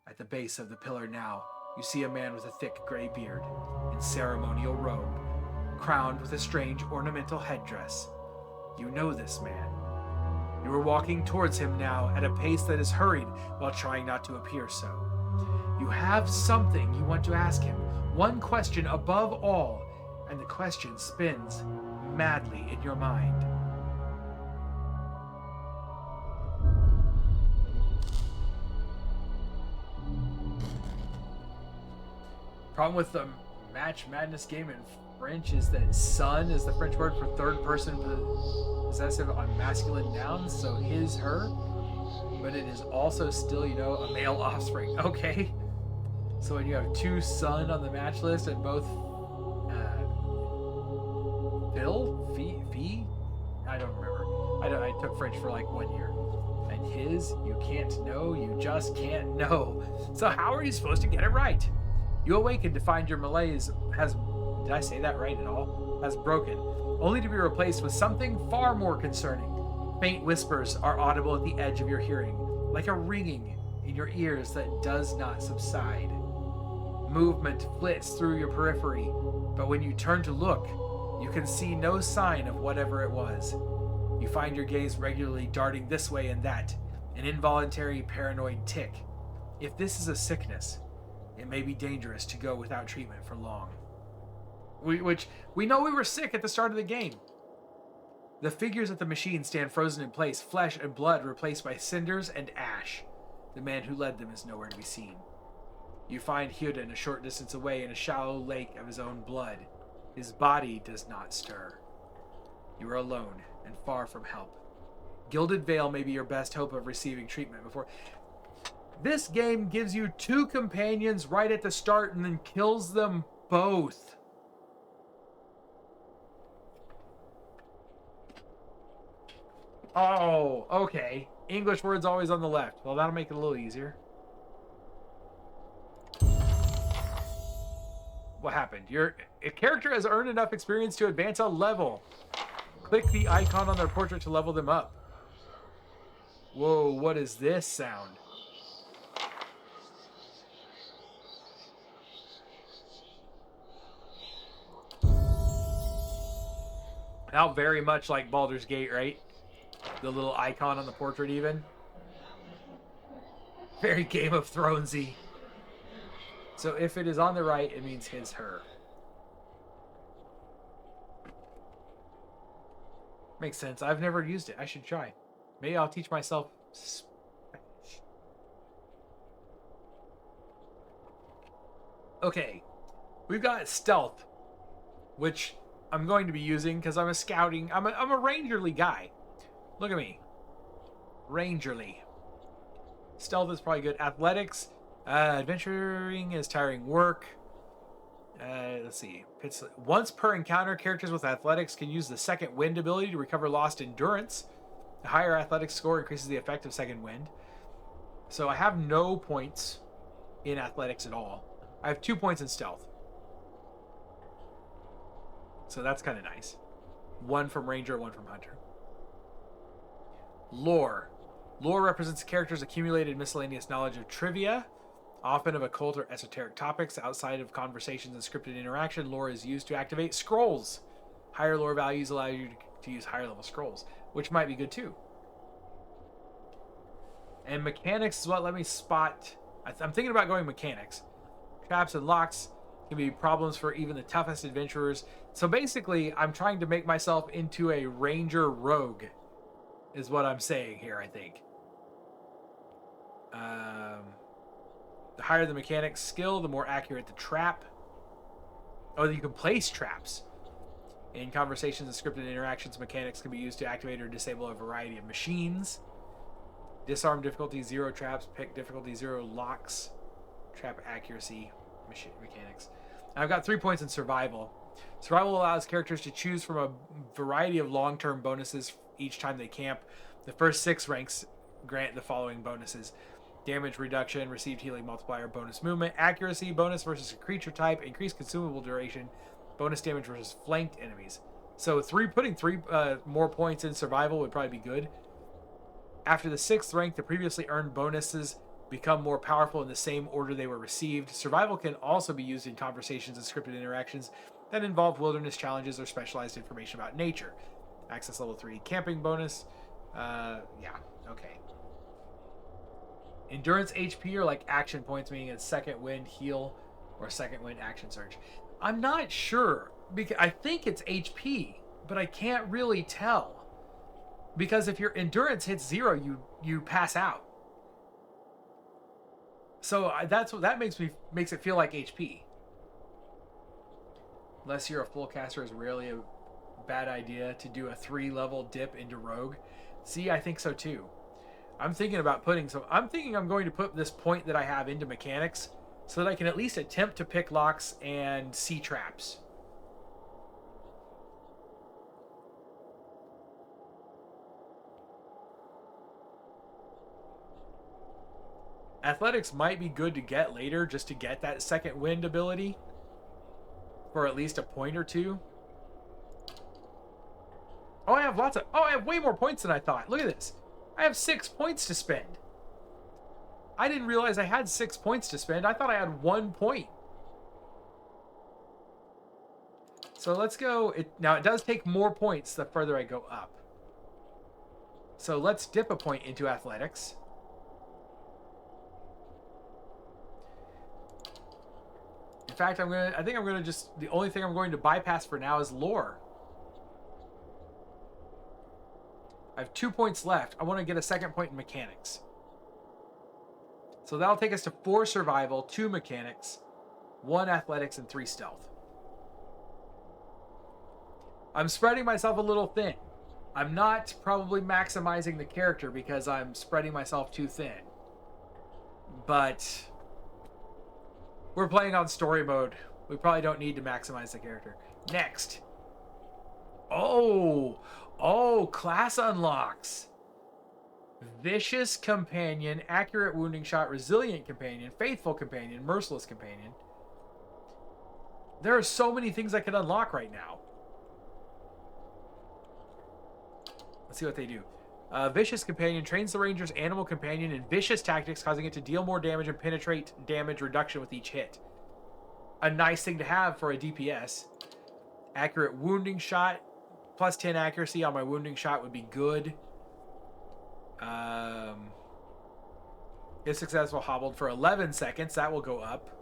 Speaker 1: At the base of the pillar now, you see a man with a thick gray beard, in ceremonial robe, crowned with a strange ornamental headdress. You know this man. You are walking towards him now at a pace that is hurried while trying not to appear so. You have something you want to ask him, one question above all, and the question spins madly in your mind. Problem with the Match Madness game in French is that son is the French word for third person possessive on masculine nouns, so his, her, but it is also still, a male offspring. Okay. So when you have two son on the match list and both Phil? Fee? I don't remember. I took French for like 1 year. And his, you can't know, you just can't know. So how are you supposed to get it right? You awaken to find your malaise has, did I say that right at all? Has broken, only to be replaced with something far more concerning. Faint whispers are audible at the edge of your hearing, like a ringing in your ears that does not subside. Movement flits through your periphery, but when you turn to look, you can see no sign of whatever it was. You find your gaze regularly darting this way and that, an involuntary paranoid tick. If this is a sickness, it may be dangerous to go without treatment for long. We know we were sick at the start of the game. The figures at the machine stand frozen in place, flesh and blood replaced by cinders and ash. The man who led them is nowhere to be seen. You find Hyuden a short distance away in a shallow lake of his own blood. His body does not stir. You are alone and far from help. Gilded Veil may be your best hope of receiving treatment before. This game gives you 2 companions right at the start and then kills them both. Oh, okay. English words always on the left. Well, that'll make it a little easier. What happened? A character has earned enough experience to advance a level. Click the icon on their portrait to level them up. Whoa, what is this sound? Now very much like Baldur's Gate, right? The little icon on the portrait even. Very Game of Thronesy. So if it is on the right, it means his, her. Makes sense. I've never used it. I should try. Maybe I'll teach myself Spanish. Okay. We've got stealth, which I'm going to be using because I'm a scouting. I'm a rangerly guy. Look at me. Rangerly. Stealth is probably good. Athletics. Adventuring is tiring work. Let's see. Once per encounter, characters with athletics can use the second wind ability to recover lost endurance. A higher athletics score increases the effect of second wind. So I have no points in athletics at all. I have 2 points in stealth. So that's kind of nice. 1 from ranger, 1 from hunter. Lore. Lore represents a character's accumulated miscellaneous knowledge of trivia, often of occult or esoteric topics. Outside of conversations and scripted interaction, lore is used to activate scrolls. Higher lore values allow you to use higher level scrolls, which might be good too. And mechanics is what let me spot. I'm thinking about going mechanics. Traps and locks can be problems for even the toughest adventurers. So basically, I'm trying to make myself into a ranger rogue, is what I'm saying here, I think. The higher the mechanic's skill, the more accurate the trap. Oh, you can place traps. In conversations and scripted interactions, mechanics can be used to activate or disable a variety of machines. Disarm difficulty 0 traps, pick difficulty 0 locks, trap accuracy, mechanics. And I've got 3 points in survival. Survival allows characters to choose from a variety of long-term bonuses each time they camp. The first 6 ranks grant the following bonuses: damage reduction, received healing multiplier, bonus movement, accuracy bonus versus a creature type, increased consumable duration, bonus damage versus flanked enemies. So putting 3 more points in survival would probably be good. After the 6th rank, the previously earned bonuses become more powerful in the same order they were received. Survival can also be used in conversations and scripted interactions that involve wilderness challenges or specialized information about nature. Access level 3 camping bonus. Yeah, okay. Endurance HP are like action points, meaning it's second wind heal or second wind action surge. I'm not sure, because I think it's HP, but I can't really tell. Because if your endurance hits 0, you pass out. So that makes it feel like HP. Unless you're a full caster, is rarely a bad idea to do a 3-level dip into rogue. See, I think so too. I'm thinking about I'm going to put this point that I have into mechanics so that I can at least attempt to pick locks and see traps. Athletics might be good to get later, just to get that second wind ability for at least a point or 2. Oh, I have way more points than I thought. Look at this. I have 6 points to spend. I didn't realize I had 6 points to spend. I thought I had 1 point. So let's go. Now it does take more points the further I go up. So let's dip a point into athletics. In fact, the only thing I'm going to bypass for now is lore. I have 2 points left. I want to get a second point in mechanics. So that'll take us to 4 survival, 2 mechanics, 1 athletics, and 3 stealth. I'm spreading myself a little thin. I'm not probably maximizing the character because I'm spreading myself too thin. But we're playing on story mode. We probably don't need to maximize the character. Next. Oh, class unlocks. Vicious Companion, Accurate Wounding Shot, Resilient Companion, Faithful Companion, Merciless Companion. There are so many things I can unlock right now. Let's see what they do. Vicious Companion trains the Ranger's animal companion in vicious tactics, causing it to deal more damage and penetrate damage reduction with each hit. A nice thing to have for a DPS. Accurate Wounding Shot. Plus 10 accuracy on my wounding shot would be good. If successful, hobbled for 11 seconds. That will go up.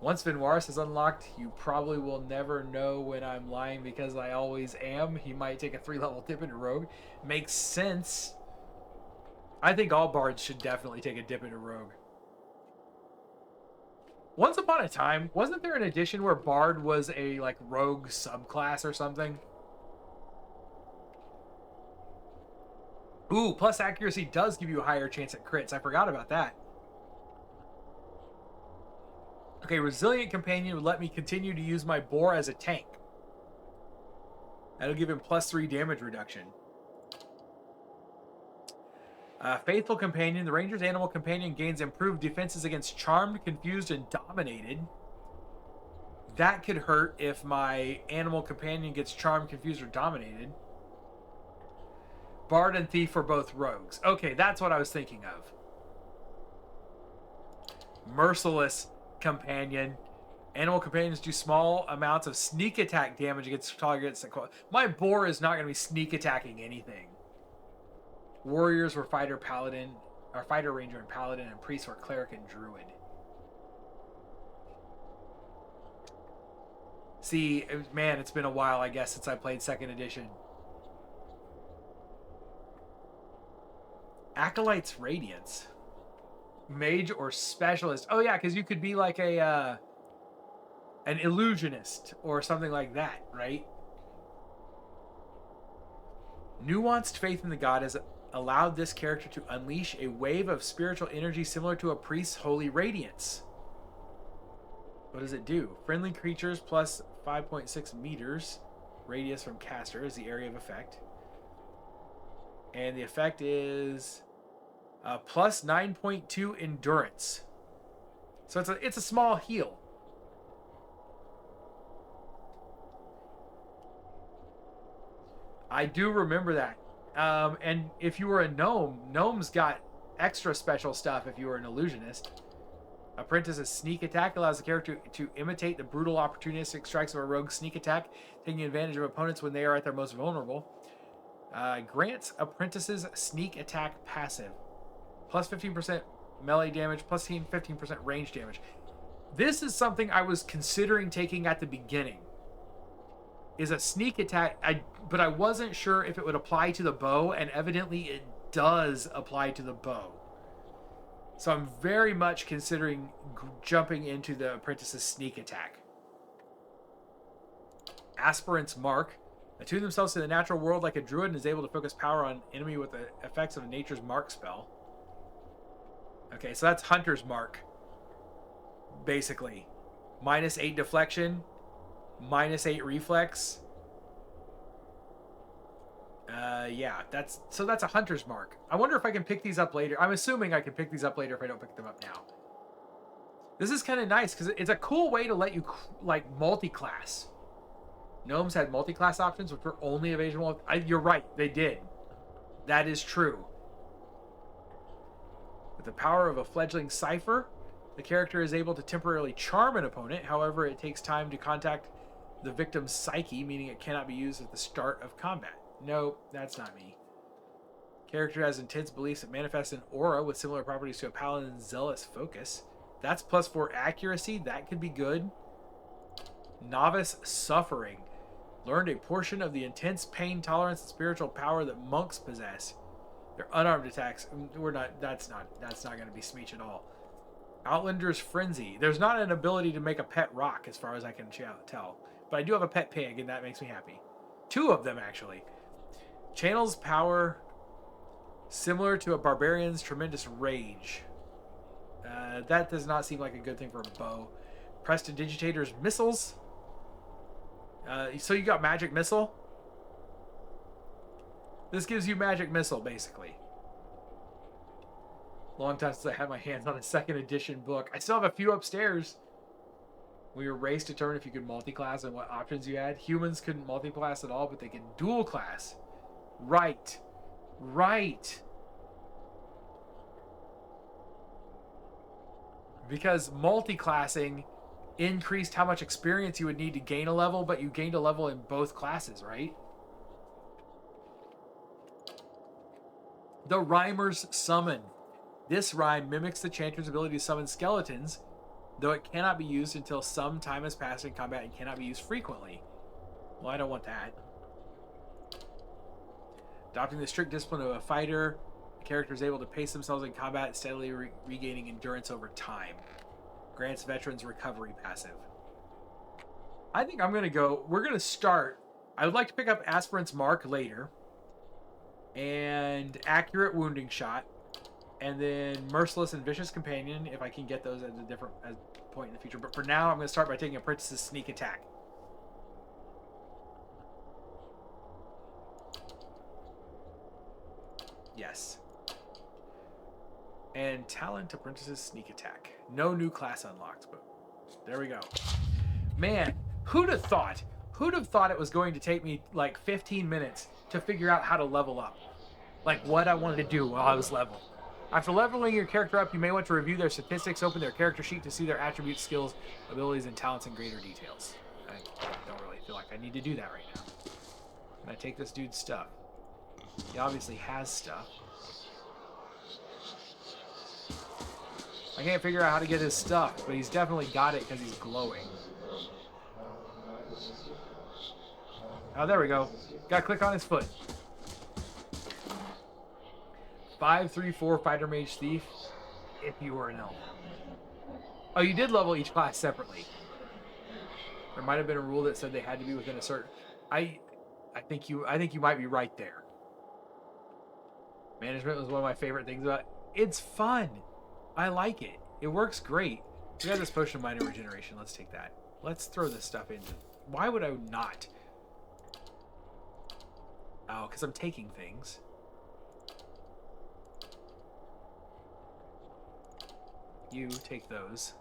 Speaker 1: Once Vinwaris is unlocked, you probably will never know when I'm lying because I always am. He might take a 3-level dip into Rogue. Makes sense. I think all bards should definitely take a dip into Rogue. Once upon a time, wasn't there an edition where Bard was a like rogue subclass or something? Ooh, plus accuracy does give you a higher chance at crits. I forgot about that. Okay, Resilient Companion would let me continue to use my boar as a tank. That'll give him plus 3 damage reduction. Faithful Companion. The Ranger's animal companion gains improved defenses against Charmed, Confused, and Dominated. That could hurt if my animal companion gets Charmed, Confused, or Dominated. Bard and Thief are both rogues. Okay, that's what I was thinking of. Merciless Companion. Animal companions do small amounts of sneak attack damage against targets. My boar is not going to be sneak attacking anything. Warriors were fighter, paladin, or fighter, ranger, and paladin, and priests were cleric and druid. See, man, it's been a while, I guess, since I played 2nd edition. Acolyte's Radiance. Mage or specialist. Oh, yeah, because you could be like a an illusionist or something like that, right? Nuanced Faith in the God has allowed this character to unleash a wave of spiritual energy similar to a priest's holy radiance. What does it do? Friendly creatures plus 5.6 meters radius from caster is the area of effect. And the effect is plus 9.2 endurance. So it's a small heal. I do remember that. And if you were a gnome, gnomes got extra special stuff if you were an illusionist. Apprentice's Sneak Attack allows the character to imitate the brutal opportunistic strikes of a rogue sneak attack, taking advantage of opponents when they are at their most vulnerable. Grants Apprentice's Sneak Attack passive. Plus 15% melee damage, plus 15% range damage. This is something I was considering taking at the beginning. Is a sneak attack, but I wasn't sure if it would apply to the bow, and evidently it does apply to the bow. So I'm very much considering jumping into the Apprentice's Sneak Attack. Aspirant's Mark. Attune themselves to the natural world like a druid and is able to focus power on enemy with the effects of Nature's Mark spell. Okay, so that's Hunter's Mark. Basically. Minus 8 deflection. Minus 8 reflex. Yeah, that's a Hunter's Mark. I wonder if I can pick these up later. I'm assuming I can pick these up later if I don't pick them up now. This is kind of nice because it's a cool way to let you like multi-class. Gnomes had multi-class options which were only available. You're right, they did. That is true. With the power of a fledgling cipher, the character is able to temporarily charm an opponent. However, it takes time to contact the victim's psyche, meaning it cannot be used at the start of combat. Nope, that's not me. Character has intense beliefs that manifest an aura with similar properties to a paladin's zealous focus. That's plus 4 accuracy. That could be good. Novice Suffering. Learned a portion of the intense pain tolerance and spiritual power that monks possess. Their unarmed attacks. That's not going to be Smeech at all. Outlander's Frenzy. There's not an ability to make a pet rock as far as I can tell. But I do have a pet pig and that makes me happy. 2 of them, actually. Channels power similar to a barbarian's tremendous rage. That does not seem like a good thing for a bow. Prestidigitator's missiles. So you got magic missile. This gives you magic missile, basically. Long time since I had my hands on a 2nd edition book. I still have a few upstairs. We were raced to determine if you could multi-class and what options you had. Humans couldn't multi-class at all, but they could dual class. Right. Right. Because multi-classing increased how much experience you would need to gain a level, but you gained a level in both classes, right? The Rhymer's Summon. This rhyme mimics the Chanter's ability to summon skeletons, though it cannot be used until some time has passed in combat and cannot be used frequently. Well, I don't want that. Adopting the strict discipline of a fighter, the character is able to pace themselves in combat, steadily regaining endurance over time. Grants veterans recovery passive. I think I'm going to go... We're going to start... I would like to pick up Aspirant's Mark later. And Accurate Wounding Shot. And then Merciless and Vicious Companion, if I can get those at a different point in the future. But for now, I'm going to start by taking Apprentice's Sneak Attack. Yes. And Talent Apprentice's Sneak Attack. No new class unlocked, but there we go. Man, who'd have thought? Who'd have thought it was going to take me like 15 minutes to figure out how to level up? Like what I wanted to do while I was leveled. After leveling your character up, you may want to review their statistics, open their character sheet to see their attributes, skills, abilities, and talents in greater details. I don't really feel like I need to do that right now. Can I take this dude's stuff? He obviously has stuff. I can't figure out how to get his stuff, but he's definitely got it because he's glowing. Oh, there we go. Gotta click on his foot. 5-3-4 Fighter Mage Thief, if you were an elf. Oh, you did level each class separately. There might have been a rule that said they had to be within a certain... I think you might be right there. Management was one of my favorite things about it. It's fun. I like it. It works great. We got this potion of minor regeneration. Let's take that. Let's throw this stuff in. Why would I not? Oh, because I'm taking things. You take those.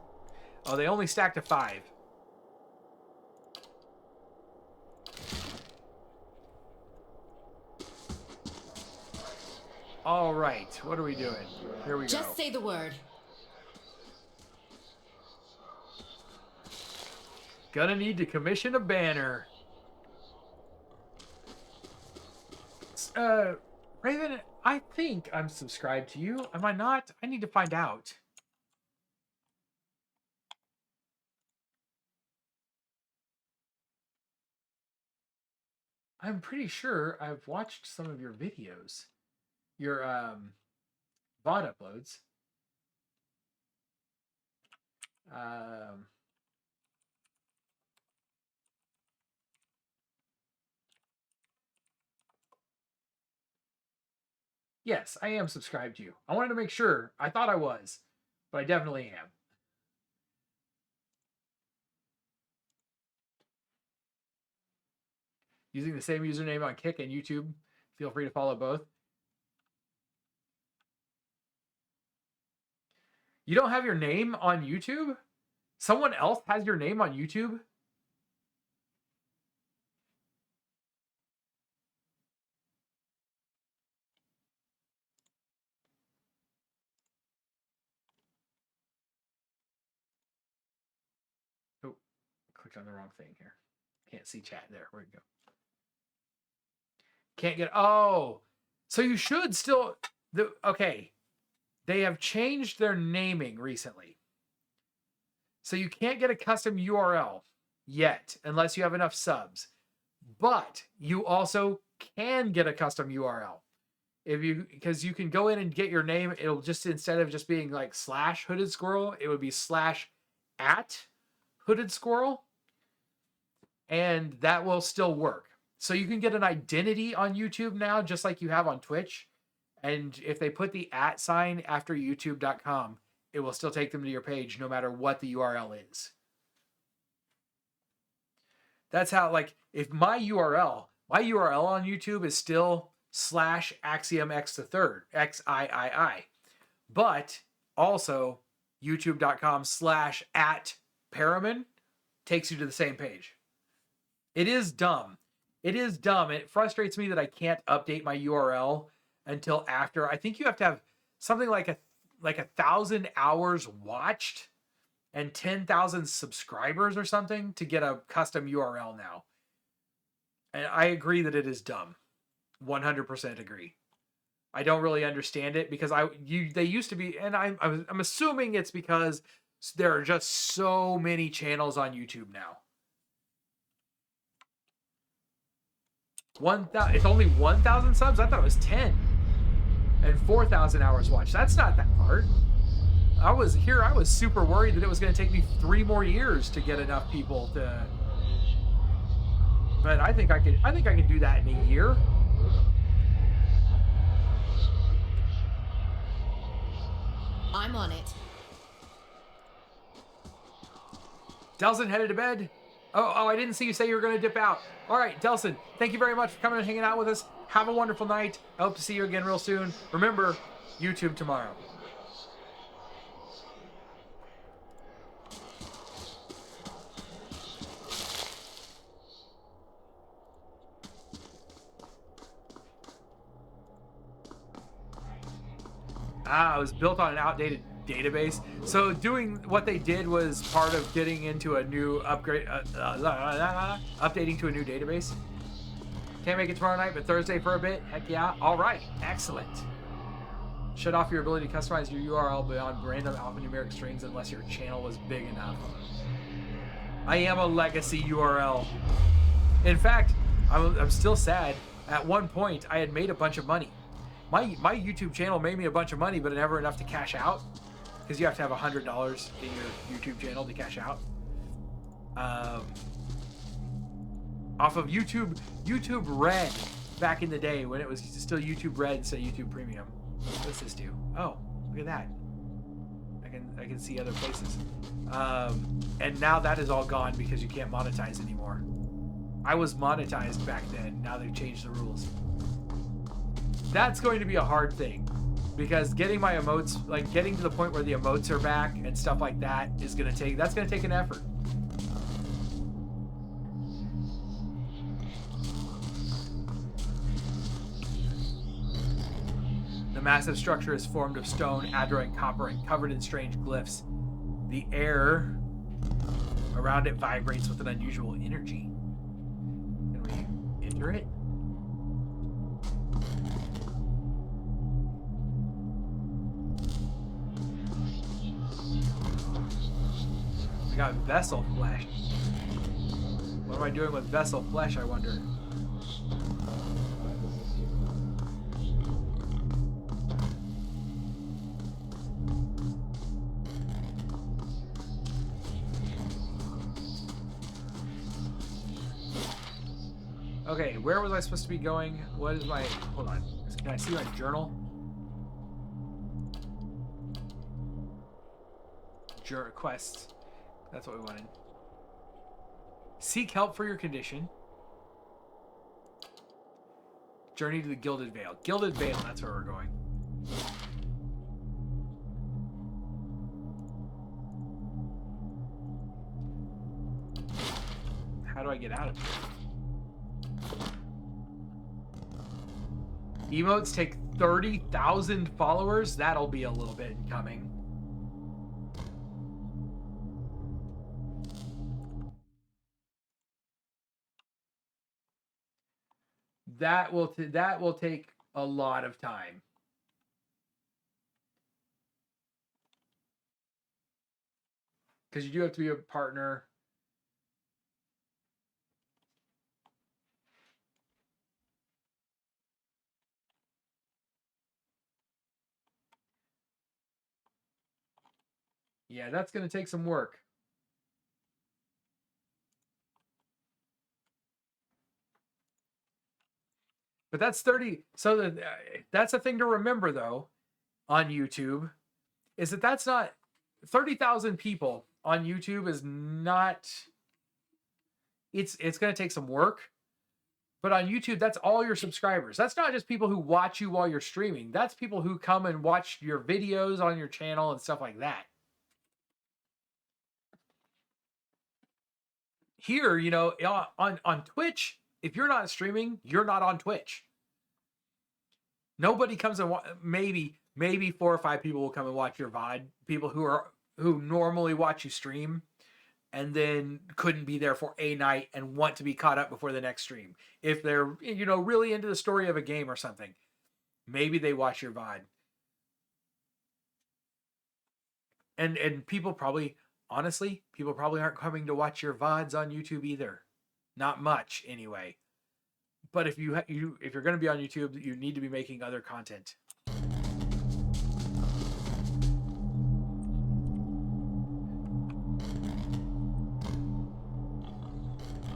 Speaker 1: Oh, they only stack to 5. All right, what are we doing? Here we go.
Speaker 5: Just say the word.
Speaker 1: Gonna need to commission a banner. Raven, I think I'm subscribed to you. Am I not? I need to find out. I'm pretty sure I've watched some of your videos. Your VOD uploads. Yes, I am subscribed to you. I wanted to make sure. I thought I was, but I definitely am. Using the same username on Kick and YouTube. Feel free to follow both. You don't have your name on YouTube? Someone else has your name on YouTube? Oh, clicked on the wrong thing here. Can't see chat there. Where'd it go? Can't get... Oh! So you should still... Okay. They have changed their naming recently. So you can't get a custom URL yet, unless you have enough subs. But you also can get a custom URL. Because you can go in and get your name, it'll just, instead of just being like /Hooded Squirrel, it would be /@Hooded Squirrel. And that will still work. So you can get an identity on YouTube now, just like you have on Twitch. And if they put the @ sign after youtube.com, it will still take them to your page no matter what the URL is. That's how, like, if my URL on YouTube is still /AxiomX3, XIII. But also youtube.com /@Paramin takes you to the same page. It is dumb. It is dumb. It frustrates me that I can't update my URL until after. I think you have to have something like 1,000 hours watched and 10,000 subscribers or something to get a custom URL now. And I agree that it is dumb. 100% agree. I don't really understand it because they used to be, and I'm assuming it's because there are just so many channels on YouTube now. It's only 1,000 subs? I thought it was 10. And 4,000 hours watched. That's not that hard. I was super worried that it was going to take me 3 more years to get enough people to. But I think I can do that in a year.
Speaker 5: I'm on it.
Speaker 1: Delson headed to bed. Oh, I didn't see you say you were going to dip out. All right, Delson, thank you very much for coming and hanging out with us. Have a wonderful night. I hope to see you again real soon. Remember, YouTube tomorrow. It was built on an outdated database. So doing what they did was part of getting into a new updating to a new database. Can't make it tomorrow night, but Thursday for a bit. Heck yeah. All right. Excellent. Shut off your ability to customize your URL beyond random alphanumeric strings unless your channel was big enough. I am a legacy URL. In fact, I'm still sad. At one point, I had made a bunch of money. My YouTube channel made me a bunch of money, but never enough to cash out, because you have to have $100 in your YouTube channel to cash out. Off of YouTube Red back in the day when it was still YouTube Red instead of YouTube Premium. What's this do? Oh, look at that. I can see other places. And now that is all gone because you can't monetize anymore. I was monetized back then. Now they've changed the rules. That's going to be a hard thing, because getting my emotes, like getting to the point where the emotes are back and stuff like that, is going to take an effort. The massive structure is formed of stone, adroit, copper, and covered in strange glyphs. The air around it vibrates with an unusual energy. Can we enter it? We got vessel flesh. What am I doing with vessel flesh, I wonder? Okay, where was I supposed to be going? What is my... Hold on. Can I see my journal? Quests. That's what we wanted. Seek help for your condition. Journey to the Gilded Vale. Gilded Vale, that's where we're going. How do I get out of here? Emotes take 30,000 followers? That'll be a little bit coming. That will take a lot of time. Because you do have to be a partner. Yeah, that's going to take some work. But that's 30. So that's a thing to remember, though, on YouTube, is that that's not 30,000 people on YouTube is not. It's going to take some work. But on YouTube, that's all your subscribers. That's not just people who watch you while you're streaming. That's people who come and watch your videos on your channel and stuff like that. Here, you know, on Twitch, if you're not streaming, you're not on Twitch. Nobody comes and maybe 4 or 5 people will come and watch your VOD. People who normally watch you stream and then couldn't be there for a night and want to be caught up before the next stream. If they're, you know, really into the story of a game or something, maybe they watch your VOD. And people probably, honestly, people probably aren't coming to watch your VODs on YouTube either. Not much, anyway. But if you're going to be on YouTube, you need to be making other content.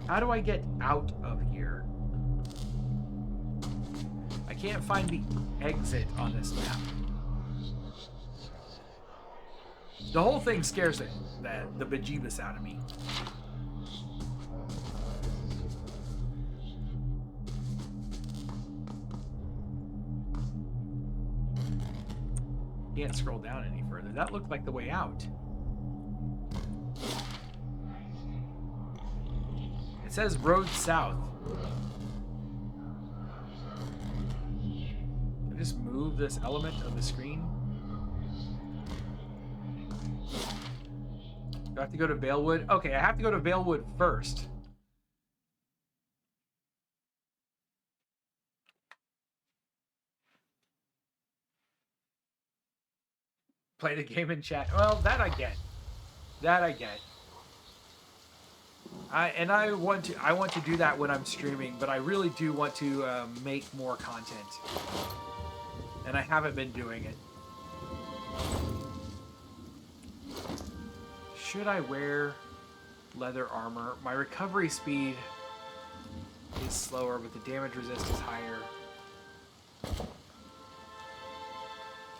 Speaker 1: How do I get out of here? I can't find the exit on this map. The whole thing scares the bejeebus out of me. Can't scroll down any further. That looked like the way out. It says road south. Can I just move this element of the screen? Do I have to go to Valewood? Okay, I have to go to Valewood first. Play the game in chat. Well, that I get. That I get. I want to do that when I'm streaming, but I really do want to make more content, and I haven't been doing it. Should I wear leather armor? My recovery speed is slower, but the damage resist is higher.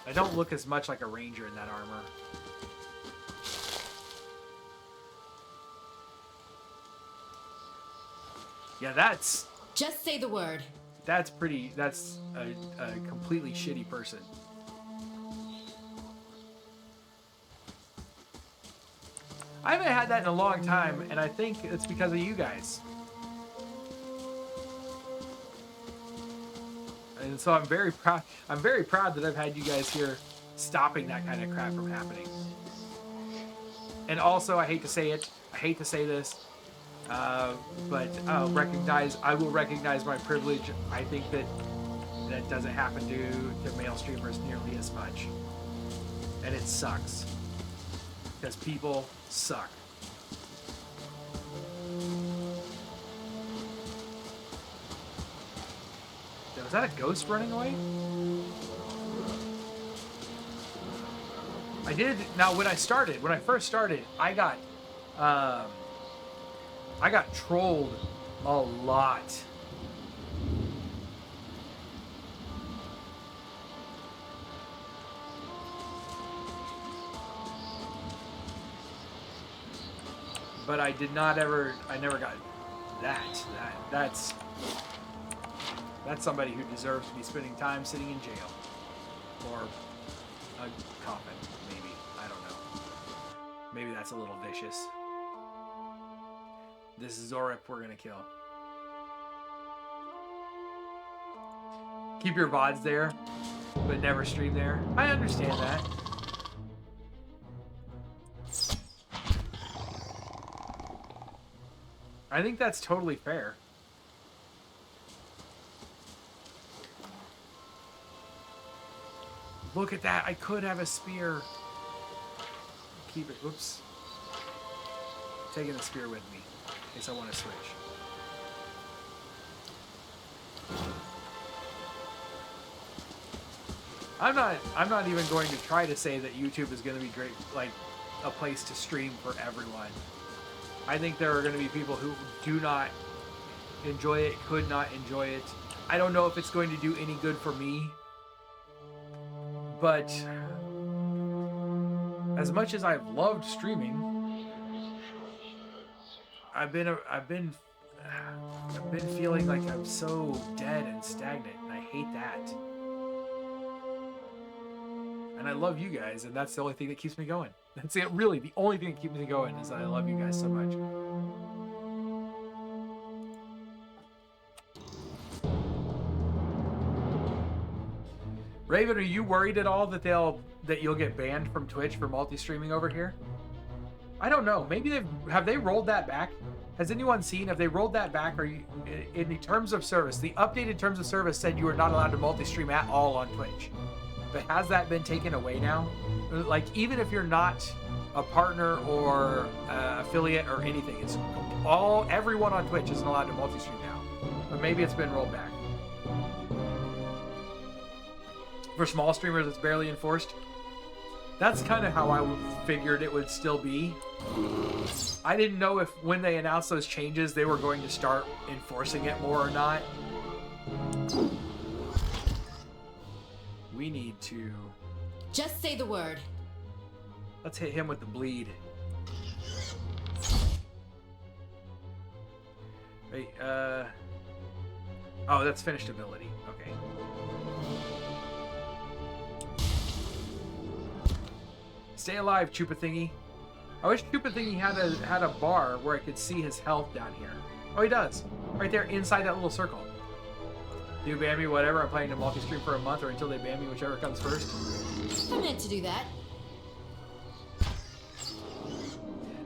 Speaker 1: I don't look as much like a ranger in that armor. Yeah, that's...
Speaker 5: Just say the word.
Speaker 1: That's pretty... That's a completely shitty person. I haven't had that in a long time, and I think it's because of you guys. And so I'm very proud. I'm very proud that I've had you guys here stopping that kind of crap from happening. And also, I hate to say it. I hate to say this. But I will recognize my privilege. I think that doesn't happen to male streamers nearly as much. And it sucks. Because people suck. Was that a ghost running away? I did. Now, when I first started, I got trolled a lot. But I never got that. That's somebody who deserves to be spending time sitting in jail. Or a coffin, maybe. I don't know. Maybe that's a little vicious. This is Zorip we're gonna kill. Keep your VODs there, but never stream there. I understand that. I think that's totally fair. Look at that. I could have a spear. Keep it. Whoops. Taking the spear with me in case I want to switch. I'm not even going to try to say that YouTube is going to be great, like a place to stream for everyone. I think there are going to be people who do not enjoy it, could not enjoy it. I don't know if it's going to do any good for me. But as much as I've loved streaming, I've been feeling like I'm so dead and stagnant, and I hate that. And I love you guys, and that's the only thing that keeps me going. That's it, really. The only thing that keeps me going is that I love you guys so much. Raven, are you worried at all that you'll get banned from Twitch for multi-streaming over here? I don't know. Maybe have they rolled that back? Has anyone seen? Have they rolled that back? Or you, in the terms of service, the updated terms of service said you were not allowed to multi-stream at all on Twitch. But has that been taken away now? Like, even if you're not a partner or affiliate or anything, it's everyone on Twitch isn't allowed to multi-stream now. But maybe it's been rolled back. For small streamers, it's barely enforced. That's kind of how I figured it would still be. I didn't know if when they announced those changes, they were going to start enforcing it more or not. We need to...
Speaker 5: Just say the word.
Speaker 1: Let's hit him with the bleed. Wait, oh, that's finished ability. Okay. Stay alive, Chupa Thingy. I wish Chupa Thingy had a bar where I could see his health down here. Oh, he does. Right there inside that little circle. Do you ban me, whatever. I'm planning to multi-stream for a month or until they ban me, whichever comes first.
Speaker 5: I meant to do that.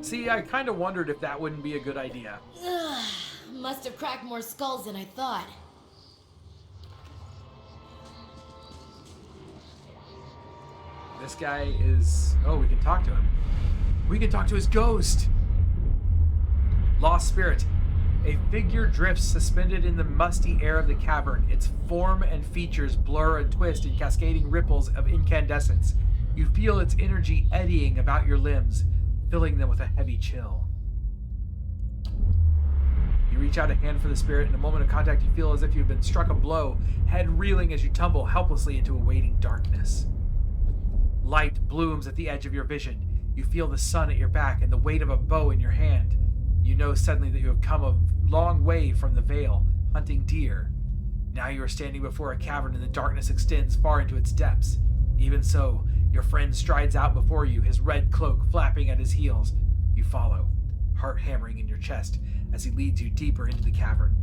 Speaker 1: See, I kind of wondered if that wouldn't be a good idea.
Speaker 5: Ugh, must have cracked more skulls than I thought.
Speaker 1: This guy is... Oh, we can talk to him. We can talk to his ghost. Lost spirit. A figure drifts suspended in the musty air of the cavern. Its form and features blur and twist in cascading ripples of incandescence. You feel its energy eddying about your limbs, filling them with a heavy chill. You reach out a hand for the spirit. In a moment of contact, you feel as if you've been struck a blow, head reeling as you tumble helplessly into a waiting darkness. Light blooms at the edge of your vision. You feel the sun at your back and the weight of a bow in your hand. You know suddenly that you have come a long way from the Vale, hunting deer. Now you are standing before a cavern and the darkness extends far into its depths. Even so, your friend strides out before you, his red cloak flapping at his heels. You follow, heart hammering in your chest, as he leads you deeper into the cavern.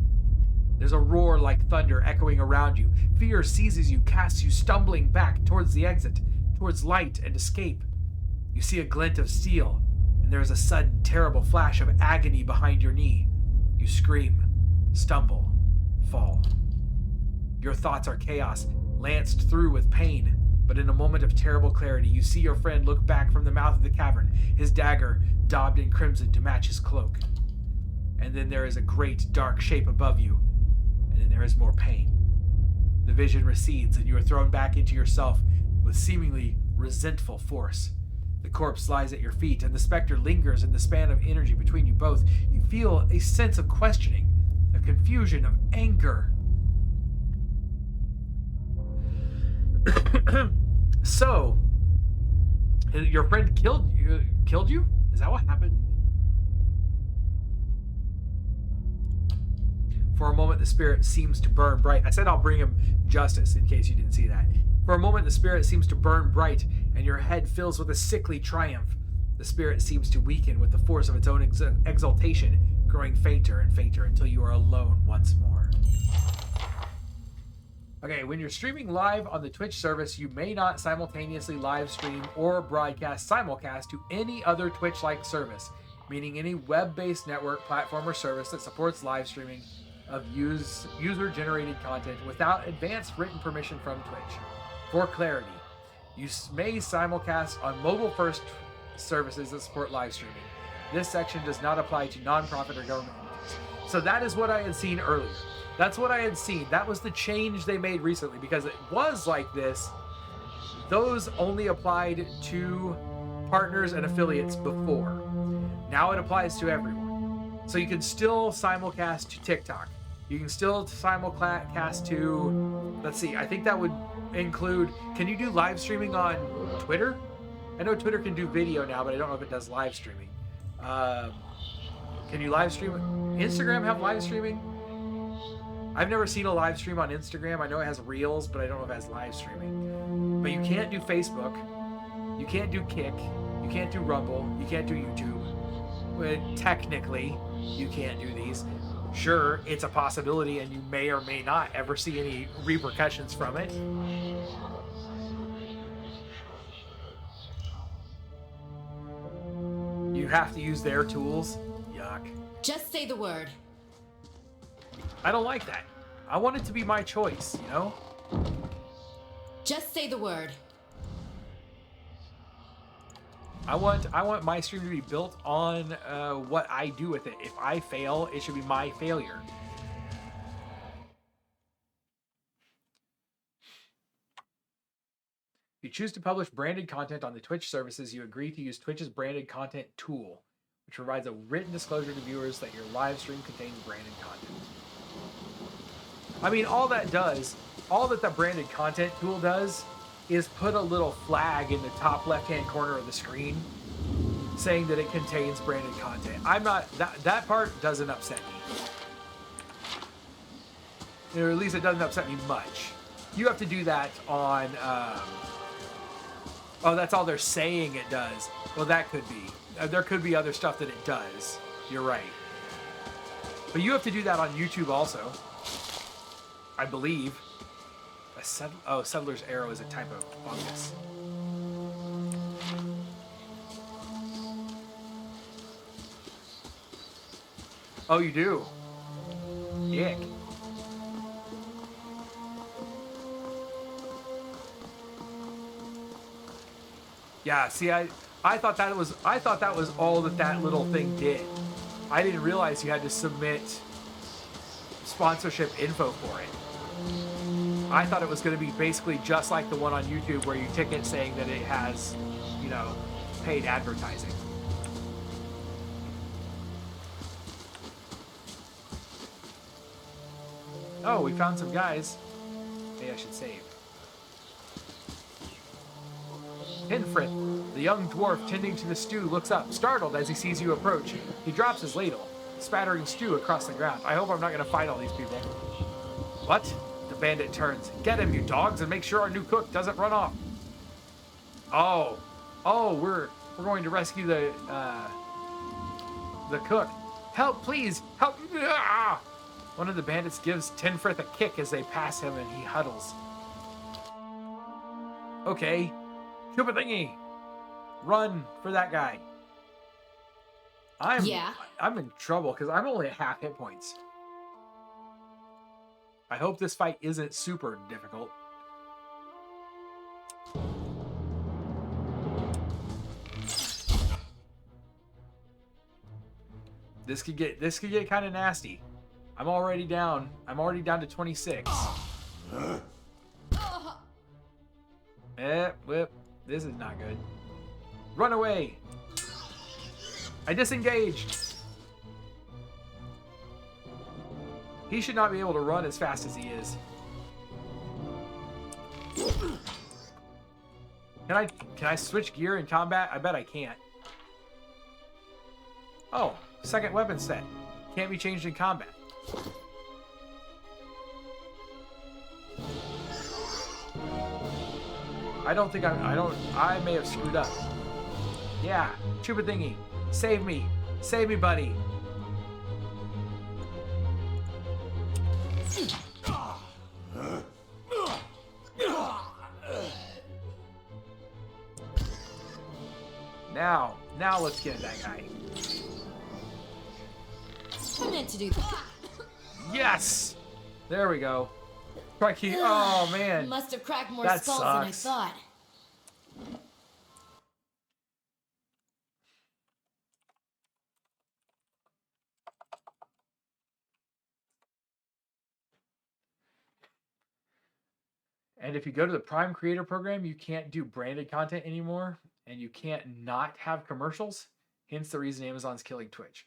Speaker 1: There's a roar like thunder echoing around you. Fear seizes you, casts you stumbling back towards the exit, towards light and escape. You see a glint of steel, and there is a sudden, terrible flash of agony behind your knee. You scream, stumble, fall. Your thoughts are chaos, lanced through with pain, but in a moment of terrible clarity, you see your friend look back from the mouth of the cavern, his dagger daubed in crimson to match his cloak. And then there is a great, dark shape above you, and then there is more pain. The vision recedes, and you are thrown back into yourself with seemingly resentful force. The corpse lies at your feet, and the specter lingers in the span of energy between you both. You feel a sense of questioning, of confusion, of anger. So, your friend killed you? Is that what happened? For a moment, the spirit seems to burn bright. I said I'll bring him justice, in case you didn't see that. For a moment, the spirit seems to burn bright, and your head fills with a sickly triumph. The spirit seems to weaken with the force of its own exultation, growing fainter and fainter until you are alone once more. Okay, when you're streaming live on the Twitch service, you may not simultaneously live stream or broadcast simulcast to any other Twitch-like service, meaning any web-based network, platform, or service that supports live streaming of user-generated content without advanced written permission from Twitch. For clarity, you may simulcast on mobile-first services that support live streaming. This section does not apply to non-profit or government entities. So that is what I had seen earlier. That's what I had seen. That was the change they made recently, because it was like this. Those only applied to partners and affiliates before. Now it applies to everyone. So you can still simulcast to TikTok. You can still simulcast to, let's see, I think that would include, can you do live streaming on Twitter? I know Twitter can do video now, but I don't know if it does live streaming. Can you live stream? Instagram have live streaming? I've never seen a live stream on Instagram. I know it has Reels, but I don't know if it has live streaming. But you can't do Facebook. You can't do Kick. You can't do Rumble. You can't do YouTube. But technically, you can't do these. Sure, it's a possibility, and you may or may not ever see any repercussions from it. You have to use their tools. Yuck.
Speaker 5: Just say the word.
Speaker 1: I don't like that. I want it to be my choice, you know?
Speaker 5: Just say the word.
Speaker 1: I want my stream to be built on what I do with it. If I fail, it should be my failure. If you choose to publish branded content on the Twitch services, you agree to use Twitch's branded content tool, which provides a written disclosure to viewers that your live stream contains branded content. I mean, all that the branded content tool does is put a little flag in the top left-hand corner of the screen saying that it contains branded content. I'm not, that part doesn't upset me. Or at least it doesn't upset me much. You have to do that on, oh, that's all they're saying it does. Well, that could be. There could be other stuff that it does. You're right. But you have to do that on YouTube also, I believe. Settler's Arrow is a type of fungus. Oh, you do? Yick. Yeah, see, I thought that was all that little thing did. I didn't realize you had to submit sponsorship info for it. I thought it was going to be basically just like the one on YouTube where you tick it saying that it has, you know, paid advertising. Oh, we found some guys. Maybe I should save. Pinfrith, the young dwarf tending to the stew, looks up, startled as he sees you approach. He drops his ladle, spattering stew across the ground. I hope I'm not going to fight all these people. What? The bandit turns. Get him, you dogs, and make sure our new cook doesn't run off. Oh, we're going to rescue the cook. Help, please, help! Ah! One of the bandits gives Tinfrith a kick as they pass him, and he huddles. Okay, Koopa Thingy, run for that guy. I'm in trouble because I'm only at half hit points. I hope this fight isn't super difficult. This could get kind of nasty. I'm already down to 26. Whip. This is not good. Run away. I disengaged. He should not be able to run as fast as he is. Can I switch gear in combat? I bet I can't. Oh, second weapon set. Can't be changed in combat. I may have screwed up. Yeah, Chupa Thingy. Save me. Save me, buddy. Now let's get that guy.
Speaker 5: I meant to do that.
Speaker 1: Yes! There we go. Crikey. Oh, man.
Speaker 5: Must have cracked more
Speaker 1: That
Speaker 5: skulls
Speaker 1: sucks.
Speaker 5: than I thought.
Speaker 1: And if you go to the Prime Creator Program, you can't do branded content anymore, and you can't not have commercials. Hence the reason Amazon's killing Twitch.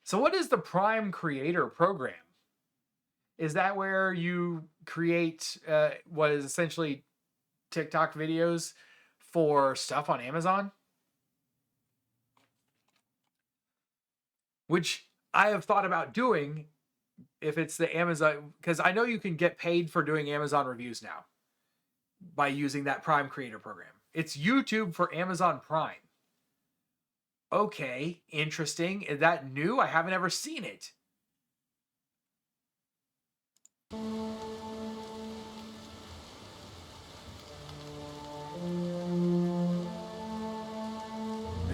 Speaker 1: So what is the Prime Creator Program? Is that where you create what is essentially TikTok videos for stuff on Amazon? Which I have thought about doing if it's the Amazon, because I know you can get paid for doing Amazon reviews now by using that Prime Creator program. It's YouTube for Amazon Prime. Okay, interesting. Is that new? I haven't ever seen it. The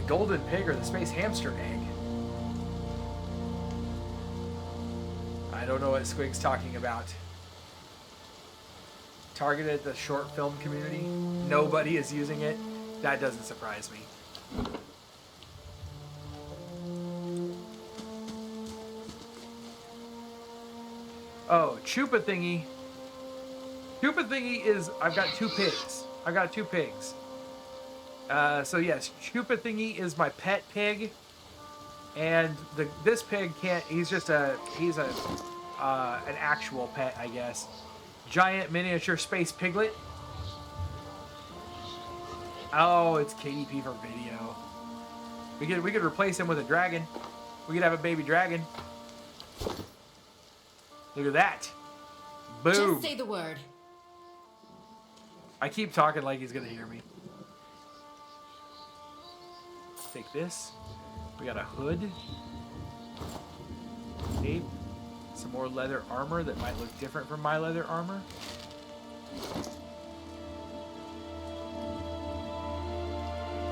Speaker 1: golden pig or the space hamster egg? I don't know what Squig's talking about. Targeted at the short film community. Nobody is using it. That doesn't surprise me. Oh, Chupa Thingy. Chupa Thingy is, I've got two pigs. So yes, Chupa Thingy is my pet pig. And this pig can't, he's an actual pet, I guess. Giant miniature space piglet. Oh, it's KDP for video. We could replace him with a dragon. We could have a baby dragon. Look at that. Boom.
Speaker 5: Just say the word.
Speaker 1: I keep talking like he's gonna hear me. Take this. We got a hood. Tape. Some more leather armor that might look different from my leather armor.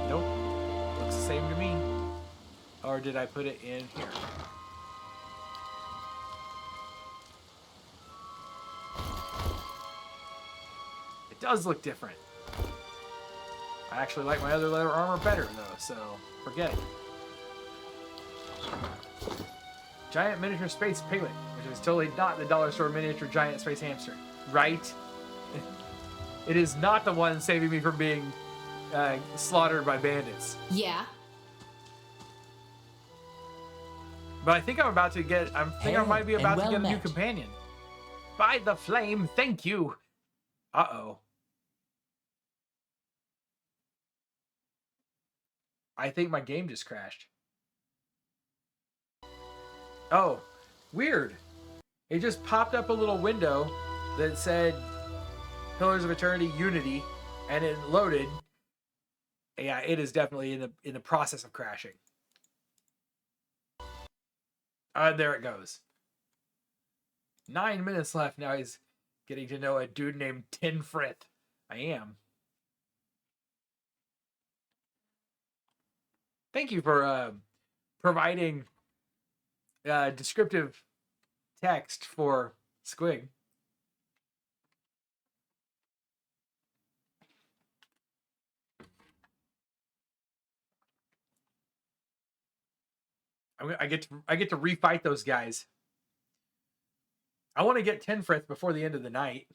Speaker 1: Nope. Looks the same to me. Or did I put it in here? It does look different. I actually like my other leather armor better though, so forget it. Giant miniature space piglet, which is totally not the dollar store miniature giant space hamster, right? It is not the one saving me from being slaughtered by bandits.
Speaker 5: Yeah.
Speaker 1: But I think I'm about to get. I think I might be about to get a new
Speaker 2: met.
Speaker 1: companion. By the flame, thank you. Uh-oh. I think my game just crashed. Oh, weird. It just popped up a little window that said Pillars of Eternity Unity, and it loaded. Yeah, it is definitely in the process of crashing. There it goes. 9 minutes left. Now he's getting to know a dude named Tin Frith. I am. Thank you for providing descriptive text for Squig. I get to refight those guys. I want to get Tin Frith before the end of the night,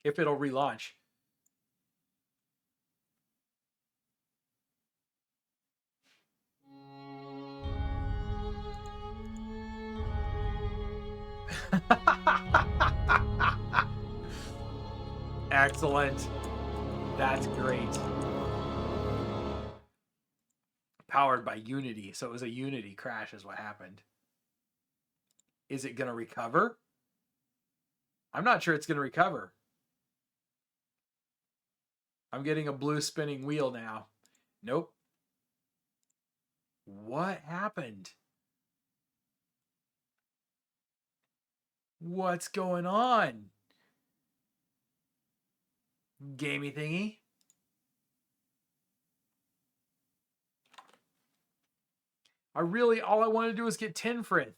Speaker 1: if it'll relaunch. Excellent. That's great. Powered by Unity. So it was a Unity crash is what happened. Is it going to recover? I'm not sure it's going to recover. I'm getting a blue spinning wheel now. Nope. What happened? What's going on? Gamey thingy. All I want to do is get Tin Frith.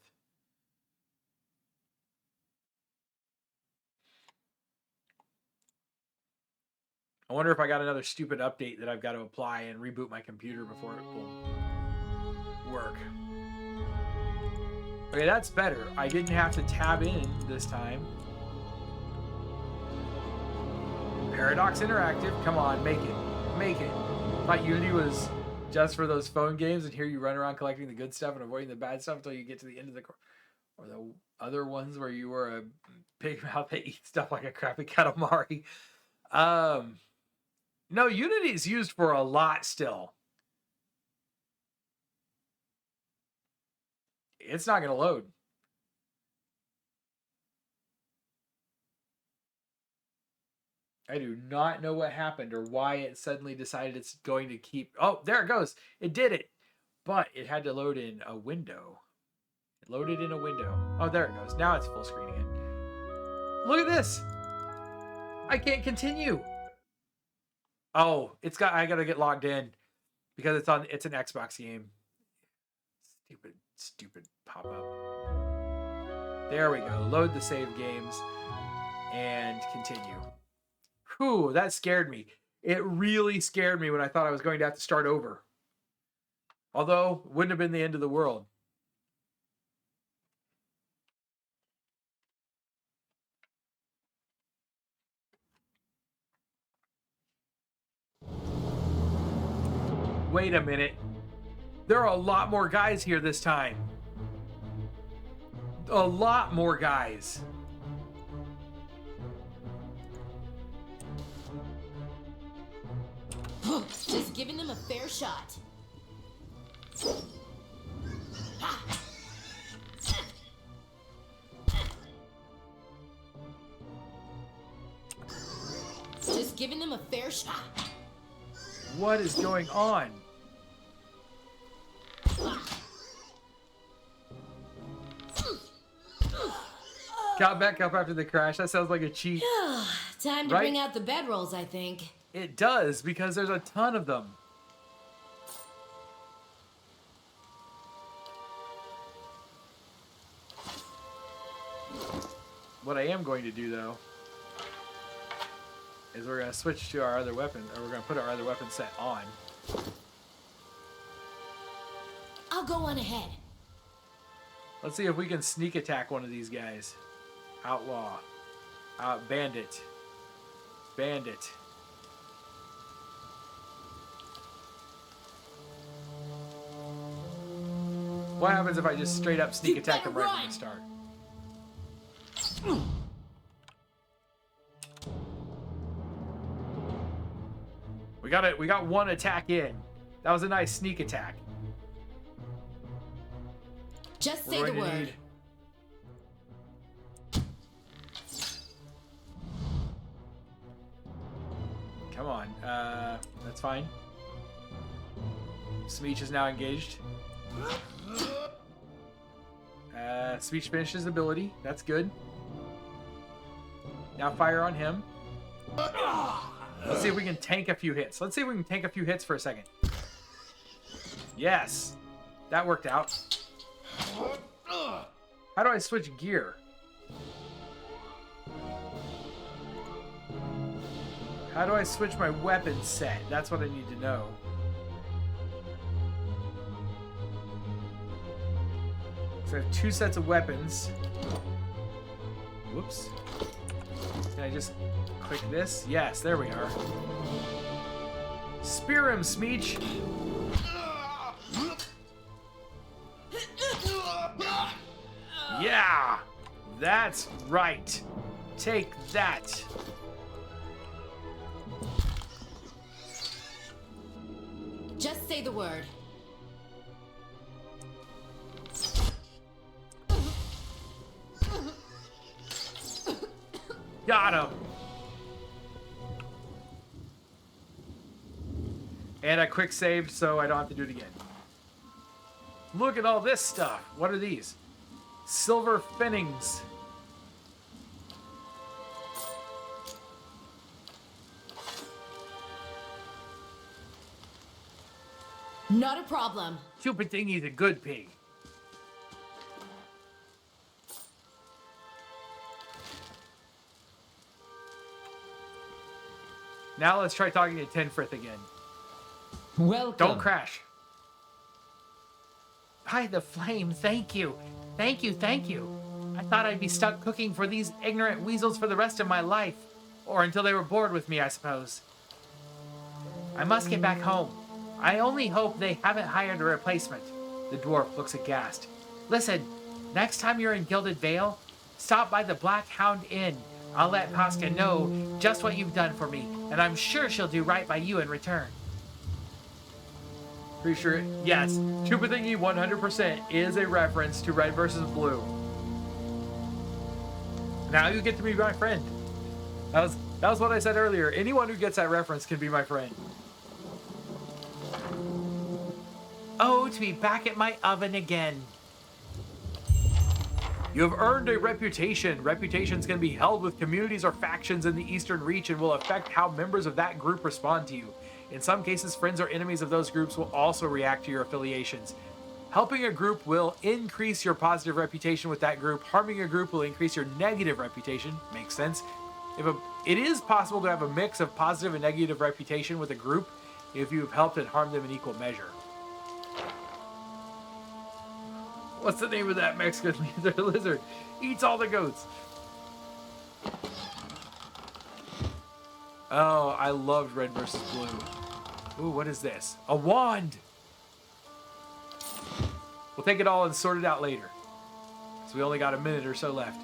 Speaker 1: I wonder if I got another stupid update that I've got to apply and reboot my computer before it will work. Okay, that's better. I didn't have to tab in this time. Paradox Interactive, come on, make it. Make it. I thought Unity was just for those phone games, and here you run around collecting the good stuff and avoiding the bad stuff until you get to the end of the course. Or the other ones where you were a big mouth that eats stuff like a crappy Katamari. No, Unity is used for a lot still. It's not going to load. I do not know what happened or why it suddenly decided it's going to keep... Oh, there it goes. It did it. But it had to load in a window. It loaded in a window. Oh, there it goes. Now it's full screen again. Look at this. I can't continue. Oh, I got to get logged in because it's an Xbox game. Stupid pop-up. There we go. Load the save games and continue. Whew, that scared me. It really scared me when I thought I was going to have to start over. Although, wouldn't have been the end of the world. Wait a minute. There are a lot more guys here this time. A lot more guys.
Speaker 5: Just giving them a fair shot. Just giving them a fair shot.
Speaker 1: What is going on? Got back up after the crash. That sounds like a cheat.
Speaker 5: Time to bring out the bedrolls, I think.
Speaker 1: It does, because there's a ton of them. What I am going to do, though, is we're going to switch to our other weapon, or we're going to put our other weapon set on.
Speaker 5: I'll go on ahead.
Speaker 1: Let's see if we can sneak attack one of these guys. Outlaw. Bandit. Bandit. What happens if I just straight up sneak attack them right from the start? We got one attack in. That was a nice sneak attack.
Speaker 5: Just say the word.
Speaker 1: Come on. That's fine. Smeech is now engaged. Smeech finished his ability. That's good. Now fire on him. Let's see if we can tank a few hits. Let's see if we can tank a few hits for a second. Yes. That worked out. How do I switch gear? How do I switch my weapon set? That's what I need to know. So I have two sets of weapons. Whoops. Can I just click this? Yes, there we are. Spear him, Smeech. Yeah, that's right. Take that.
Speaker 5: Just say the word.
Speaker 1: Got him. And I quick saved so I don't have to do it again. Look at all this stuff. What are these? Silver finnings.
Speaker 5: Not a problem.
Speaker 1: Stupid thingy's a good pig. Now let's try talking to Tenfrith again.
Speaker 2: Welcome.
Speaker 1: Don't crash. Hi, the flame. Thank you. Thank you, thank you. I thought I'd be stuck cooking for these ignorant weasels for the rest of my life. Or until they were bored with me, I suppose. I must get back home. I only hope they haven't hired a replacement. The dwarf looks aghast. Listen, Next time you're in Gilded Vale, stop by the Black Hound Inn. I'll let Pasca know just what you've done for me, and I'm sure she'll do right by you in return. Pretty sure, yes, Tuba Thingy 100% is a reference to Red versus Blue. Now you get to be my friend. That was what I said earlier. Anyone who gets that reference can be my friend. Oh, to be back at my oven again. You have earned a reputation. Reputation's going to be held with communities or factions in the Eastern Reach and will affect how members of that group respond to you. In some cases, friends or enemies of those groups will also react to your affiliations. Helping a group will increase your positive reputation with that group. Harming a group will increase your negative reputation. Makes sense. It is possible to have a mix of positive and negative reputation with a group if you've helped and harmed them in equal measure. What's the name of that Mexican lizard? Eats all the goats. Oh, I loved Red versus Blue. Ooh, what is this? A wand! We'll take it all and sort it out later. So we only got a minute or so left.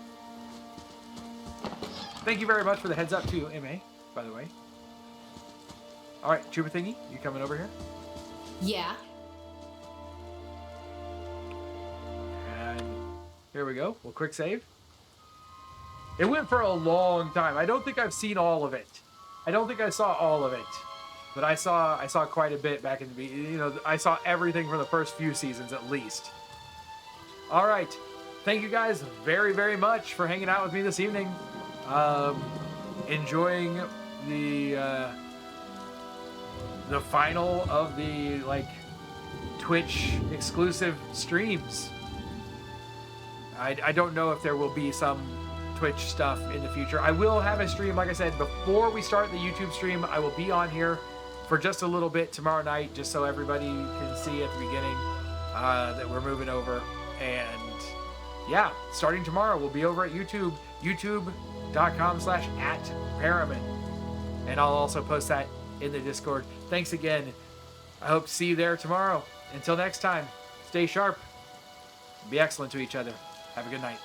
Speaker 1: Thank you very much for the heads up too, MA, by the way. Alright, Chuba Thingy, you coming over here?
Speaker 5: Yeah.
Speaker 1: And here we go. We'll quick save. It went for a long time. I don't think I've seen all of it. I don't think I saw all of it. But I saw quite a bit back in the beginning. You know, I saw everything from the first few seasons at least. All right. Thank you guys very, very much for hanging out with me this evening. Enjoying the final of the Twitch exclusive streams. I don't know if there will be some Twitch stuff in the future. I will have a stream, like I said, before we start the YouTube stream. I will be on here for just a little bit tomorrow night, just so everybody can see at the beginning that we're moving over. And yeah, starting tomorrow, we'll be over at YouTube, youtube.com/@Paramin. And I'll also post that in the Discord. Thanks again. I hope to see you there tomorrow. Until next time, stay sharp. Be excellent to each other. Have a good night.